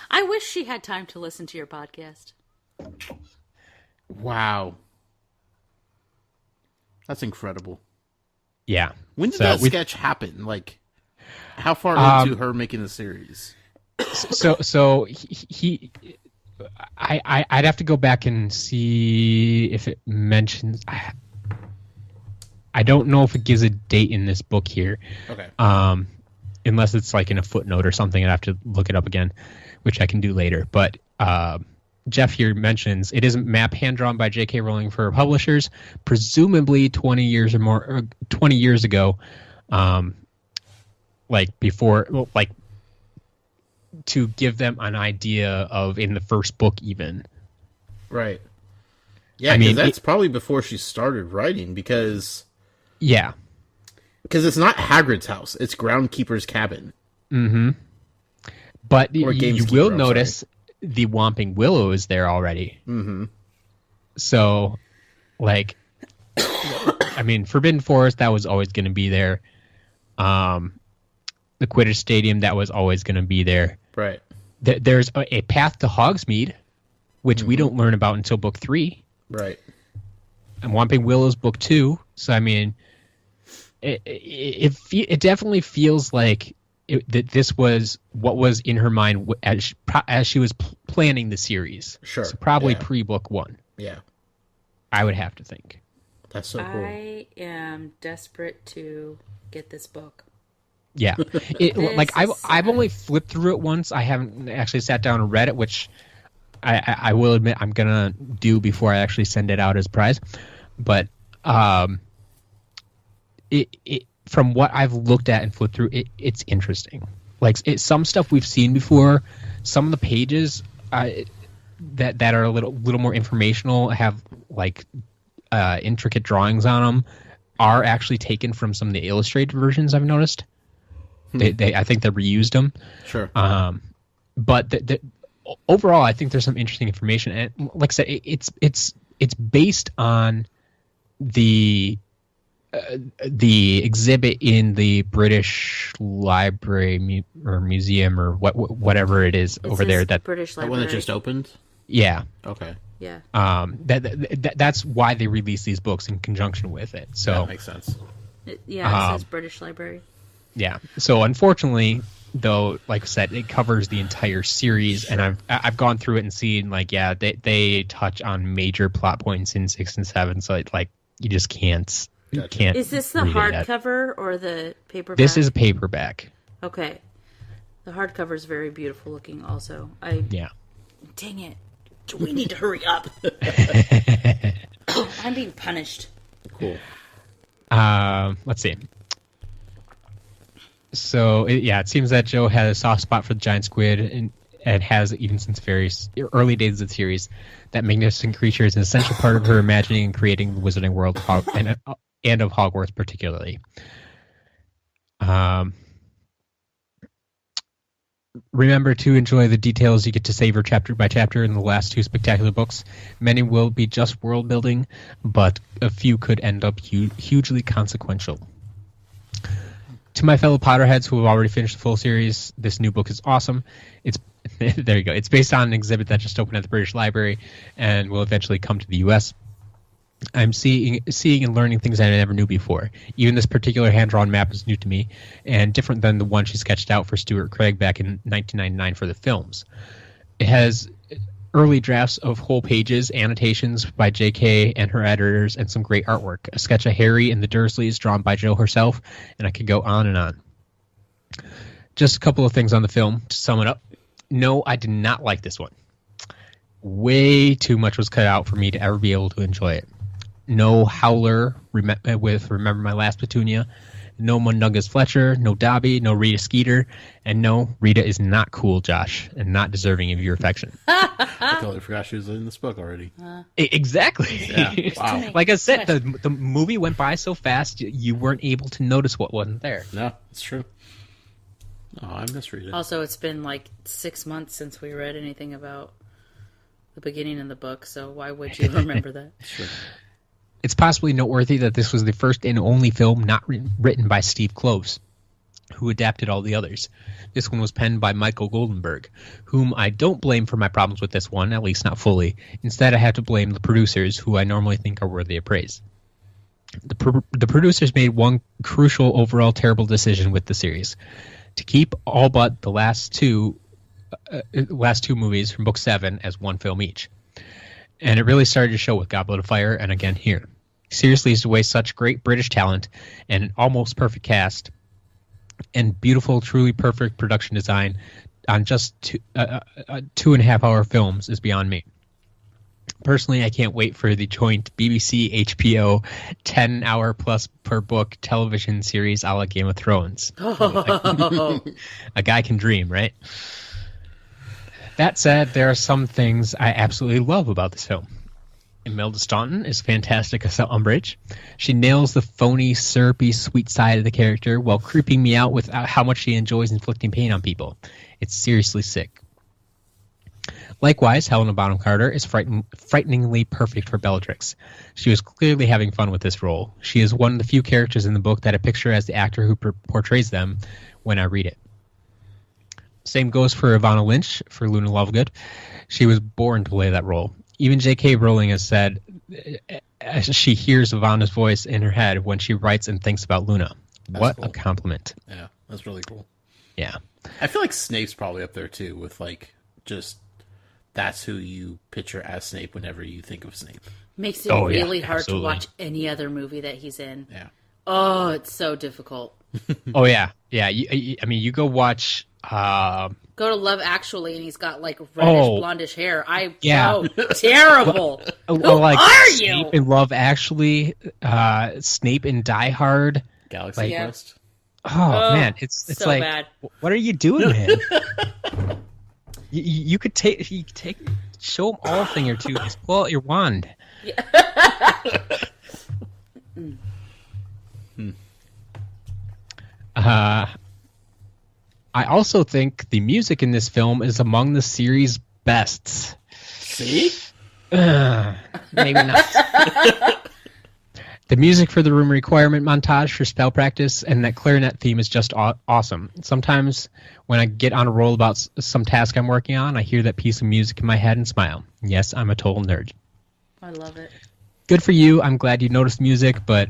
I wish she had time to listen to your podcast.
Wow. That's incredible.
Yeah.
When did that sketch happen? Like, how far into her making the series?
So I'd have to go back and see if it mentions... I don't know if it gives a date in this book here.
Okay.
Unless it's like in a footnote or something. I'd have to look it up again, which I can do later. But Jeff here mentions it is a map hand-drawn by J.K. Rowling for publishers, presumably 20 years ago, to give them an idea of in the first book even.
Right. Yeah, because that's probably before she started writing, because...
Yeah.
Because it's not Hagrid's house, it's Groundkeeper's cabin.
Mm-hmm. But you will notice the Whomping Willow is there already.
Mm-hmm.
So, like, I mean, Forbidden Forest, that was always going to be there. The Quidditch Stadium, that was always going to be there.
Right.
There's a path to Hogsmeade, which we don't learn about until book 3.
Right.
And Whomping Willow's book 2. So, I mean, it definitely feels like that this was what was in her mind as she was planning the series.
Sure.
So probably pre-book 1.
Yeah.
I would have to think.
That's so cool.
I am desperate to get this book.
Yeah. I've only flipped through it once. I haven't actually sat down and read it, which I will admit I'm going to do before I actually send it out as a prize. But from what I've looked at and flipped through, it's interesting. Like, some stuff we've seen before, some of the pages that are a little more informational, have like intricate drawings on them, are actually taken from some of the illustrated versions I've noticed. I think they reused them.
Sure.
But overall, I think there's some interesting information. And like I said, it's based on the exhibit in the British Library or Museum or whatever it is over there. That
British Library.
The one that just opened?
Yeah.
Okay.
Yeah.
That's why they release these books in conjunction with it. So
that makes sense.
It says British Library.
Yeah. So unfortunately, though, like I said, it covers the entire series, and I've gone through it and seen they touch on major plot points in 6 and 7, so you just can't.
Gotcha.
Can't.
Is this the hardcover or the paperback?
This is paperback.
Okay. The hardcover is very beautiful looking. Also,
Yeah.
Dang it! We need to hurry up. I'm being punished.
Cool.
Let's see. So, it seems that Joe had a soft spot for the giant squid, and has even since very early days of the series. That magnificent creature is an essential part of her imagining and creating the wizarding world and of Hogwarts particularly. Remember to enjoy the details you get to savor chapter by chapter in the last 2 spectacular books. Many will be just world building, but a few could end up hugely consequential. To my fellow Potterheads who have already finished the full series, this new book is awesome. It's there you go. It's based on an exhibit that just opened at the British Library and will eventually come to the U.S. I'm seeing and learning things I never knew before. Even this particular hand-drawn map is new to me and different than the one she sketched out for Stuart Craig back in 1999 for the films. It has early drafts of whole pages, annotations by J.K. and her editors, and some great artwork. A sketch of Harry and the Dursleys drawn by Jo herself, and I could go on and on. Just a couple of things on the film to sum it up. No, I did not like this one. Way too much was cut out for me to ever be able to enjoy it. No Howler with Remember My Last Petunia, no Mundungus Fletcher, no Dobby, no Rita Skeeter, and no, Rita is not cool, Josh, and not deserving of your affection.
I totally forgot she was in this book already.
Exactly.
Yeah. Wow.
Like I said, the movie went by so fast, you weren't able to notice what wasn't there.
No, it's true. Oh, I miss Rita.
Also, it's been 6 months since we read anything about the beginning of the book, so why would you remember that?
Sure.
It's possibly noteworthy that this was the first and only film not written by Steve Kloves, who adapted all the others. This one was penned by Michael Goldenberg, whom I don't blame for my problems with this one, at least not fully. Instead, I have to blame the producers, who I normally think are worthy of praise. The producers made one crucial overall terrible decision with the series: to keep all but the last two movies from Book 7 as one film each. And it really started to show with Goblet of Fire and again here. Seriously, is to waste such great British talent and an almost perfect cast and beautiful, truly perfect production design on just 2.5-hour films is beyond me. Personally, I can't wait for the joint BBC HBO 10-hour plus per book television series a la Game of Thrones. A guy can dream, right? That said, there are some things I absolutely love about this film. Imelda Staunton is fantastic as Umbridge. She nails the phony, syrupy, sweet side of the character while creeping me out with how much she enjoys inflicting pain on people. It's seriously sick. Likewise, Helena Bonham Carter is frighteningly perfect for Bellatrix. She was clearly having fun with this role. She is one of the few characters in the book that I picture as the actor who portrays them when I read it. Same goes for Ivana Lynch for Luna Lovegood. She was born to play that role. Even J.K. Rowling has said she hears Ivana's voice in her head when she writes and thinks about Luna. What a compliment.
Yeah, that's really cool.
Yeah.
I feel like Snape's probably up there too with just that's who you picture as Snape whenever you think of Snape.
Makes it really hard to watch any other movie that he's in.
Yeah.
Oh, it's so difficult.
Oh, yeah. Yeah. You go watch...
Go to Love Actually, and he's got reddish, blondish hair. Terrible. Who are you?
Snape in Love Actually, Snape in Die Hard,
Galaxy Quest.
Oh man, it's
so bad.
What are you doing, man? you could show him all a thing or two. Just pull out your wand. I also think the music in this film is among the series' bests.
See?
Maybe not. The music for the room requirement montage for spell practice and that clarinet theme is just awesome. Sometimes when I get on a roll about some task I'm working on, I hear that piece of music in my head and smile. Yes, I'm a total nerd.
I love it.
Good for you. I'm glad you noticed music, but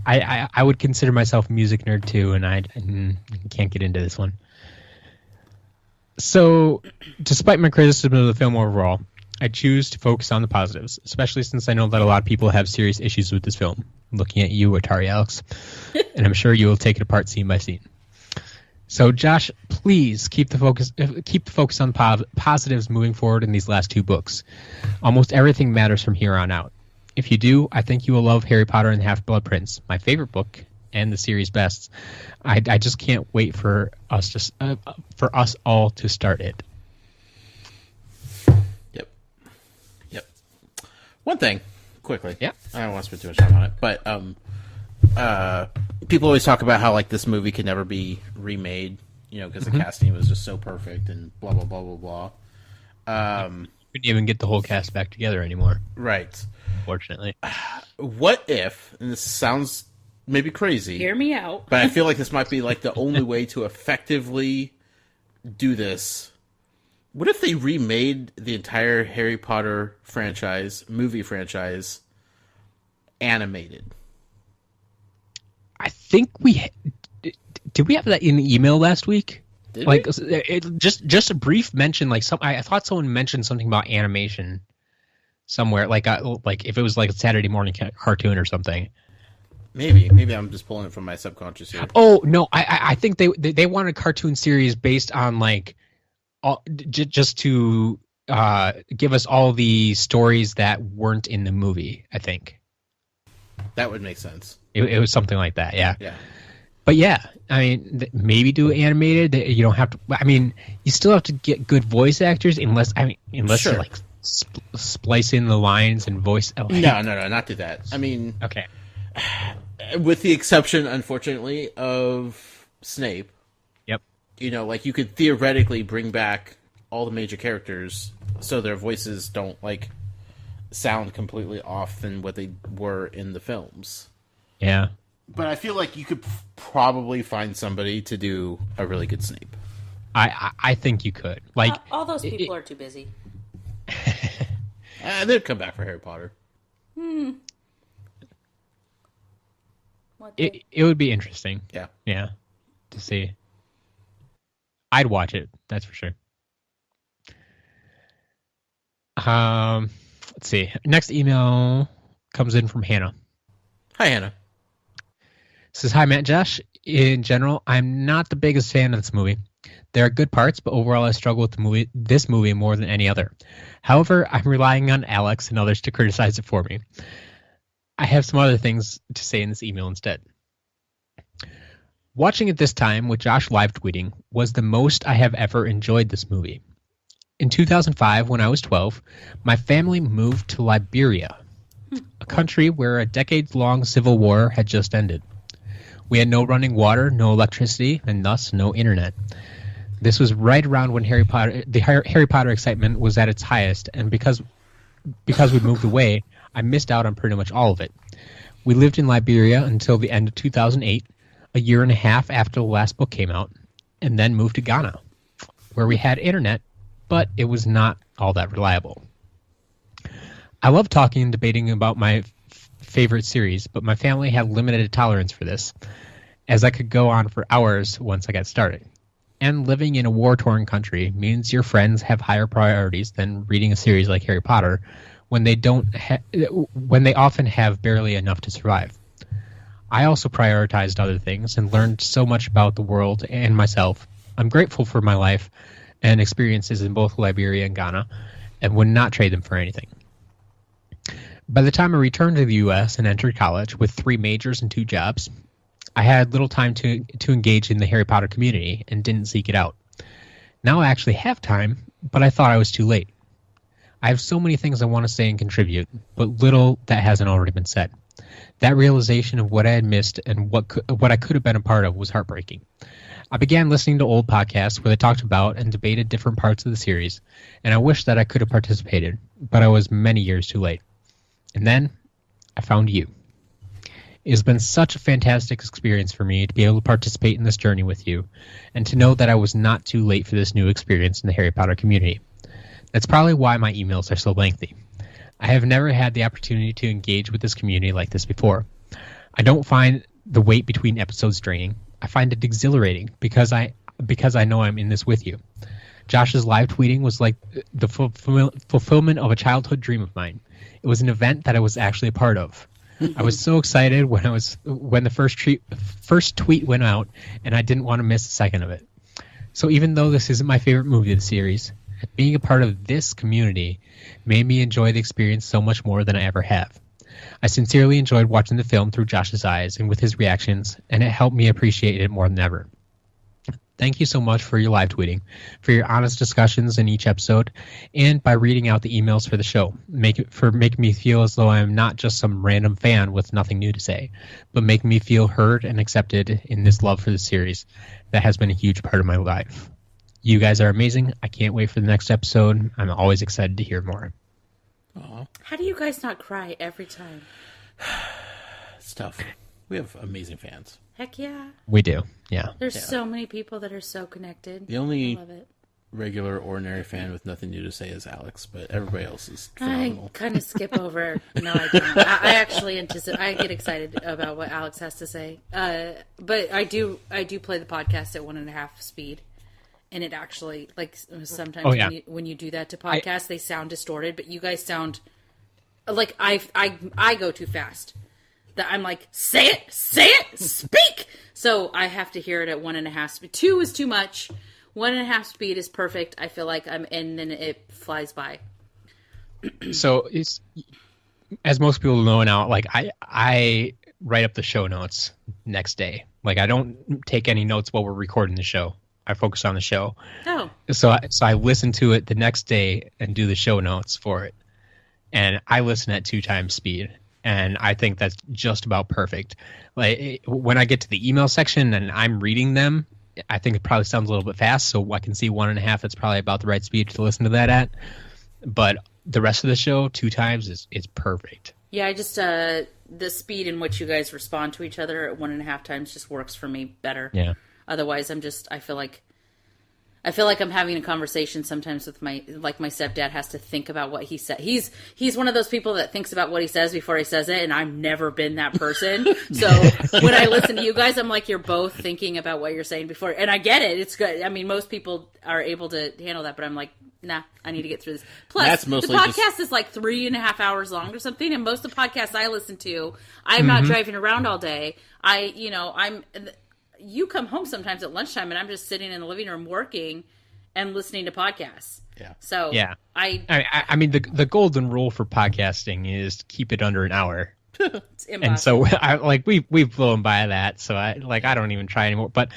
I would consider myself a music nerd too, and I can't get into this one. So, despite my criticism of the film overall, I choose to focus on the positives, especially since I know that a lot of people have serious issues with this film. I'm looking at you, Atari Alex, and I'm sure you will take it apart scene by scene. So, Josh, please keep the focus on positives moving forward in these last 2 books. Almost everything matters from here on out. If you do, I think you will love Harry Potter and the Half-Blood Prince, my favorite book and the series best. I just can't wait for us all to start it.
Yep. One thing, quickly.
Yeah.
I don't want to spend too much time on it, but people always talk about how like this movie could never be remade, because the casting was just so perfect and blah blah blah blah blah.
Couldn't even get the whole cast back together anymore.
Right.
Fortunately.
What if, and this sounds maybe crazy,
Hear me out.
but I feel like this might be like the only way to effectively do this. What if they remade the entire Harry Potter movie franchise, animated?
I think did we have that in the email last week?
Did
like
we?
Just a brief mention, like I thought someone mentioned something about animation somewhere, like if it was like a Saturday morning cartoon or something.
Maybe I'm just pulling it from my subconscious here.
Oh no, I think they want a cartoon series based on like just to give us all the stories that weren't in the movie. I think
that would make sense.
It was something like that. Yeah.
Yeah.
But yeah, I mean, maybe do animated. You don't have to. I mean, you still have to get good voice actors, unless
sure.
you like splice in the lines and voice.
No, not do that. I mean,
okay.
With the exception, unfortunately, of Snape.
Yep.
Like you could theoretically bring back all the major characters so their voices don't like sound completely off than what they were in the films.
Yeah.
But I feel like you could probably find somebody to do a really good Snape.
I think you could. Like
all those people are too busy.
They'd come back for Harry Potter.
It would be interesting.
Yeah.
Yeah. To see. I'd watch it, that's for sure. Let's see. Next email comes in from Hannah.
Hi, Hannah.
Says, hi, Matt, Josh. In general, I'm not the biggest fan of this movie. There are good parts, but overall I struggle with this movie more than any other. However, I'm relying on Alex and others to criticize it for me. I have some other things to say in this email instead. Watching it this time with Josh live tweeting was the most I have ever enjoyed this movie. In 2005, when I was 12, my family moved to Liberia, a country where a decades-long civil war had just ended. We had no running water, no electricity, and thus no internet. This was right around when the Harry Potter excitement was at its highest, and because we moved away, I missed out on pretty much all of it. We lived in Liberia until the end of 2008, a year and a half after the last book came out, and then moved to Ghana, where we had internet, but it was not all that reliable. I love talking and debating about my favorite series, but my family had limited tolerance for this, as I could go on for hours once I got started. And living in a war-torn country means your friends have higher priorities than reading a series like Harry Potter when they often have barely enough to survive. I also prioritized other things and learned so much about the world and myself. I'm grateful for my life and experiences in both Liberia and Ghana, and would not trade them for anything. By the time I returned to the U.S. and entered college with 3 majors and 2 jobs, I had little time to engage in the Harry Potter community and didn't seek it out. Now I actually have time, but I thought I was too late. I have so many things I want to say and contribute, but little that hasn't already been said. That realization of what I had missed and what I could have been a part of was heartbreaking. I began listening to old podcasts where they talked about and debated different parts of the series, and I wish that I could have participated, but I was many years too late. And then I found you. It has been such a fantastic experience for me to be able to participate in this journey with you, and to know that I was not too late for this new experience in the Harry Potter community. That's probably why my emails are so lengthy. I have never had the opportunity to engage with this community like this before. I don't find the wait between episodes draining. I find it exhilarating because I know I'm in this with you. Josh's live tweeting was like the fulfillment of a childhood dream of mine. It was an event that I was actually a part of. I was so excited when the first tweet went out, and I didn't want to miss a second of it. So even though this isn't my favorite movie of the series, being a part of this community made me enjoy the experience so much more than I ever have. I sincerely enjoyed watching the film through Josh's eyes and with his reactions, and it helped me appreciate it more than ever. Thank you so much for your live tweeting, for your honest discussions in each episode, and by reading out the emails for the show, making me feel as though I am not just some random fan with nothing new to say, but making me feel heard and accepted in this love for the series that has been a huge part of my life. You guys are amazing. I can't wait for the next episode. I'm always excited to hear more.
Aww.
How do you guys not cry every time?
It's tough. We have amazing fans.
Heck yeah.
We do, yeah.
There's so many people that are so connected.
The only
I love it.
regular, ordinary fan with nothing new to say is Alex, but everybody else is phenomenal.
I kind of skip over. No, I don't. I actually anticipate. I get excited about what Alex has to say. But I do play the podcast at 1.5 speed. And it actually, like, sometimes when you do that to podcasts, they sound distorted, but you guys sound like I go too fast. That I'm like, say it, speak. So I have to hear it at 1.5 speed. 2 is too much. 1.5 speed is perfect. I feel like and then it flies by.
So it's, as most people know now, like I write up the show notes next day. Like I don't take any notes while we're recording the show. I focus on the show.
Oh.
So I listen to it the next day and do the show notes for it. And I listen at 2 times speed. And I think that's just about perfect. Like when I get to the email section and I'm reading them, I think it probably sounds a little bit fast. So I can see 1.5. That's probably about the right speed to listen to that at. But the rest of the show, 2 times is perfect.
Yeah, I just the speed in which you guys respond to each other at 1.5 times just works for me better.
Yeah.
Otherwise, I feel like I'm having a conversation sometimes with my stepdad has to think about what he said. He's one of those people that thinks about what he says before he says it, and I've never been that person. So when I listen to you guys, I'm like, you're both thinking about what you're saying before, and I get it. It's good. I mean, most people are able to handle that, but I'm like, nah, I need to get through this. Plus, the podcast is like 3.5 hours long or something, and most of the podcasts I listen to, I'm not driving around all day. You come home sometimes at lunchtime, and I'm just sitting in the living room working and listening to podcasts.
Yeah.
So
yeah,
I
mean the golden rule for podcasting is keep it under an hour.
It's impossible.
And so we've blown by that. So I don't even try anymore. But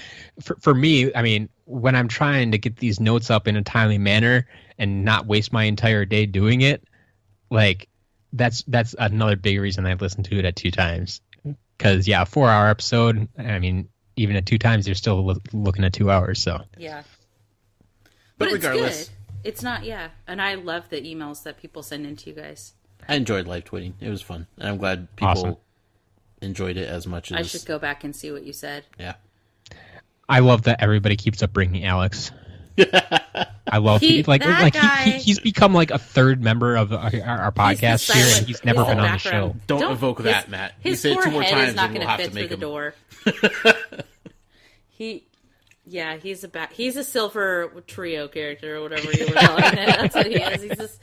for me, I mean, when I'm trying to get these notes up in a timely manner and not waste my entire day doing it, like that's another big reason I listen to it at 2 times. Because a 4-hour episode, I mean, even at 2 times, you're still looking at 2 hours. So
yeah,
but
it's
regardless,
good. It's not. Yeah, and I love the emails that people send in to you guys.
I enjoyed live tweeting. It was fun, and I'm glad people enjoyed it as much as
I should go back and see what you said.
Yeah,
I love that everybody keeps up bringing Alex. I love he's become like a third member of our podcast here, and he's never been on the show.
Don't evoke that, Matt.
His
you say it 2 more
head
times,
is not
and we'll have to make
through
him.
the door. He's a silver trio character or whatever you were calling it. That's what he is. He's just.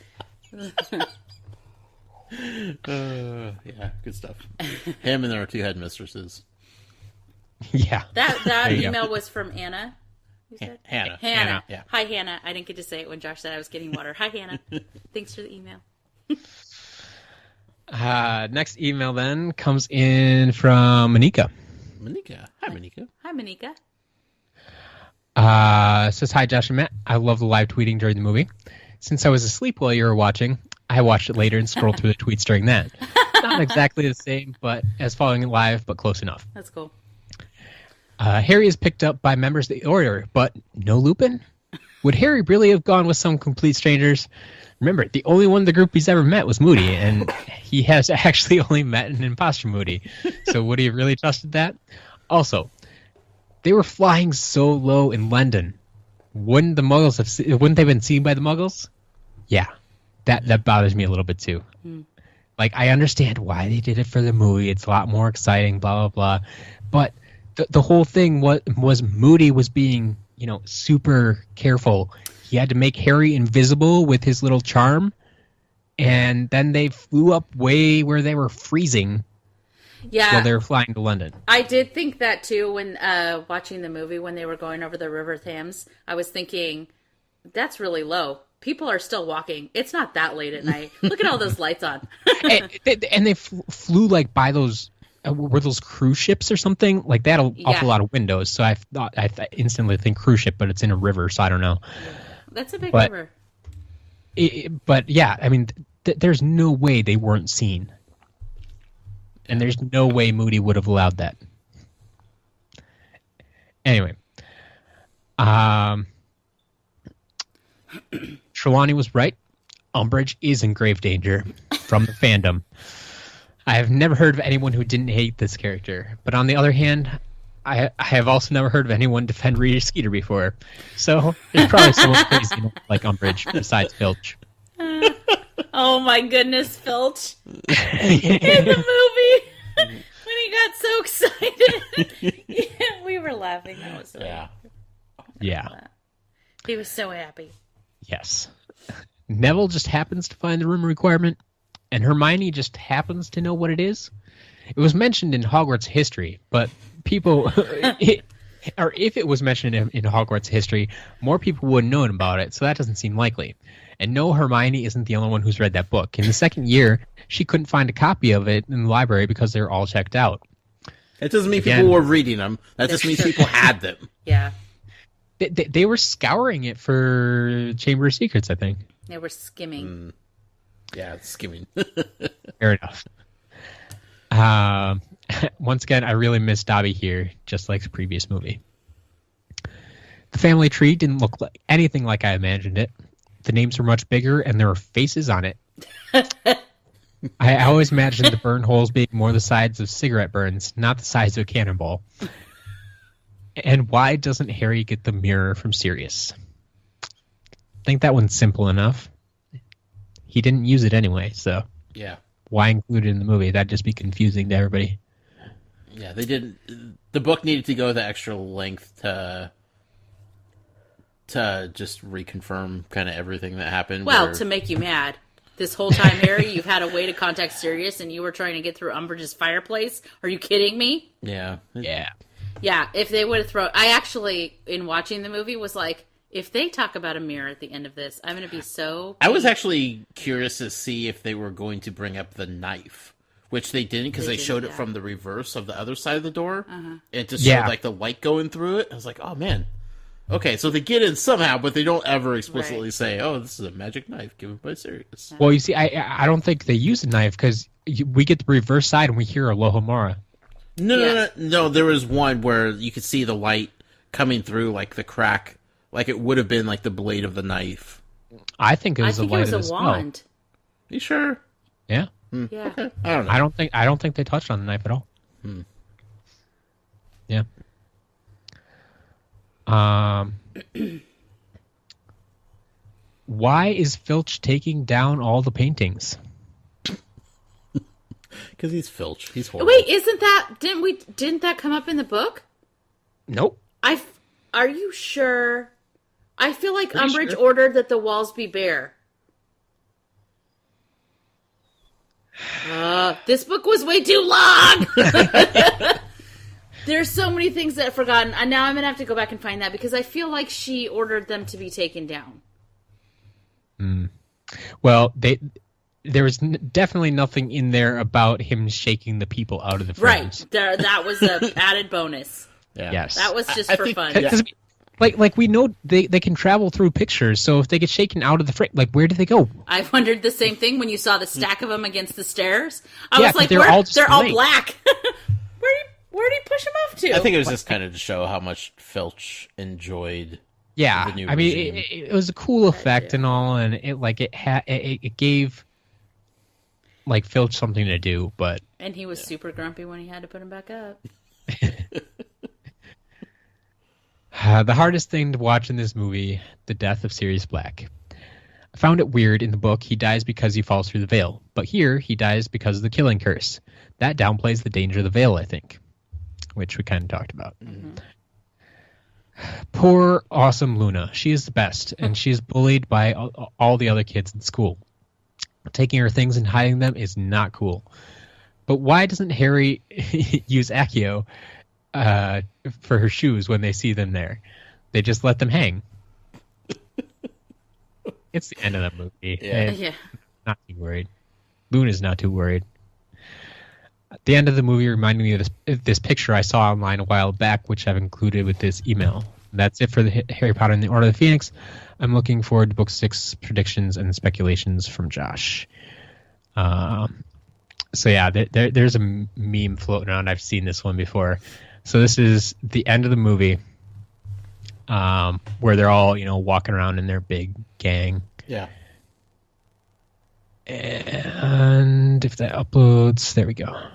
Yeah, good stuff. Him and our 2 headmistresses.
Yeah.
That email was from Anna. You said?
Hannah. Yeah.
Hi, Hannah. I didn't get to say it when Josh said I was getting water. Hi, Hannah. Thanks for the email.
Next email then comes in from Monika.
Hi, Monika.
Hi, Monika.
Says, hi, Josh and Matt. I love the live tweeting during the movie. Since I was asleep while you were watching, I watched it later and scrolled through the tweets during that. Not exactly the same, but as following it live, but close enough.
That's cool.
Harry is picked up by members of the Order, but no Lupin? Would Harry really have gone with some complete strangers? Remember, the only one of the group he's ever met was Moody, and he has actually only met an imposter Moody. So would he have really trusted that? Also, they were flying so low in London. Wouldn't they have been seen by the Muggles? Yeah, that bothers me a little bit too. Like, I understand why they did it for the movie. It's a lot more exciting, blah, blah, blah. But the whole thing was Moody was being, super careful. He had to make Harry invisible with his little charm. And then they flew up way where they were freezing.
Yeah.
While they were flying to London.
I did think that, too, when watching the movie, when they were going over the River Thames. I was thinking, that's really low. People are still walking. It's not that late at night. Look at all those lights on.
and they flew, like, by those... were those cruise ships or something? Like, they had an awful lot of windows, so I instantly think cruise ship, but it's in a river, so I don't know.
That's a big river.
But, yeah, I mean, there's no way they weren't seen. And there's no way Moody would have allowed that. Anyway. Trelawney was right. Umbridge is in grave danger from the fandom. I have never heard of anyone who didn't hate this character. But on the other hand, I have also never heard of anyone defend Rita Skeeter before. So there's probably someone crazy like Umbridge besides Filch.
Oh my goodness, Filch. In the movie. When he got so excited. Yeah, we were laughing. That was funny.
Yeah.
He was so happy.
Yes. Neville just happens to find the room requirement, and Hermione just happens to know what it is. It was mentioned in Hogwarts history, but people... or if it was mentioned in Hogwarts history, more people would have known about it, so that doesn't seem likely. And no, Hermione isn't the only one who's read that book. In the second year, she couldn't find a copy of it in the library because they're all checked out.
That doesn't mean people were reading them. That just means people had them.
Yeah.
They were scouring it for Chamber of Secrets, I think.
They were skimming.
Yeah, it's skimming.
Fair enough. Once again, I really miss Dobby here, just like the previous movie. The family tree didn't look like anything like I imagined it. The names were much bigger, and there were faces on it. I always imagined the burn holes being more the size of cigarette burns, not the size of a cannonball. And why doesn't Harry get the mirror from Sirius? I think that one's simple enough. He didn't use it anyway, so
yeah.
Why include it in the movie? That'd just be confusing to everybody.
Yeah, they didn't. The book needed to go the extra length to just reconfirm kind of everything that happened.
Well, to make you mad. This whole time, Harry, you've had a way to contact Sirius, and you were trying to get through Umbridge's fireplace. Are you kidding me?
Yeah.
Yeah, if they would have thrown... I actually, in watching the movie, was like, if they talk about a mirror at the end of this, I'm going to be so...
I was actually curious to see if they were going to bring up the knife, which they didn't, because they showed it from the reverse of the other side of the door. And it just showed, like, the light going through it. I was like, oh, man. Okay, so they get in somehow, but they don't ever explicitly say, oh, this is a magic knife given by Sirius.
Well, you see, I don't think they use a knife, because we get the reverse side and we hear Alohomora.
No, there was one where you could see the light coming through, like, the crack, like it would have been, like, the blade of the knife.
I think it was
a wand.
You sure?
Yeah.
Yeah.
Okay. I don't know.
I don't think they touched on the knife at all. Yeah. Why is Filch taking down all the paintings?
Because he's Filch. He's horrible.
Wait, didn't that come up in the book?
Nope.
Are you sure? I feel like Umbridge ordered that the walls be bare. This book was way too long! There's so many things that I've forgotten. And now I'm going to have to go back and find that because I feel like she ordered them to be taken down.
Well, there was definitely nothing in there about him shaking the people out of the frames.
Right. That was an added bonus.
Yeah.
Yes.
That was just for fun.
Yeah. Like we know they can travel through pictures, so if they get shaken out of the frame, like where do they go?
I wondered the same thing when you saw the stack of them against the stairs. I was like,
they're
all black. Where did he push them off to?
I think it was just kind of to show how much Filch enjoyed.
Yeah,
the new
I mean, it was a cool effect and all, and it gave like Filch something to do, but
and he was super grumpy when he had to put him back up.
The hardest thing to watch in this movie, the death of Sirius Black. I found it weird in the book he dies because he falls through the veil, but here he dies because of the killing curse. That downplays the danger of the veil, I think, which we kind of talked about. Mm-hmm. Poor, awesome Luna. She is the best, and she is bullied by all the other kids in school. Taking her things and hiding them is not cool. But why doesn't Harry use Accio for her shoes when they see them there? They just let them hang. It's the end of the movie.
Yeah.
Not too worried. Luna's not too worried. At the end of the movie reminded me of this picture I saw online a while back, which I've included with this email. That's it for the Harry Potter and the Order of the Phoenix. I'm looking forward to Book 6 predictions and speculations from Josh. So yeah, there's a meme floating around. I've seen this one before. So this is the end of the movie, where they're all, walking around in their big gang.
Yeah.
And if that uploads, there we go.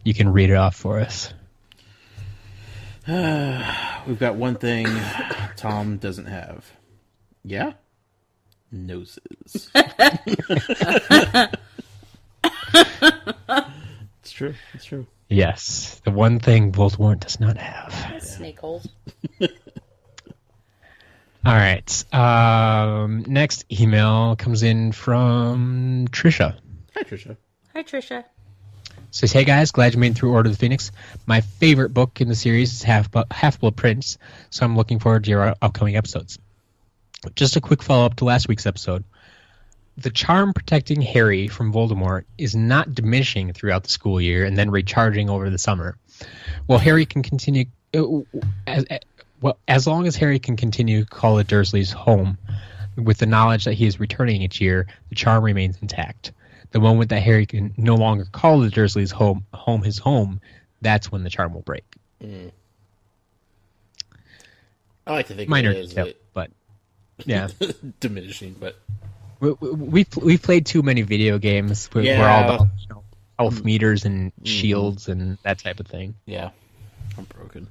You can read it off for us.
We've got one thing Tom doesn't have. Yeah? Noses. It's true. It's true.
Yes, the one thing Voldemort does not have.
Snake holes.
All right. Next email comes in from Trisha.
Hi, Trisha.
Hi, Trisha.
Says, hey guys, glad you made it through Order of the Phoenix. My favorite book in the series is Half-Blood Prince, so I'm looking forward to your upcoming episodes. Just a quick follow-up to last week's episode. The charm protecting Harry from Voldemort is not diminishing throughout the school year and then recharging over the summer. Well, Harry can continue... as long as Harry can continue to call the Dursleys home, with the knowledge that he is returning each year, the charm remains intact. The moment that Harry can no longer call the Dursleys home his home, that's when the charm will break.
Mm. I like to think
minor
it is
detail, but yeah,
diminishing. But
we've played too many video games. We're all about health meters and shields and that type of thing.
Yeah, I'm broken.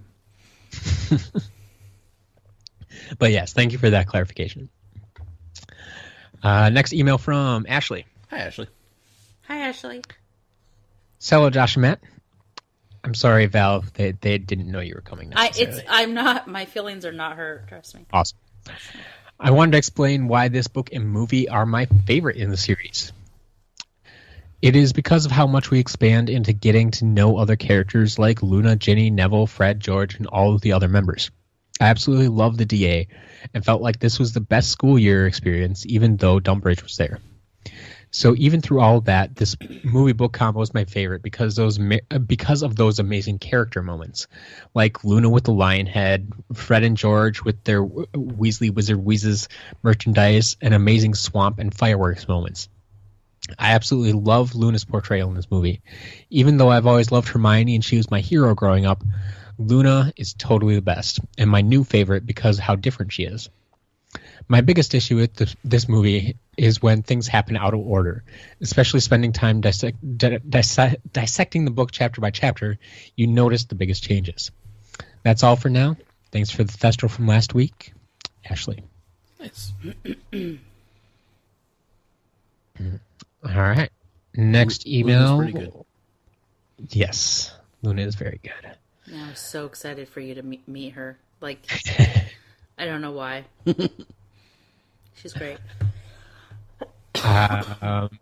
But yes, thank you for that clarification. Next email from Ashley.
Hi, Ashley.
Hi, Ashley.
Hello, Josh and Matt. I'm sorry, Val. They didn't know you were coming.
I'm not. My feelings are not hurt. Trust me.
Awesome. I wanted to explain why this book and movie are my favorite in the series. It is because of how much we expand into getting to know other characters like Luna, Ginny, Neville, Fred, George, and all of the other members. I absolutely love the DA and felt like this was the best school year experience, even though Dumbridge was there. So even through all of that, this movie-book combo is my favorite because of those amazing character moments, like Luna with the lion head, Fred and George with their Weasley Wizard Wheezes merchandise, and amazing swamp and fireworks moments. I absolutely love Luna's portrayal in this movie. Even though I've always loved Hermione and she was my hero growing up, Luna is totally the best, and my new favorite because of how different she is. My biggest issue with this movie is when things happen out of order, especially spending time dissecting the book chapter by chapter. You notice the biggest changes. That's all for now. Thanks for the Thestral from last week. Ashley.
Nice.
All right. Next email.
Luna's pretty good.
Yes. Luna is very good.
Yeah, I'm so excited for you to meet her. Like, I don't know why. She's great.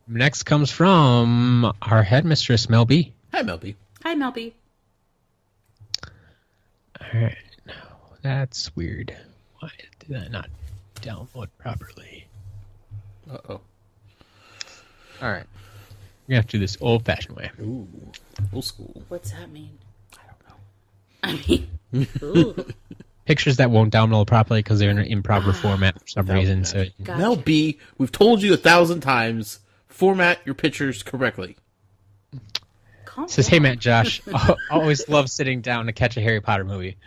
Next comes from our headmistress, Mel B.
Hi, Mel B.
Hi, Mel B.
All right. No, that's weird. Why did that not download properly?
Uh-oh.
All right. We're going to have to do this old-fashioned way.
Ooh. Old school.
What's that mean?
I don't know.
I mean, ooh.
Pictures that won't download properly because they're in an improper format for some reason. So
Gotcha.
Mel B, we've told you 1,000 times, format your pictures correctly.
Says, hey, Matt, Josh, always love sitting down to catch a Harry Potter movie.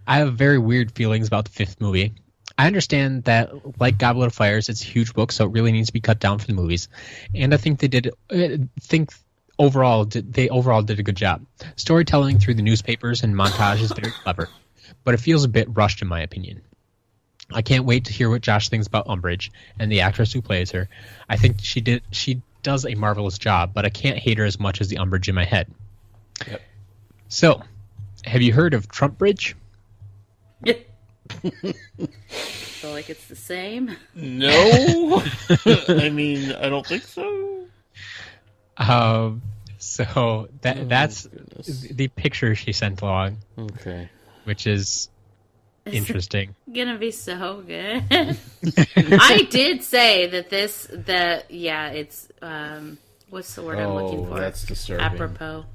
I have very weird feelings about the fifth movie. I understand that, like Goblet of Fire, it's a huge book, so it really needs to be cut down for the movies. And I think they overall did a good job. Storytelling through the newspapers and montage is very clever, but it feels a bit rushed in my opinion. I can't wait to hear what Josh thinks about Umbridge and the actress who plays her. I think she does a marvelous job, but I can't hate her as much as the Umbridge in my head.
Yep.
So, have you heard of Trump Bridge?
Feel like it's the same.
No. I mean, I don't think so.
So that's the picture she sent along.
Okay.
Which is interesting.
Gonna be so good. I did say that it's what's the word I'm looking for?
That's disturbing.
Apropos.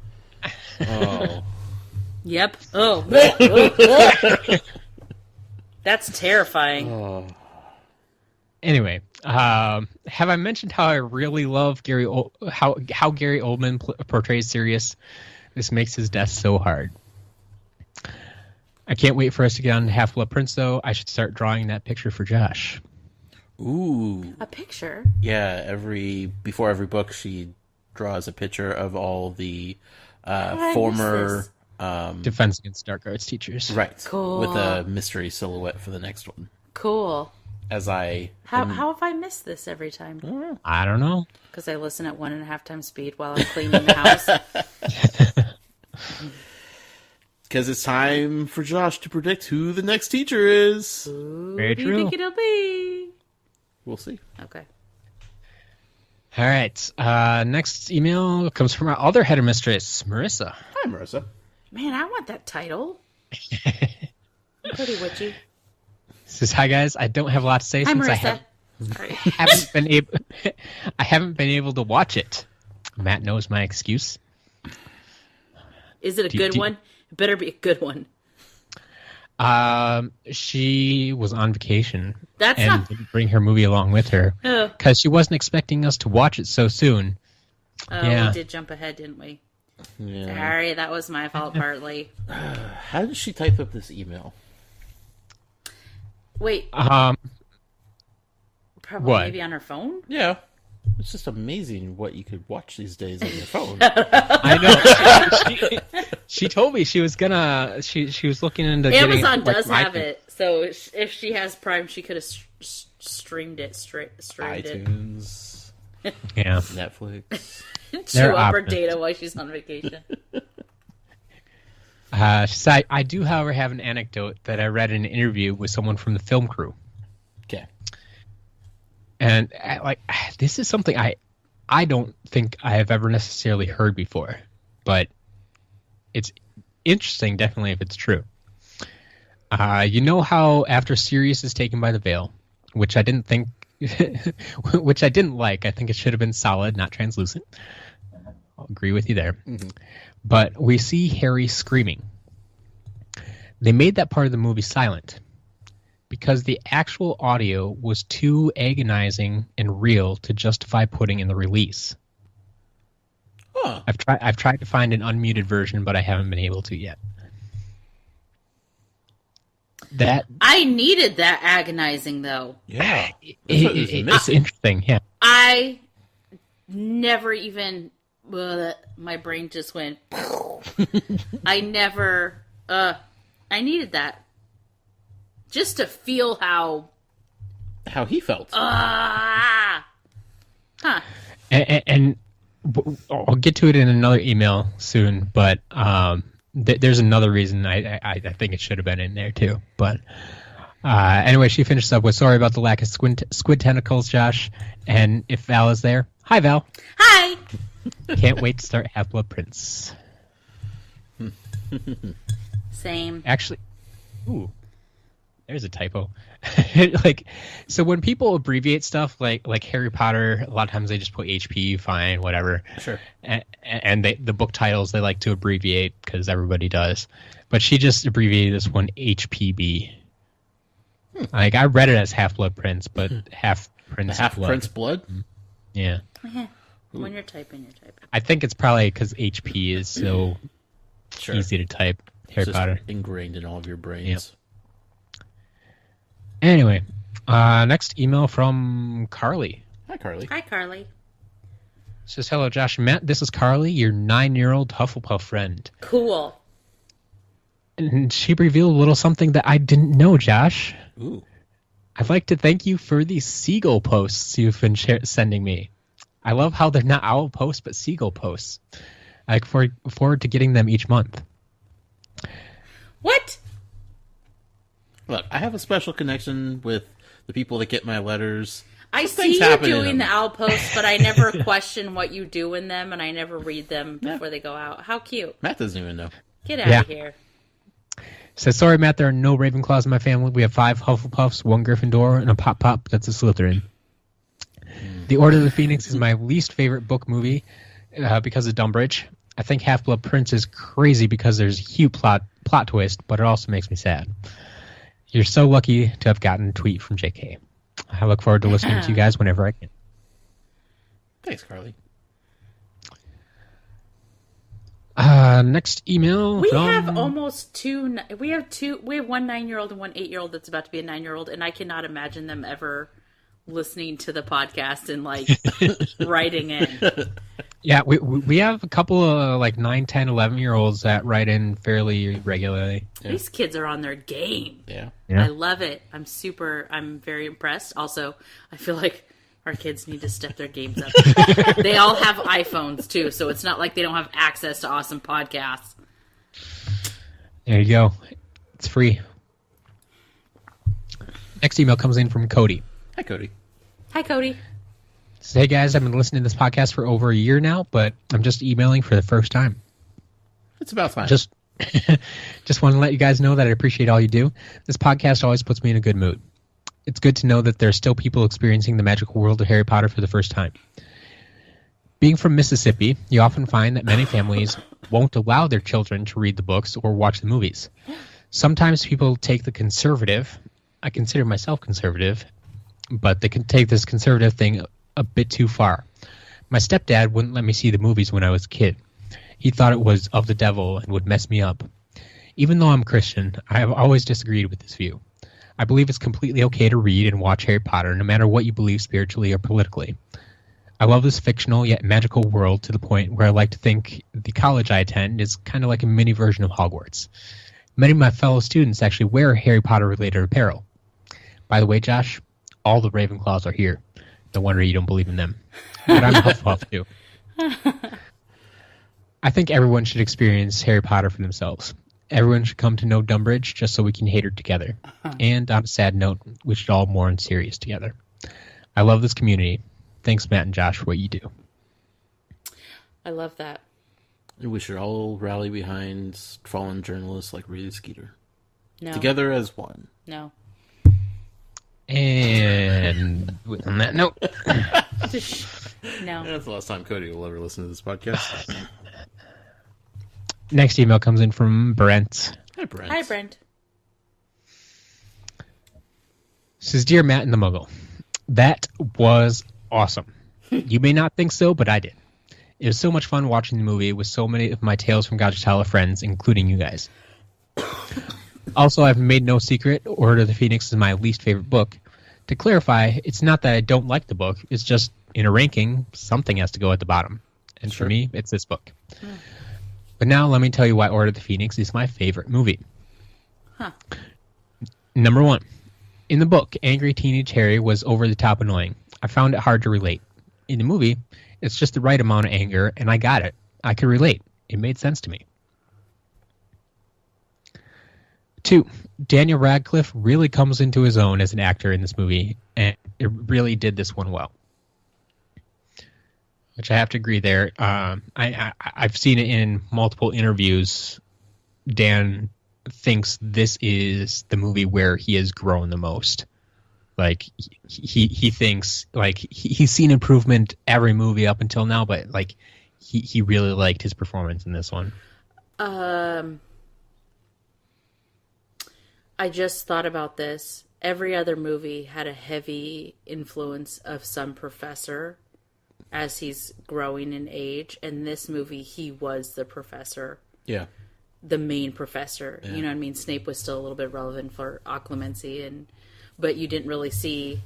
Oh.
Yep. Oh. That's terrifying.
Oh.
Anyway, have I mentioned how I really love how Gary Oldman portrays Sirius? This makes his death so hard. I can't wait for us to get on Half-Blood Prince, though. I should start drawing that picture for Josh.
Ooh.
A picture?
Yeah, before every book, she draws a picture of all the former
Defense Against Dark Arts teachers.
Right.
Cool.
With a mystery silhouette for the next one.
Cool.
As I...
How have I missed this every time?
I don't know.
Because I listen at 1.5 times speed while I'm cleaning the house.
Because it's time for Josh to predict who the next teacher is.
Who
Very
do you
true.
think it'll be?
We'll see.
Okay.
All right. Next email comes from our other headmistress, Marissa.
Hi, Marissa.
Man, I want that title. Pretty witchy.
Says, hi guys. I don't have a lot to say
Hi,
since
Marissa.
I haven't been able to watch it. Matt knows my excuse.
Is it a good one? It better be a good one.
She was on vacation
Didn't
bring her movie along with her because she wasn't expecting us to watch it so soon.
Oh,
Yeah.
we did jump ahead, didn't we?
Yeah.
Sorry, that was my fault partly.
How did she type up this email?
Wait,
Um,
probably
what?
maybe on her phone?
Yeah. It's just amazing what you could watch these days on your phone.
I know. She told me she was gonna. She was looking into
Amazon
getting,
does
like,
have it, so if she has Prime, she could have streamed it. Streamed
iTunes,
Yeah.
Netflix.
it.
There
Chew
are
up her
options.
data while she's on vacation.
She said, I do, however, have an anecdote that I read in an interview with someone from the film crew,
Okay.
and this is something I don't think I have ever necessarily heard before, but it's interesting, definitely, if it's true. You know how after Sirius is taken by the veil, which I didn't think, which I didn't like. I think it should have been solid, not translucent. I'll agree with you there. Mm-hmm. But we see Harry screaming. They made that part of the movie silent because the actual audio was too agonizing and real to justify putting in the release.
Huh.
I've tried to find an unmuted version, but I haven't been able to yet.
I needed that agonizing though.
Yeah.
It's interesting. Yeah.
I never even. My brain just went. I never. I needed that just to feel how
he felt.
Huh.
And I'll get to it in another email soon, but there's another reason I think it should have been in there too. But anyway, she finishes up with, sorry about the lack of squid tentacles, Josh. And if Val is there, hi Val.
Hi.
Can't wait to start Half-Blood Prince.
Same.
Actually, ooh, there's a typo. So when people abbreviate stuff like Harry Potter, a lot of times they just put HP, fine, whatever.
Sure.
And the book titles they like to abbreviate because everybody does. But she just abbreviated this one HPB. Like I read it as Half-Blood Prince, but Half Prince Blood.
Prince Blood?
Yeah.
When you're typing, you're typing.
I think it's probably because HP is so
Sure.
easy to type. Harry
It's
Potter.
just ingrained in all of your brains.
Anyway, next email from Carly.
Hi, Carly.
Hi, Carly.
Says, hello, Josh and Matt. This is Carly, your 9-year-old Hufflepuff friend.
Cool.
And she revealed a little something that I didn't know, Josh.
Ooh.
I'd like to thank you for the seagull posts you've been sending me. I love how they're not owl posts, but seagull posts. I look forward to getting them each month.
What?
Look, I have a special connection with the people that get my letters.
I see you doing the owl posts, but I never question what you do in them, and I never read them before they go out. How cute.
Matt doesn't even know.
Get out of here.
So sorry, Matt, there are no Ravenclaws in my family. We have 5 Hufflepuffs, 1 Gryffindor, and a Pop that's a Slytherin. The Order of the Phoenix is my least favorite book movie because of Dumbridge. I think Half-Blood Prince is crazy because there's a huge plot twist, but it also makes me sad. You're so lucky to have gotten a tweet from JK. I look forward to listening to you guys whenever I can.
Thanks, Carly.
Next email.
We have almost two. We have 1 9-year-old and 1 8-year-old that's about to be a 9-year-old, and I cannot imagine them ever listening to the podcast and like writing in.
Yeah, we have a couple of like 9, 10, 11-year-olds that write in fairly regularly.
Yeah. These kids are on their game.
Yeah.
I love it. I'm very impressed. Also, I feel like our kids need to step their games up. They all have iPhones too, so it's not like they don't have access to awesome podcasts.
There you go. It's free. Next email comes in from Cody.
Hi, Cody.
Hi, Cody.
Says, hey guys, I've been listening to this podcast for over a year now, but I'm just emailing for the first time.
It's about time.
Just want to let you guys know that I appreciate all you do. This podcast always puts me in a good mood. It's good to know that there are still people experiencing the magical world of Harry Potter for the first time. Being from Mississippi, you often find that many families won't allow their children to read the books or watch the movies. Sometimes people take the conservative, I consider myself conservative, but they can take this conservative thing a bit too far. My stepdad wouldn't let me see the movies when I was a kid. He thought it was of the devil and would mess me up. Even though I'm Christian, I have always disagreed with this view. I believe it's completely okay to read and watch Harry Potter, no matter what you believe spiritually or politically. I love this fictional yet magical world to the point where I like to think the college I attend is kind of like a mini version of Hogwarts. Many of my fellow students actually wear Harry Potter-related apparel. By the way, Josh, all the Ravenclaws are here. No wonder you don't believe in them. But I'm Hufflepuff, too. I think everyone should experience Harry Potter for themselves. Everyone should come to know Dumbridge just so we can hate her together. And on a sad note, we should all mourn Sirius together. I love this community. Thanks, Matt and Josh, for what you do.
I love that.
We should all rally behind fallen journalists like Rita Skeeter.
No.
Together as one.
No.
And on that note...
No.
That's the last time Cody will ever listen to this podcast.
Next email comes in from Brent.
Hi, Brent.
Hi, Brent.
Says, Dear Matt and the Muggle, that was awesome. You may not think so, but I did. It was so much fun watching the movie with so many of my Tales from Gajatala friends, including you guys. Also, I've made no secret, Order of the Phoenix is my least favorite book. To clarify, it's not that I don't like the book, it's just in a ranking, something has to go at the bottom. And for me, it's this book. But now let me tell you why Order of the Phoenix is my favorite movie. Number 1. In the book, angry teenage Harry was over the top annoying. I found it hard to relate. In the movie, it's just the right amount of anger, and I got it. I could relate. It made sense to me. 2. Daniel Radcliffe really comes into his own as an actor in this movie, and it really did this one well. Which I have to agree there. I've seen it in multiple interviews. Dan thinks this is the movie where he has grown the most. Like he thinks like he's seen improvement every movie up until now, but like he really liked his performance in this one.
I just thought about this. Every other movie had a heavy influence of some professor as he's growing in age. And this movie, he was the professor.
Yeah.
The main professor.
Yeah.
You know what I mean? Snape was still a little bit relevant for occlumency, but you didn't really see...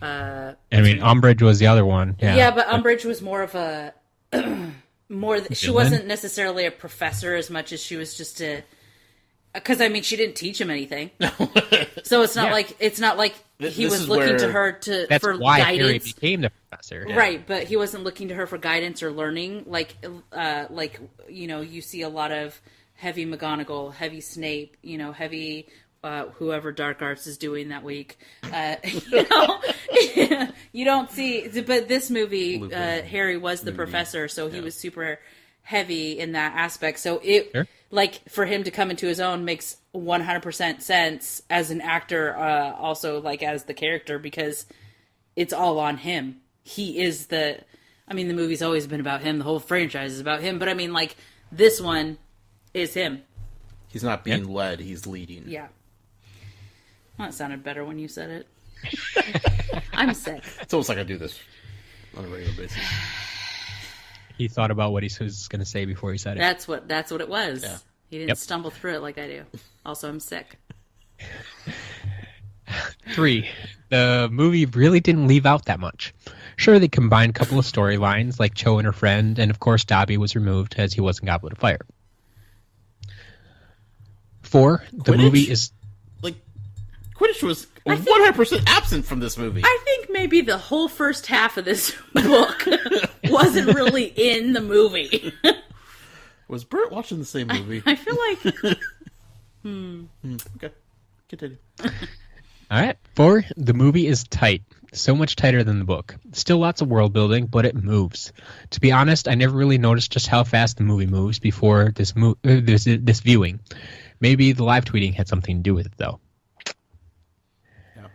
Umbridge was the other one.
Yeah, but Umbridge was more of a... she wasn't necessarily a professor as much as she was just a... Because, she didn't teach him anything. So it's not like he was looking to her
That's
for
why
guidance.
Harry became the professor.
Right, but he wasn't looking to her for guidance or learning. Like you see a lot of heavy McGonagall, heavy Snape, heavy whoever Dark Arts is doing that week. You don't see. But this movie, Harry was the professor, so he was super heavy in that aspect. So for him to come into his own makes 100% sense as an actor, also as the character, because it's all on him. He is the movie's always been about him. The whole franchise is about him. But this one is him.
He's not being led, he's leading.
Yeah. Well, that sounded better when you said it. I'm sick.
It's almost like I do this on a regular basis.
He thought about what he was going to say before he said it.
That's what it was.
Yeah.
He didn't stumble through it like I do. Also, I'm sick.
3. The movie really didn't leave out that much. Sure, they combined a couple of storylines, like Cho and her friend, and of course Dobby was removed as he wasn't Goblet of Fire. 4. The movie is...
Quidditch was 100% absent from this movie.
I think maybe the whole first half of this book wasn't really in the movie.
Was Bert watching the same movie?
I feel like...
Okay. Continue.
All right. 4. The movie is tight. So much tighter than the book. Still lots of world building, but it moves. To be honest, I never really noticed just how fast the movie moves before this viewing. Maybe the live tweeting had something to do with it, though. Yeah.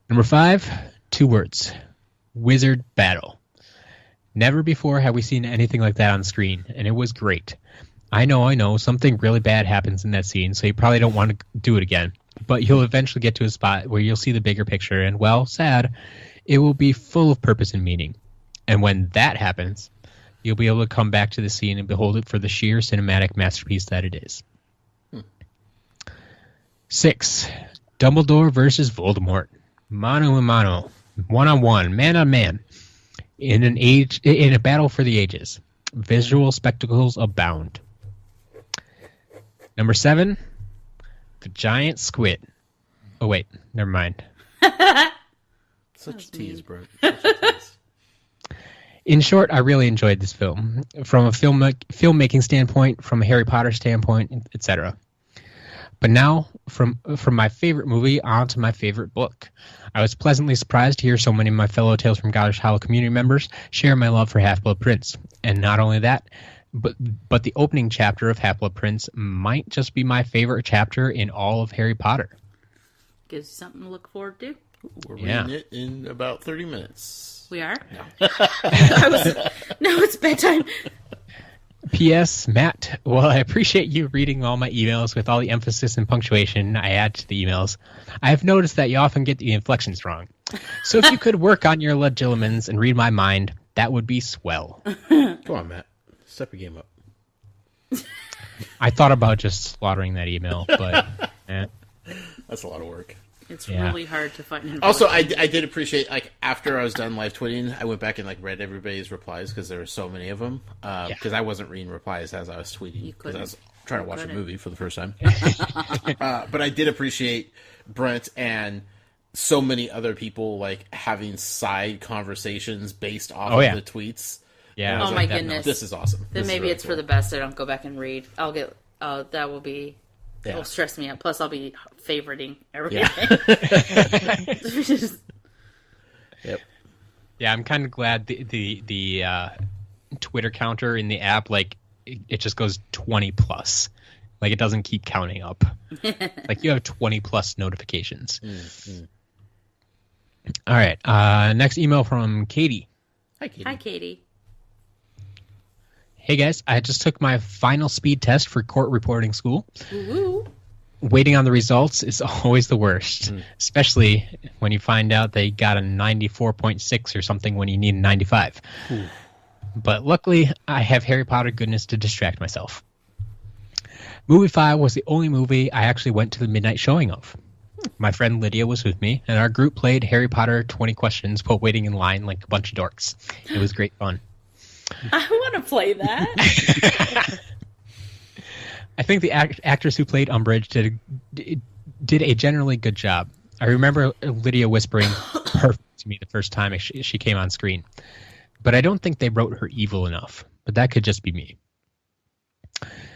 Number 5, 2 words. Wizard battle. Never before have we seen anything like that on screen, and it was great. I know, something really bad happens in that scene, so you probably don't want to do it again. But you'll eventually get to a spot where you'll see the bigger picture, and, well, sad, it will be full of purpose and meaning. And when that happens, you'll be able to come back to the scene and behold it for the sheer cinematic masterpiece that it is. 6. Dumbledore versus Voldemort. Mano a mano. One-on-one. Man-on-man. In a battle for the ages. Visual spectacles abound. Number 7. The giant squid. Oh, wait. Never mind.
Such a tease, bro. Such a tease.
In short, I really enjoyed this film. From a filmmaking standpoint, from a Harry Potter standpoint, etc. But now, from my favorite movie on to my favorite book. I was pleasantly surprised to hear so many of my fellow Tales from Godric's Hollow community members share my love for Half-Blood Prince. And not only that, but the opening chapter of Half-Blood Prince might just be my favorite chapter in all of Harry Potter.
Gives you something to look forward to.
We're reading it in about 30 minutes.
We are? No. No, it's bedtime.
P.S. Matt, well, I appreciate you reading all my emails with all the emphasis and punctuation I add to the emails. I have noticed that you often get the inflections wrong. So if you could work on your legilimens and read my mind, that would be swell.
Come on, Matt. Step your game up.
I thought about just slaughtering that email, but...
That's a lot of work.
It's really hard to find.
Also, I did appreciate, after I was done live tweeting, I went back and read everybody's replies because there were so many of them. Because I wasn't reading replies as I was tweeting because I was trying to watch a movie for the first time. But I did appreciate Brent and so many other people having side conversations based off of the tweets.
Yeah.
Oh my goodness,
this is awesome.
Then maybe it's for the best. I don't go back and read. I'll get. That will be. Yeah. It'll stress me out. Plus, I'll be favoriting everything.
Yep.
Yeah, I'm kind of glad the Twitter counter in the app, it just goes 20 plus. It doesn't keep counting up. You have 20 plus notifications. All right. Next email from Katie.
Hi, Katie.
Hi, Katie.
Hey guys, I just took my final speed test for court reporting school.
Woo-hoo.
Waiting on the results is always the worst, especially when you find out they got a 94.6 or something when you need a 95. Ooh. But luckily, I have Harry Potter goodness to distract myself. Movie 5 was the only movie I actually went to the midnight showing of. My friend Lydia was with me, and our group played Harry Potter 20 questions while waiting in line like a bunch of dorks. It was great fun.
I want to play that. I
think the actress who played Umbridge did a generally good job. I remember Lydia whispering perfect to me the first time she came on screen. But I don't think they wrote her evil enough. But that could just be me.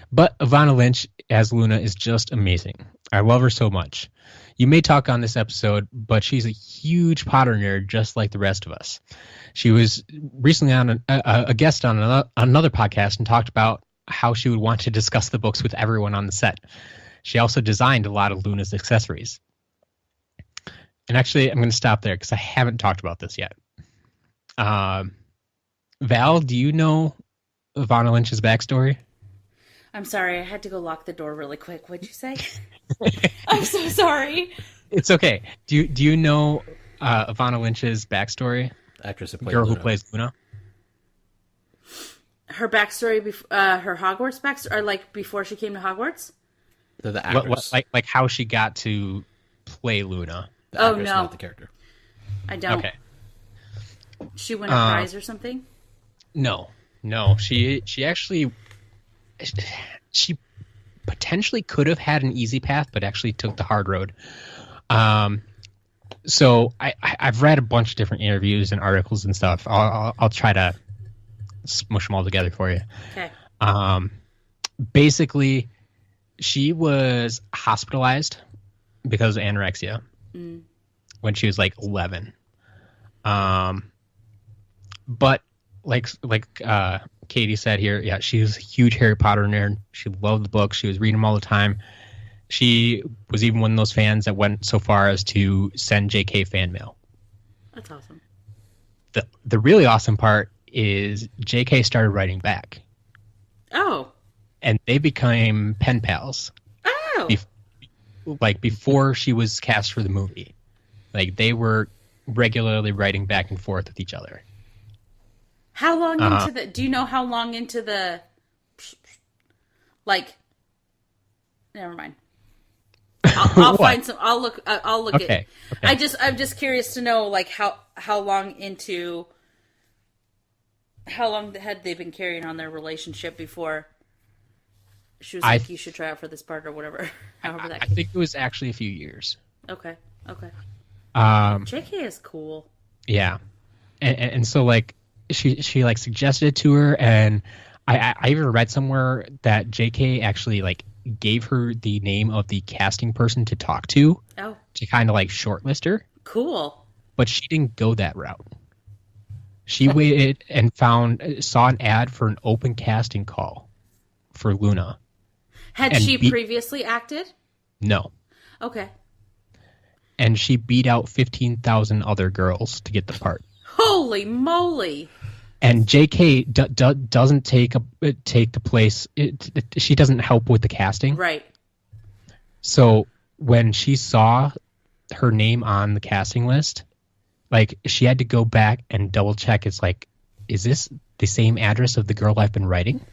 But Ivana Lynch as Luna is just amazing. I love her so much. You may talk on this episode, but she's a huge Potter nerd just like the rest of us. She was recently on a guest on another podcast and talked about how she would want to discuss the books with everyone on the set. She also designed a lot of Luna's accessories. And actually, I'm going to stop there because I haven't talked about this yet. Val, do you know Ivana Lynch's backstory?
I'm sorry, I had to go lock the door really quick. What'd you say? I'm so sorry.
It's okay. Do you know Ivana Lynch's backstory?
Actress who
The
played
girl
Luna.
who plays Luna?
Her backstory, her Hogwarts backstory, or like before she came to Hogwarts?
The actress.
Like how she got to play Luna?
The
Oh,
actress,
no.
not the character.
I don't.
Okay.
She won a prize or something?
No. She actually she potentially could have had an easy path, but actually took the hard road. So I've read a bunch of different interviews and articles and stuff. I'll try to smush them all together for you.
Okay.
Basically, she was hospitalized because of anorexia when she was like 11. But like Katie said here, yeah, she was a huge Harry Potter nerd. She loved the books. She was reading them all the time. She was even one of those fans that went so far as to send JK fan mail.
That's awesome.
The really awesome part is JK started writing back.
Oh.
And they became pen pals.
Oh.
Before she was cast for the movie. Like, they were regularly writing back and forth with each other.
How long into the... Do you know how long into the... Like... Never mind. I'll find some... I'll look
Okay.
at... I'm just curious to know, like, how long into... How long had they been carrying on their relationship before she was like, you should try out for this part or whatever? However that
I think it was actually a few years.
Okay. JK is cool.
Yeah. And so, like, she like suggested it to her, and I even read somewhere that JK actually like gave her the name of the casting person to talk to kind of like shortlist her.
Cool.
But she didn't go that route. She waited and saw an ad for an open casting call for Luna.
Had she previously acted?
No.
Okay.
And she beat out 15,000 other girls to get the part.
Holy moly!
And JK doesn't take the place. She doesn't help with the casting.
Right.
So when she saw her name on the casting list, like, she had to go back and double check. It's like, is this the same address of the girl I've been writing?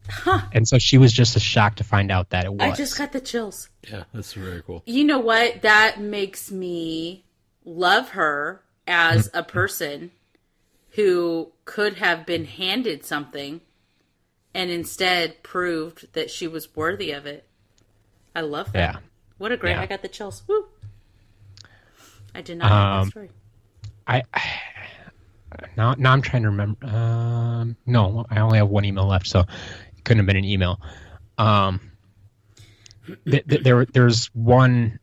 Huh.
And so she was just as shocked to find out that it was.
I just got the chills.
Yeah, that's very cool.
You know what? That makes me love her as a person who could have been handed something and instead proved that she was worthy of it. I love that.
Yeah.
What a great...
Yeah.
I got the chills. Woo! I did not know that story.
Now I'm trying to remember. No, I only have one email left, so it couldn't have been an email. There's one.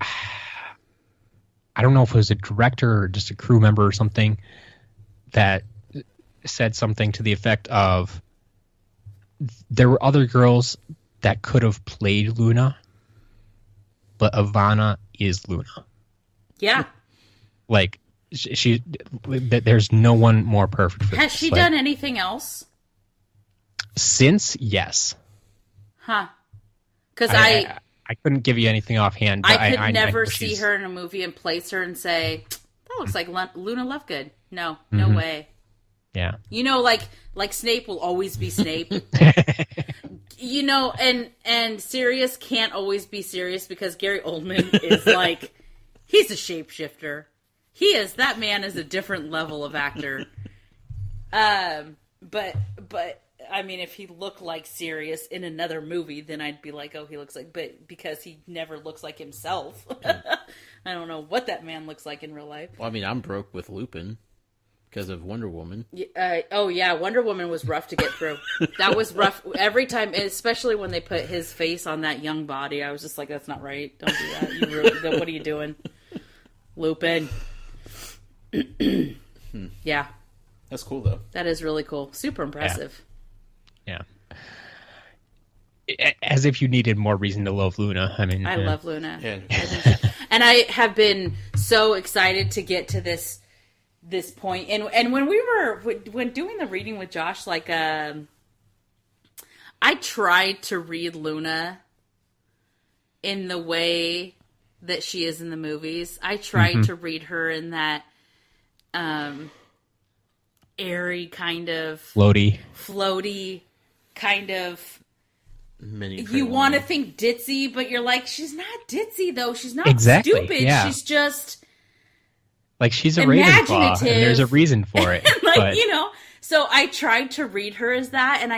I don't know if it was a director or just a crew member or something that said something to the effect of, there were other girls that could have played Luna, but Ivana is Luna.
Yeah.
Like, there's no one more perfect for
Has
this.
she done anything else?
Since, yes.
Huh. Because
I couldn't give you anything offhand. But
I could
I
never
know
see
she's-
her in a movie and place her and say, that looks like Luna Lovegood. No, no way.
Yeah.
You know, like Snape will always be Snape. You know, and Sirius can't always be Sirius because Gary Oldman is like, he's a shapeshifter. That man is a different level of actor. But I mean, if he looked like Sirius in another movie, then I'd be like, oh, he looks like, but because he never looks like himself. I don't know what that man looks like in real life.
Well, I mean, I'm broke with Lupin because of Wonder Woman.
Oh yeah, Wonder Woman was rough to get through. That was rough every time, especially when they put his face on that young body. I was just like, that's not right. Don't do that. You really, what are you doing, Lupin? Yeah,
that's cool though.
That is really cool. Super impressive.
Yeah. As if you needed more reason to love Luna. I mean,
I love Luna.
Yeah.
And I have been so excited to get to this point. And when doing the reading with Josh, like, I tried to read Luna in the way that she is in the movies. I tried to read her in that airy kind of floaty kind of. You want to think ditzy, but you're like, she's not ditzy though. She's not stupid. Yeah. She's just
like she's a Ravenclaw, and there's a reason for it.
Like, but... you know, so I tried to read her as that, and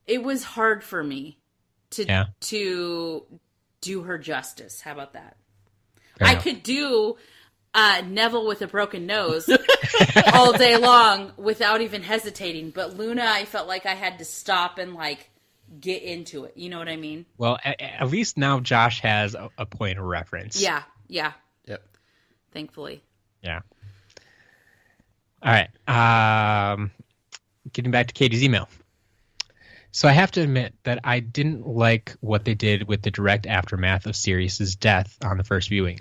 it was hard for me to do her justice. How about that? I could do Neville with a broken nose all day long without even hesitating, but Luna, I felt like I had to stop and like get into it. You know what I mean?
Well, at least now Josh has a point of reference.
Yeah.
Yep.
Thankfully.
Yeah. All right. Getting back to Katie's email. So I have to admit that I didn't like what they did with the direct aftermath of Sirius's death on the first viewing.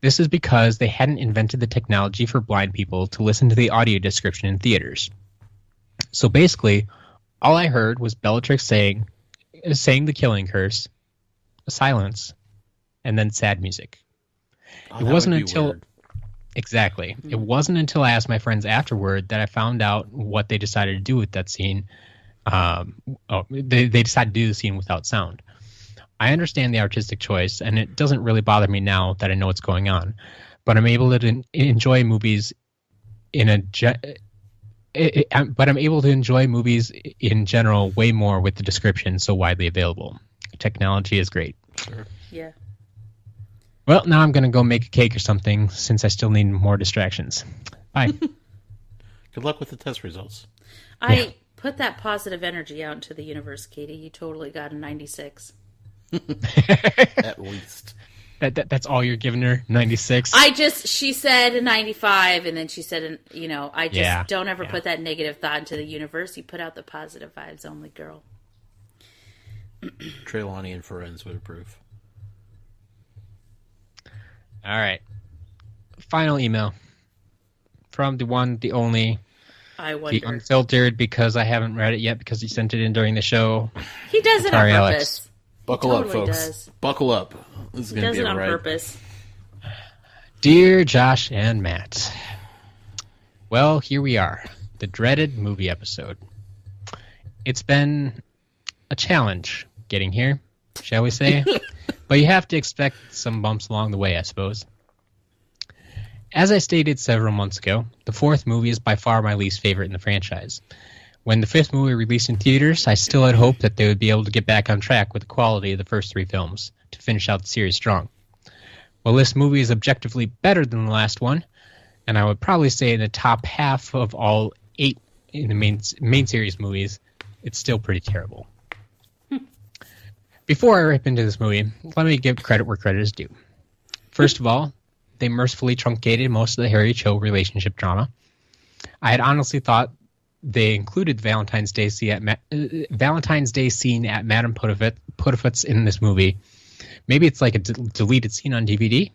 This is because they hadn't invented the technology for blind people to listen to the audio description in theaters. So basically, all I heard was Bellatrix saying the killing curse, a silence, and then sad music.
Oh,
it wasn't until
weird.
Exactly. Mm-hmm. It wasn't until I asked my friends afterward that I found out what they decided to do with that scene. They decided to do the scene without sound. I understand the artistic choice, and it doesn't really bother me now that I know what's going on. But I'm able to enjoy movies but I'm able to enjoy movies in general way more with the description so widely available. Technology is great.
Sure.
Yeah.
Well, now I'm going to go make a cake or something since I still need more distractions. Bye.
Good luck with the test results.
I put that positive energy out into the universe, Katie. You totally got a 96.
At least.
That's all you're giving her? 96?
She said a 95, and then she said, I just don't ever put that negative thought into the universe. You put out the positive vibes only, girl.
Trelawney and Ferenz would approve.
All right. Final email from the one, the only, the unfiltered, because I haven't read it yet because he sent it in during the show.
He does it on purpose.
Buckle up, folks. Buckle up. This is going to be a ride. He does it on purpose.
Dear Josh and Matt, well, here we are, the dreaded movie episode. It's been a challenge getting here, shall we say? But you have to expect some bumps along the way, I suppose. As I stated several months ago, the fourth movie is by far my least favorite in the franchise. When the fifth movie released in theaters, I still had hoped that they would be able to get back on track with the quality of the first three films to finish out the series strong. Well, this movie is objectively better than the last one, and I would probably say in the top half of all 8 in the main series movies, it's still pretty terrible. Before I rip into this movie, let me give credit where credit is due. First of all, they mercifully truncated most of the Harry Cho relationship drama. I had honestly thought they included the Valentine's Day scene at Madame Puddifoot's in this movie. Maybe it's like a deleted scene on DVD.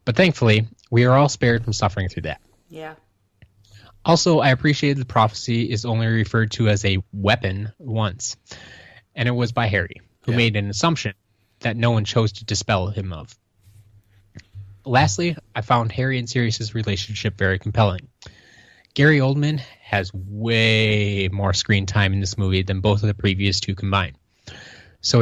But thankfully, we are all spared from suffering through that.
Yeah.
Also, I appreciated the prophecy is only referred to as a weapon once. And it was by Harry, who made an assumption that no one chose to dispel him of. Lastly, I found Harry and Sirius's relationship very compelling. Gary Oldman has way more screen time in this movie than both of the previous two combined. So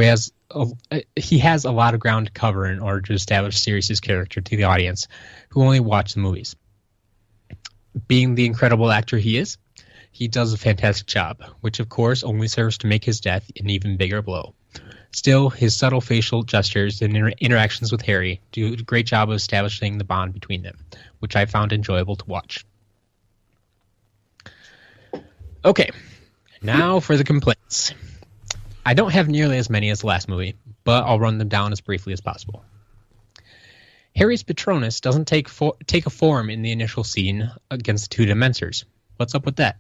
he has a lot of ground to cover in order to establish Sirius's character to the audience who only watch the movies. Being the incredible actor he is, he does a fantastic job, which of course only serves to make his death an even bigger blow. Still, his subtle facial gestures and interactions with Harry do a great job of establishing the bond between them, which I found enjoyable to watch. Okay, now for the complaints. I don't have nearly as many as the last movie, but I'll run them down as briefly as possible. Harry's Patronus doesn't take a form in the initial scene against the two Dementors. What's up with that?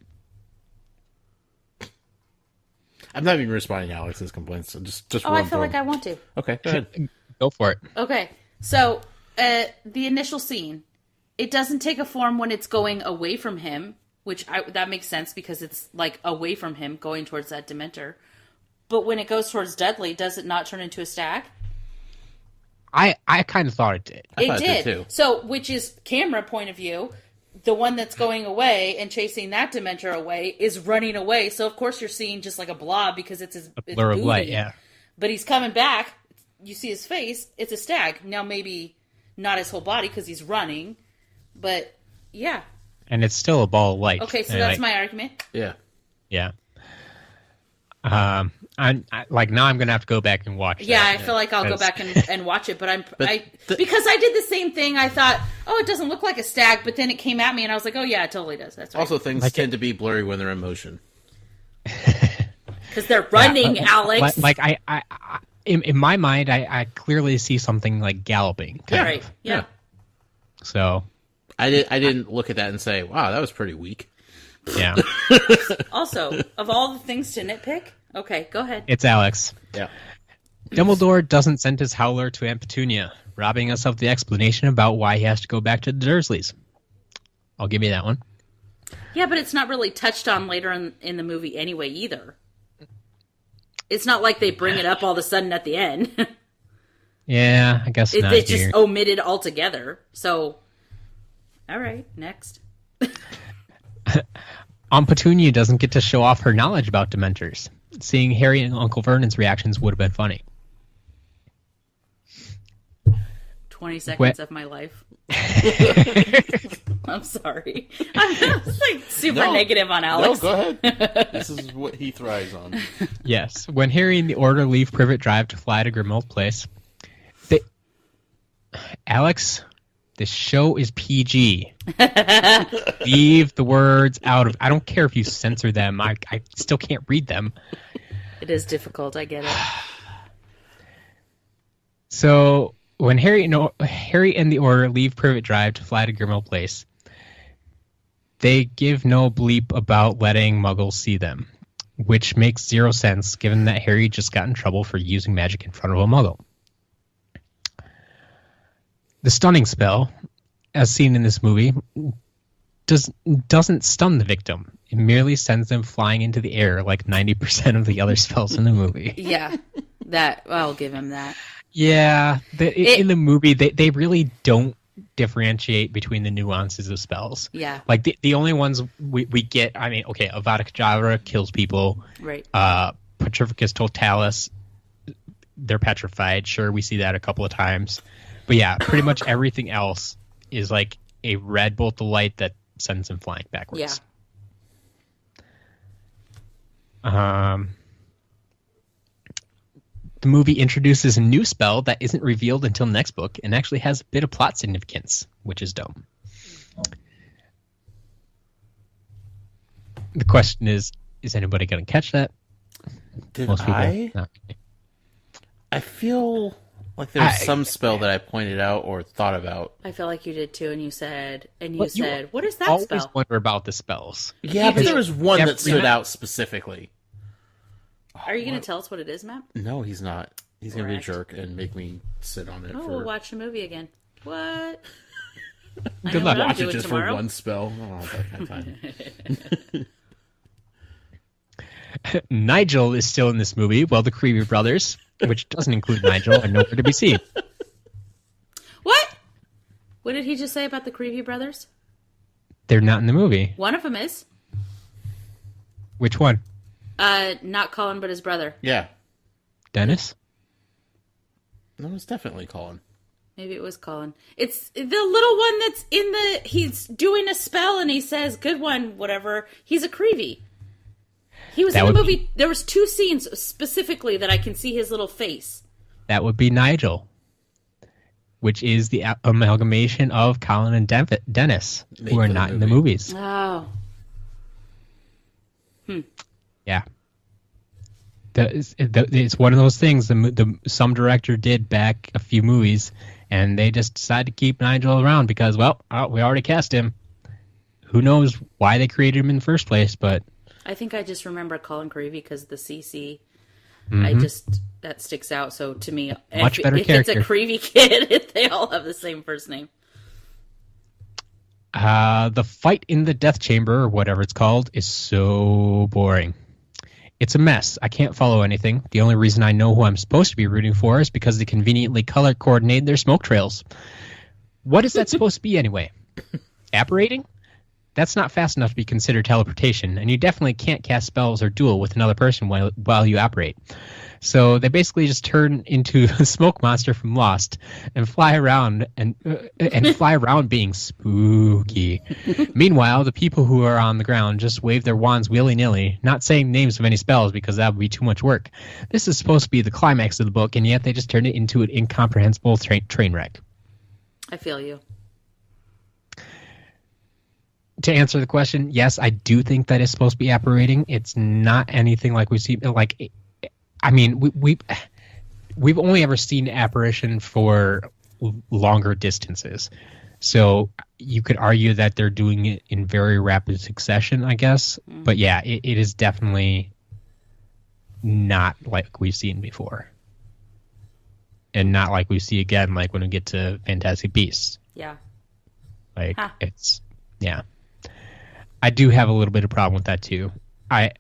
I'm not even responding to Alex's complaints. So just
I feel like I want to.
Okay, go ahead.
Go for it.
Okay, so the initial scene, it doesn't take a form when it's going away from him, that makes sense because it's like away from him going towards that Dementor. But when it goes towards Dudley, does it not turn into a stag?
I kind of thought it did.
It did too. So, which is camera point of view, the one that's going away and chasing that Dementor away is running away. So, of course, you're seeing just like a blob because it's his
blur of light, yeah.
But he's coming back. You see his face. It's a stag. Now, maybe not his whole body because he's running, but yeah.
And it's still a ball of light.
Okay, so that's my argument.
Yeah.
Yeah. I'm now I'm gonna have to go back and watch.
Yeah, I feel like I'll go back and watch it, because I did the same thing. I thought, oh, it doesn't look like a stag, but then it came at me, and I was like, oh yeah, it totally does. That's right.
Also, things tend to be blurry when they're in motion
because they're running, Alex.
In my mind, I clearly see something like galloping.
Right. Yeah.
So
I didn't look at that and say, wow, that was pretty weak.
Yeah.
Also, of all the things to nitpick, okay, go ahead.
It's Alex.
Yeah.
Dumbledore doesn't send his howler to Aunt Petunia, robbing us of the explanation about why he has to go back to the Dursleys. I'll give you that one.
Yeah, but it's not really touched on later in the movie anyway, either. It's not like they bring it up all of a sudden at the end.
Yeah, I guess not.
It's just omitted altogether. So, all right, next.
Aunt Petunia doesn't get to show off her knowledge about Dementors. Seeing Harry and Uncle Vernon's reactions would have been funny.
20 seconds of my life. I'm sorry. I'm like super negative on Alex.
No, go ahead. This is what he thrives on.
Yes. When Harry and the Order leave Privet Drive to fly to Grimmauld Place, Alex, this show is PG. Leave the words out of... I don't care if you censor them. I still can't read them.
It is difficult. I get it.
So, when Harry and the Order leave Privet Drive to fly to Grimmauld Place, they give no bleep about letting Muggles see them, which makes zero sense given that Harry just got in trouble for using magic in front of a Muggle. The stunning spell, as seen in this movie, doesn't stun the victim. It merely sends them flying into the air like 90% of the other spells in the movie.
Yeah, I'll give him that.
Yeah, in the movie, they really don't differentiate between the nuances of spells.
Yeah.
Like, the only ones we get, I mean, okay, Avada Kedavra kills people.
Right.
Petrificus Totalis, they're petrified. Sure, we see that a couple of times. But yeah, pretty much everything else is like a red bolt of light that sends them flying backwards. Yeah. The movie introduces a new spell that isn't revealed until the next book and actually has a bit of plot significance, which is dope. The question is anybody going to catch that?
Most people, I feel like there's some spell that I pointed out or thought about.
I feel like you did too, and you said, what is that
always
spell?
Always wonder about the spells.
Yeah, but there was one that stood out specifically.
Are you going to tell us what it is, Matt?
No, he's not. He's going to be a jerk and make me sit on it.
We'll watch the movie again. What?
Good luck.
Watch it just for one spell. I don't have that kind of time.
Nigel is still in this movie, while the Creevy brothers, which doesn't include Nigel, are nowhere to be seen.
What? What did he just say about the Creevy brothers?
They're not in the movie.
One of them is.
Which one?
Not Colin, but his brother.
Yeah.
Dennis?
No, it's definitely Colin.
Maybe it was Colin. It's the little one that's in he's doing a spell and he says, good one, whatever. He's a Creevy. He was in the movie. There was 2 scenes specifically that I can see his little face.
That would be Nigel, which is the amalgamation of Colin and Dennis, who are not in the movies.
Oh.
Yeah. It's one of those things some director did back a few movies, and they just decided to keep Nigel around because, well, we already cast him. Who knows why they created him in the first place, but...
I think I just remember Colin Creevy because the CC.
Mm-hmm.
That sticks out. So to me,
Much better
if
character.
it's a Creevy kid, they all have the same first name.
The fight in the death chamber, or whatever it's called, is so boring. It's a mess. I can't follow anything. The only reason I know who I'm supposed to be rooting for is because they conveniently color coordinate their smoke trails. What is that supposed to be anyway? Apparating? That's not fast enough to be considered teleportation, and you definitely can't cast spells or duel with another person while you operate. So they basically just turn into a smoke monster from Lost and fly around and fly around being spooky. Meanwhile, the people who are on the ground just wave their wands willy-nilly, not saying names of any spells because that would be too much work. This is supposed to be the climax of the book, and yet they just turn it into an incomprehensible train wreck.
I feel you.
To answer the question, yes, I do think that it's supposed to be apparating. It's not anything like we see. Like, I mean, we've only ever seen apparition for longer distances, so you could argue that they're doing it in very rapid succession, I guess. Mm-hmm. But yeah, it is definitely not like we've seen before, and not like we see again, like when we get to Fantastic Beasts.
Yeah,
like it's I do have a little bit of problem with that too. I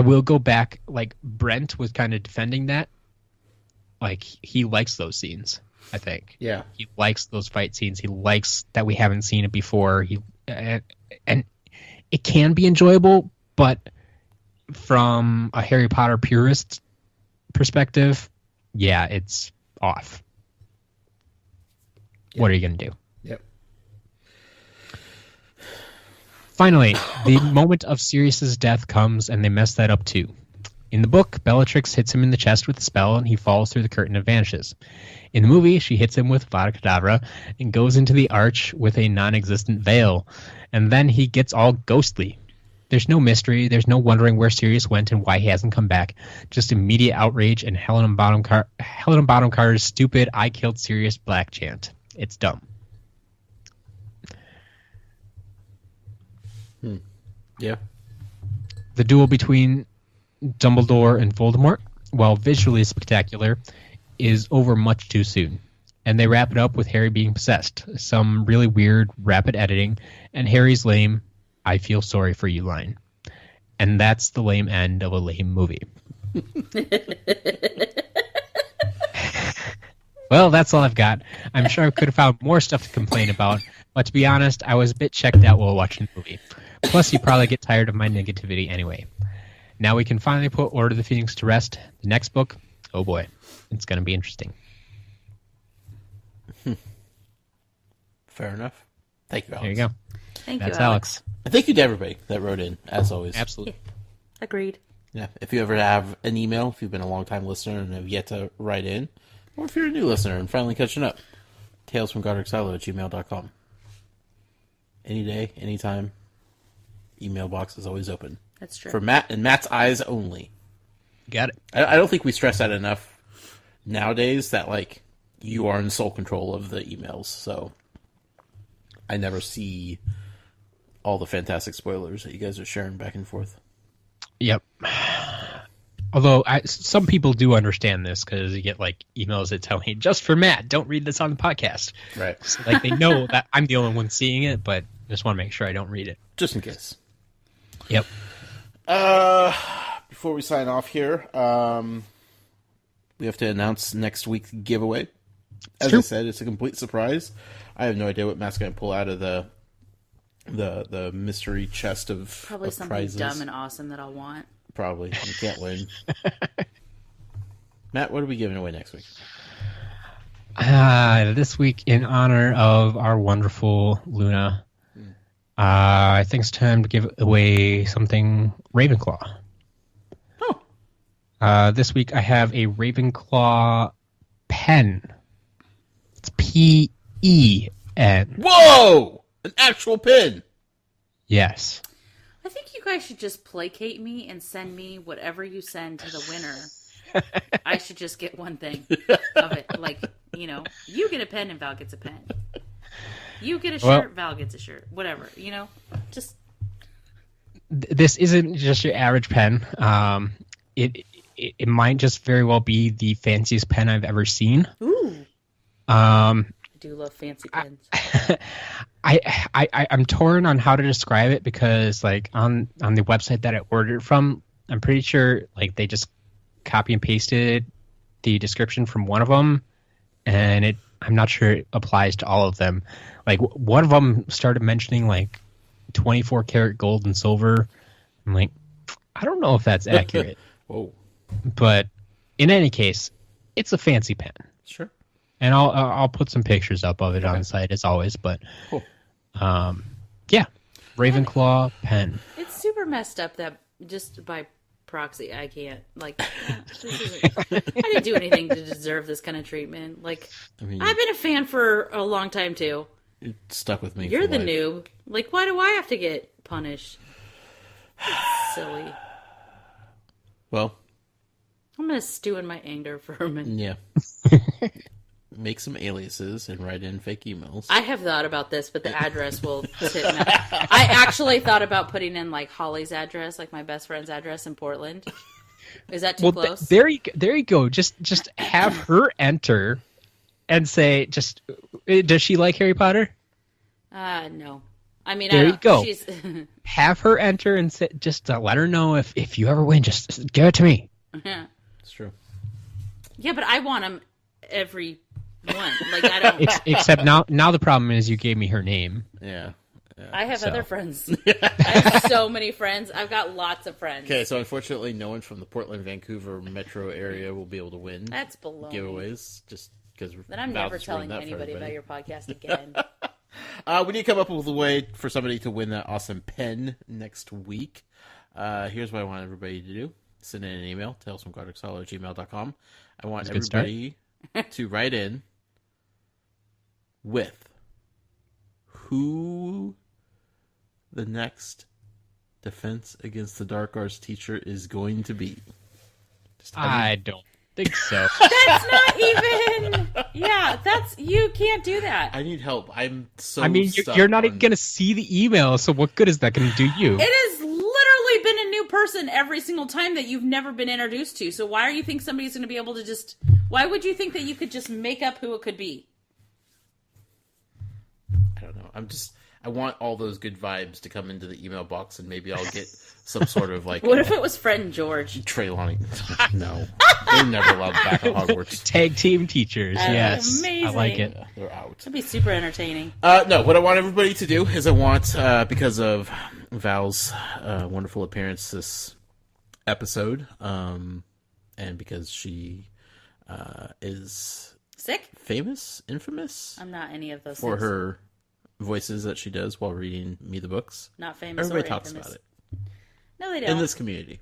will go back. Like Brent was kind of defending that. Like he likes those scenes. I think.
Yeah.
He likes those fight scenes. He likes that we haven't seen it before. And it can be enjoyable, but from a Harry Potter purist perspective, yeah, it's off. Yep. What are you gonna do?
Yep.
Finally, the moment of Sirius's death comes, and they mess that up too. In the book, Bellatrix hits him in the chest with a spell, and he falls through the curtain and vanishes. In the movie, she hits him with Vada Kedavra and goes into the arch with a non-existent veil, and then he gets all ghostly. There's no mystery, there's no wondering where Sirius went and why he hasn't come back. Just immediate outrage and Helena Bonham Carter's stupid "I killed Sirius" black chant. It's dumb.
Yeah.
The duel between Dumbledore and Voldemort, while visually spectacular, is over much too soon. And they wrap it up with Harry being possessed, some really weird, rapid editing, and Harry's lame, "I feel sorry for you" line. And that's the lame end of a lame movie. Well, that's all I've got. I'm sure I could have found more stuff to complain about, but to be honest, I was a bit checked out while watching the movie. Plus, you probably get tired of my negativity anyway. Now we can finally put Order of the Phoenix to rest. The next book, oh boy, it's going to be interesting.
Fair enough. Thank you, Alex.
There you go.
Thank
That's
you,
Alex.
And thank you to everybody that wrote in, as always.
Absolutely.
Agreed.
Yeah. If you ever have an email, if you've been a long-time listener and have yet to write in, or if you're a new listener and finally catching up, talesfromGodricSilo@gmail.com. Any day, anytime, email box is always open.
That's true.
For Matt and Matt's eyes only.
Got it.
I don't think we stress that enough nowadays that, like, you are in sole control of the emails, so I never see all the fantastic spoilers that you guys are sharing back and forth.
Yep. Although some people do understand this because you get like emails that tell me, "Just for Matt, don't read this on the podcast."
Right.
So, like they know that I'm the only one seeing it, but just want to make sure I don't read it.
Just in case.
Yep.
Before we sign off here, we have to announce next week's giveaway. As I said, it's a complete surprise. I have no idea what Matt's going to pull out of the mystery chest of
Probably
of
something
prizes.
dumb and awesome that I'll want.
Probably. You can't win. Matt, what are we giving away next week?
This week, in honor of our wonderful Luna, I think it's time to give away something Ravenclaw.
Oh.
This week I have a Ravenclaw pen. It's P-E-N.
Whoa! An actual pin!
Yes.
I think you guys should just placate me and send me whatever you send to the winner. I should just get one thing of it. Like, you know, you get a pen and Val gets a pen. You get a shirt, Val gets a shirt. Whatever, you know? Just...
This isn't just your average pen. It might just very well be the fanciest pen I've ever seen.
Ooh. I do love fancy pens.
I'm torn on how to describe it because, like, on the website that I ordered from, I'm pretty sure like they just copy and pasted the description from one of them, and I'm not sure it applies to all of them. Like, one of them started mentioning like 24 karat gold and silver. I'm like, I don't know if that's accurate.
Whoa.
But in any case, it's a fancy pen.
Sure.
And I'll put some pictures up of it on the site as always. But
cool.
Yeah, Ravenclaw pen.
It's super messed up that just by proxy I can't, like, I didn't do anything to deserve this kind of treatment. Like, I mean, I've been a fan for a long time too.
It stuck with me.
You're the noob. Like, why do I have to get punished? It's silly.
Well,
I'm gonna stew in my anger for a minute.
Yeah. Make some aliases and write in fake emails.
I have thought about this, but the address will tip me. I actually thought about putting in like Holly's address, like my best friend's address in Portland. Is that too close?
There you go. Just have her enter and say, just, does she like Harry Potter?
No. I mean,
there you go.
She's...
Have her enter and say, just let her know if you ever win, just give it to me.
Yeah.
It's true.
Yeah, but I want them every one. Like, I don't.
Except now the problem is you gave me her name.
Yeah.
I have other friends. I have so many friends. I've got lots of friends.
Okay, so unfortunately, no one from the Portland, Vancouver metro area will be able to win.
That's baloney.
Giveaways, just because.
Then I'm never telling anybody about your podcast again.
We need to come up with a way for somebody to win that awesome pen next week. Here's what I want everybody to do. Send in an email, talesfromgodricshollow@gmail.com. I want everybody to write in with who the next Defense Against the Dark Arts teacher is going to be.
I don't think so.
That's not even... Yeah, you can't do that.
I need help. I'm so
I mean, you're not even going to see the email, so what good is that going to do you?
It has literally been a new person every single time that you've never been introduced to. So why do you think somebody's going to be able to just... Why would you think that you could just make up who it could be?
I don't know. I want all those good vibes to come into the email box, and maybe I'll get some sort of like...
What if it was Fred and George?
Treylon. No. They're never allowed back at Hogwarts.
Tag team teachers, yes.
Amazing.
I like it.
Yeah, they're out.
That'd be super entertaining.
No, what I want everybody to do is I want, because of Val's wonderful appearance this episode, and because she is...
Sick?
Famous? Infamous?
I'm not any of those
for
things.
her voices that she does while reading me the books.
Not famous.
Everybody
or
talks
infamous.
about it.
No, they don't.
In this community.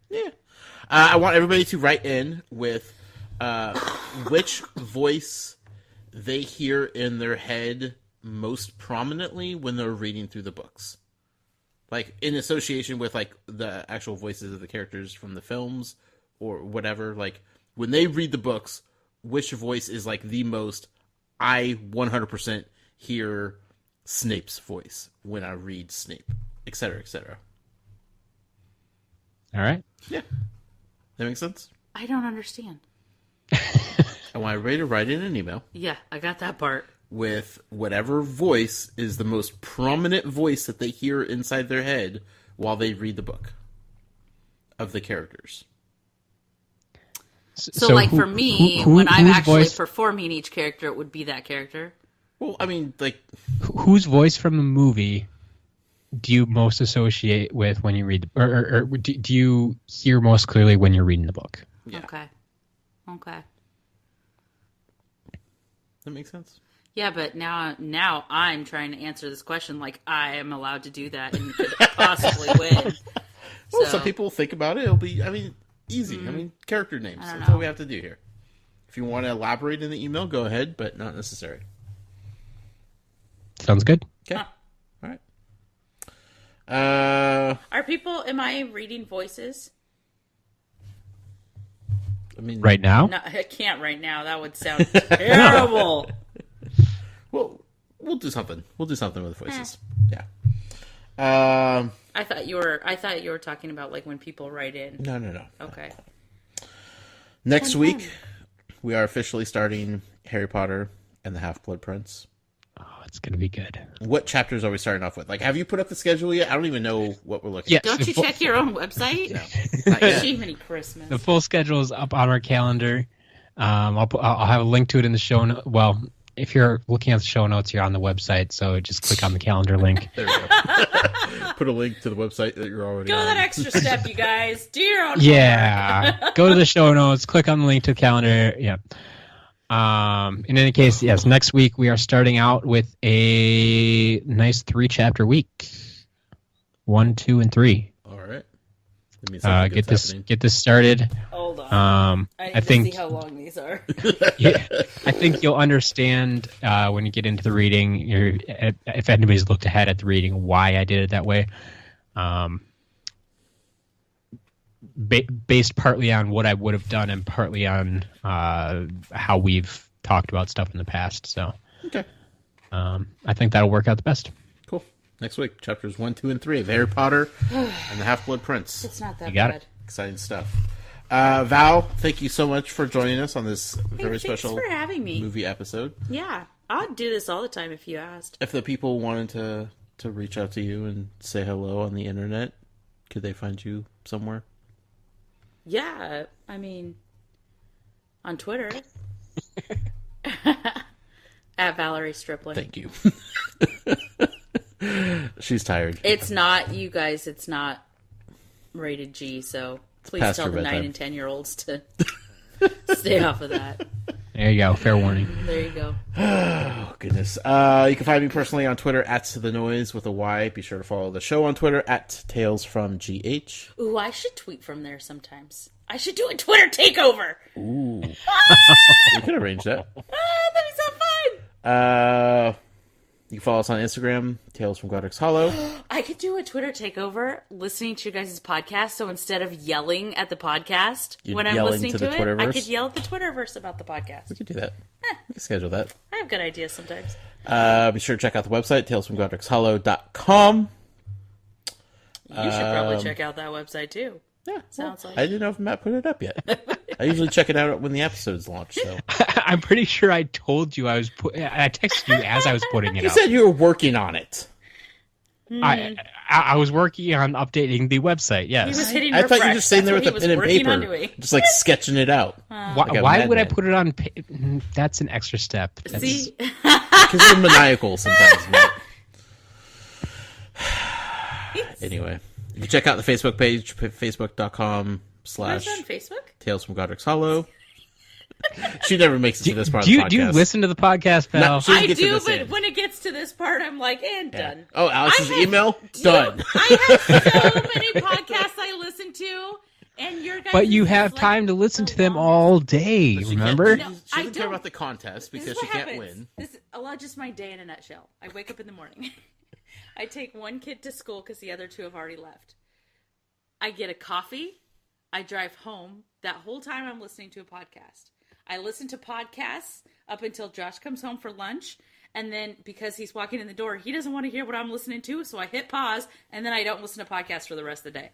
Yeah. I want everybody to write in with which voice they hear in their head most prominently when they're reading through the books. Like, in association with, like, the actual voices of the characters from the films or whatever. Like, when they read the books, which voice is, like, the most... I 100% hear Snape's voice when I read Snape, etc., etc.
All right.
Yeah. That makes sense?
I don't understand.
I want everybody to write in an email
Yeah, I got that part.
with whatever voice is the most prominent voice that they hear inside their head while they read the book of the characters.
So like, for me, when I'm actually performing each character, it would be that character.
Well, I mean, like...
Whose voice from the movie do you most associate with when you read... Or do you hear most clearly when you're reading the book?
Yeah.
Okay.
That makes sense?
Yeah, but now I'm trying to answer this question like I am allowed to do that and could possibly win.
Well,
So,
some people think about it. It'll be, easy. Character names. That's all we have to do here. If you want to elaborate in the email, go ahead, but not necessary.
Sounds good.
Okay. All right.
am I reading voices?
Right now?
No, I can't right now. That would sound terrible.
Well, we'll do something. We'll do something with voices. Yeah.
I thought you were talking about like when people write in.
No.
Okay.
Next week, we are officially starting Harry Potter and the Half-Blood Prince.
Oh, it's going to be good.
What chapters are we starting off with? Like, have you put up the schedule yet? I don't even know what we're looking at.
Don't you check your own website?
No. Not yet.
Jiminy Christmas.
The full schedule is up on our calendar. I'll have a link to it in the show notes. Well, if you're looking at the show notes, you're on the website, so just click on the calendar link.
There we go. Put a link to the website that you're already
Go
on.
that extra step, you guys. Do your own
Yeah. Go to the show notes, click on the link to the calendar. Yeah. In any case, yes, next week we are starting out with a nice 3-chapter week. 1, 2, and 3.
All right. That means something good's happening.
Get this started.
Hold on. I need
think
to see how long these are.
Yeah, I think you'll understand when you get into the reading. If anybody's looked ahead at the reading, why I did it that way. Based partly on what I would have done and partly on how we've talked about stuff in the past. So,
okay.
I think that'll work out the best.
Cool. Next week, chapters 1, 2, and 3 of Harry Potter and the Half-Blood Prince.
It's not that
You got
bad.
it.
Exciting stuff. Val, thank you so much for joining us on this very
Thanks
special
for having me.
movie episode.
Yeah, I'd do this all the time if you asked.
If the people wanted to reach out to you and say hello on the internet, could they find you somewhere?
Yeah, I mean, on Twitter. At Valerie Stripling.
Thank you. She's tired.
It's not, you guys, it's not rated G, so please
past
tell
her
the 9
bedtime.
and 10-year-olds to stay off of that.
There you go. Fair warning.
There you go.
Oh, goodness. You can find me personally on Twitter at The Noise with a Y. Be sure to follow the show on Twitter at Tales from GH.
Ooh, I should tweet from there sometimes. I should do a Twitter takeover.
Ooh. We can arrange that.
That'd be so fun.
You can follow us on Instagram, Tales from Godric's Hollow.
I could do a Twitter takeover listening to your guys' podcast, so instead of yelling at the podcast
You'd
when I'm
yell
listening
into
to
the
it, I
Twitterverse?
could yell at the Twitterverse about the podcast.
We could do that. We can schedule that.
I have good ideas sometimes.
Be sure to check out the website, talesfromgodricshollow.com.
You should probably check out that website too.
Yeah,
Sounds like
I didn't know if Matt put it up yet. I usually check it out when the episode's launched. So
I'm pretty sure I told you I texted you as I was putting it
you
up.
said you were working on it.
I was working on updating the website. Yes.
he was hitting
I
refresh.
thought you were just sitting there
That's
with
what
a pen and
he was working on
paper,
doing.
just like sketching it out. Like a
Why would I
madman.
put it on? That's an extra step. That's,
See?
Because you're maniacal sometimes, Matt. Anyway, you can check out the Facebook page, facebook.com/
Where's on Facebook?
Tales from Godric's Hollow. She never makes it to this part
do
of
you
the podcast.
do you listen to the podcast, pal?
No, she doesn't
I
get to
do,
this
but
end.
when it gets to this part, I'm like, and done.
Oh, Alex's
I have-
email? Done.
I have so many podcasts I listen to, and your guys.
But you
is,
have
like,
time to listen
the
to them
longest.
all day.
She
Remember?
can't-
No,
She
I
doesn't care
don't.
about the contest
This is
because she
what
can't
happens.
win.
This is just my day in a nutshell. I wake up in the morning. I take one kid to school because the other two have already left. I get a coffee. I drive home. That whole time I'm listening to a podcast. I listen to podcasts up until Josh comes home for lunch. And then because he's walking in the door, he doesn't want to hear what I'm listening to. So I hit pause and then I don't listen to podcasts for the rest of the day.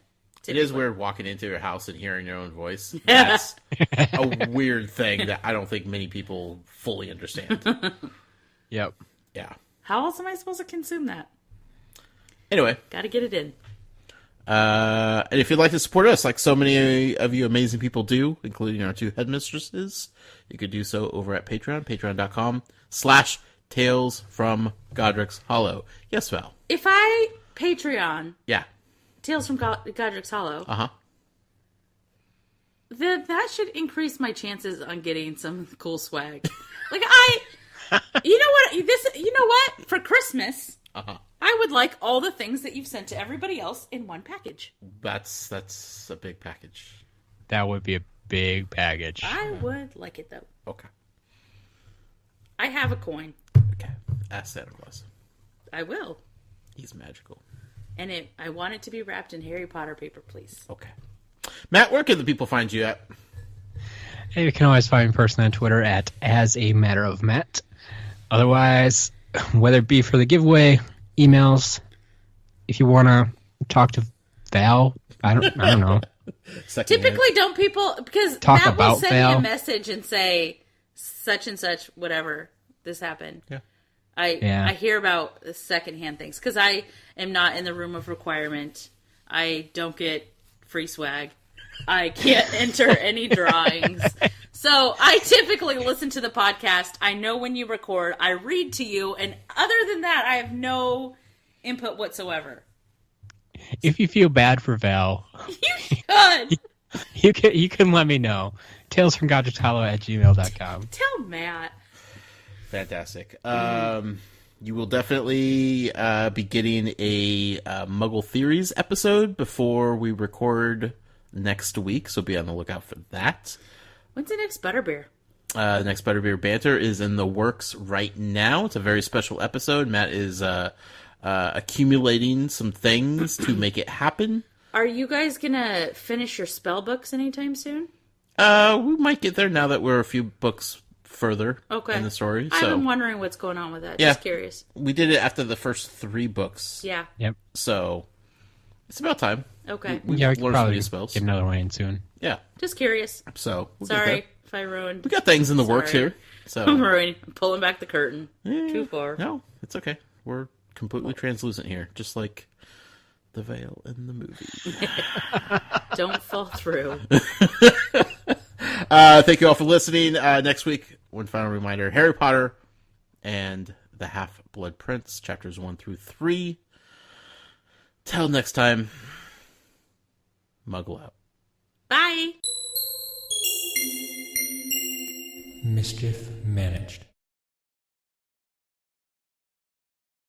It is weird walking into your house and hearing your own voice. That's a weird thing that I don't think many people fully understand.
Yep.
Yeah.
How else am I supposed to consume that?
Anyway,
Gotta get it in.
and if you'd like to support us, like so many of you amazing people do, including our two headmistresses, you could do so over at Patreon, patreon.com/Tales from Godric's Hollow. Yes, Val.
If I Patreon
Yeah.
Tales from Godric's Hollow,
Uh-huh.
then that should increase my chances on getting some cool swag. Like You know what? You know what? For Christmas,
Uh-huh.
I would like all the things that you've sent to everybody else in one package.
That's a big package.
That would be a big package.
I would like it, though.
Okay.
I have a coin.
Okay. Ask Santa Claus.
I will.
He's magical.
And I want it to be wrapped in Harry Potter paper, please.
Okay. Matt, where can the people find you at?
Hey, you can always find me personally on Twitter at As a Matter of Matt. Otherwise, whether it be for the giveaway, emails, if you want to talk to Val, I don't know.
Typically, don't people, because
Talk
Matt will
about
send
Val.
me a message and say such and such, whatever, this happened.
Yeah.
I hear about the secondhand things because I am not in the room of requirement. I don't get free swag. I can't enter any drawings. So I typically listen to the podcast. I know when you record. I read to you. And other than that, I have no input whatsoever.
If you feel bad for Val,
You should.
you can let me know. talesfromgodgetalo@gmail.com.
Tell Matt.
Fantastic. You will definitely be getting a Muggle Theories episode before we record next week, so be on the lookout for that.
When's the next Butterbeer?
The next Butterbeer Banter is in the works right now. It's a very special episode. Matt is accumulating some things to make it happen.
Are you guys going to finish your spell books anytime soon?
We might get there now that we're a few books further in the story.
I've
So
been wondering what's going on with that.
Yeah.
Just curious.
we did it after the first 3 books.
Yeah.
Yep.
So it's about time.
Okay.
We
Yeah, we
learned
can
some
probably
new spells.
get another one in soon.
Yeah.
Just curious.
So we'll get
Sorry
there.
if I ruined.
We got things in the works
Sorry.
here. So
I'm ruining. I'm pulling back the curtain. Too far.
No, it's okay. We're completely translucent here, just like the veil in the movie.
Don't fall through.
Thank you all for listening. Next week, one final reminder: Harry Potter and the Half-Blood Prince, chapters 1 through 3. Till next time, Muggle out.
Bye.
Mischief managed.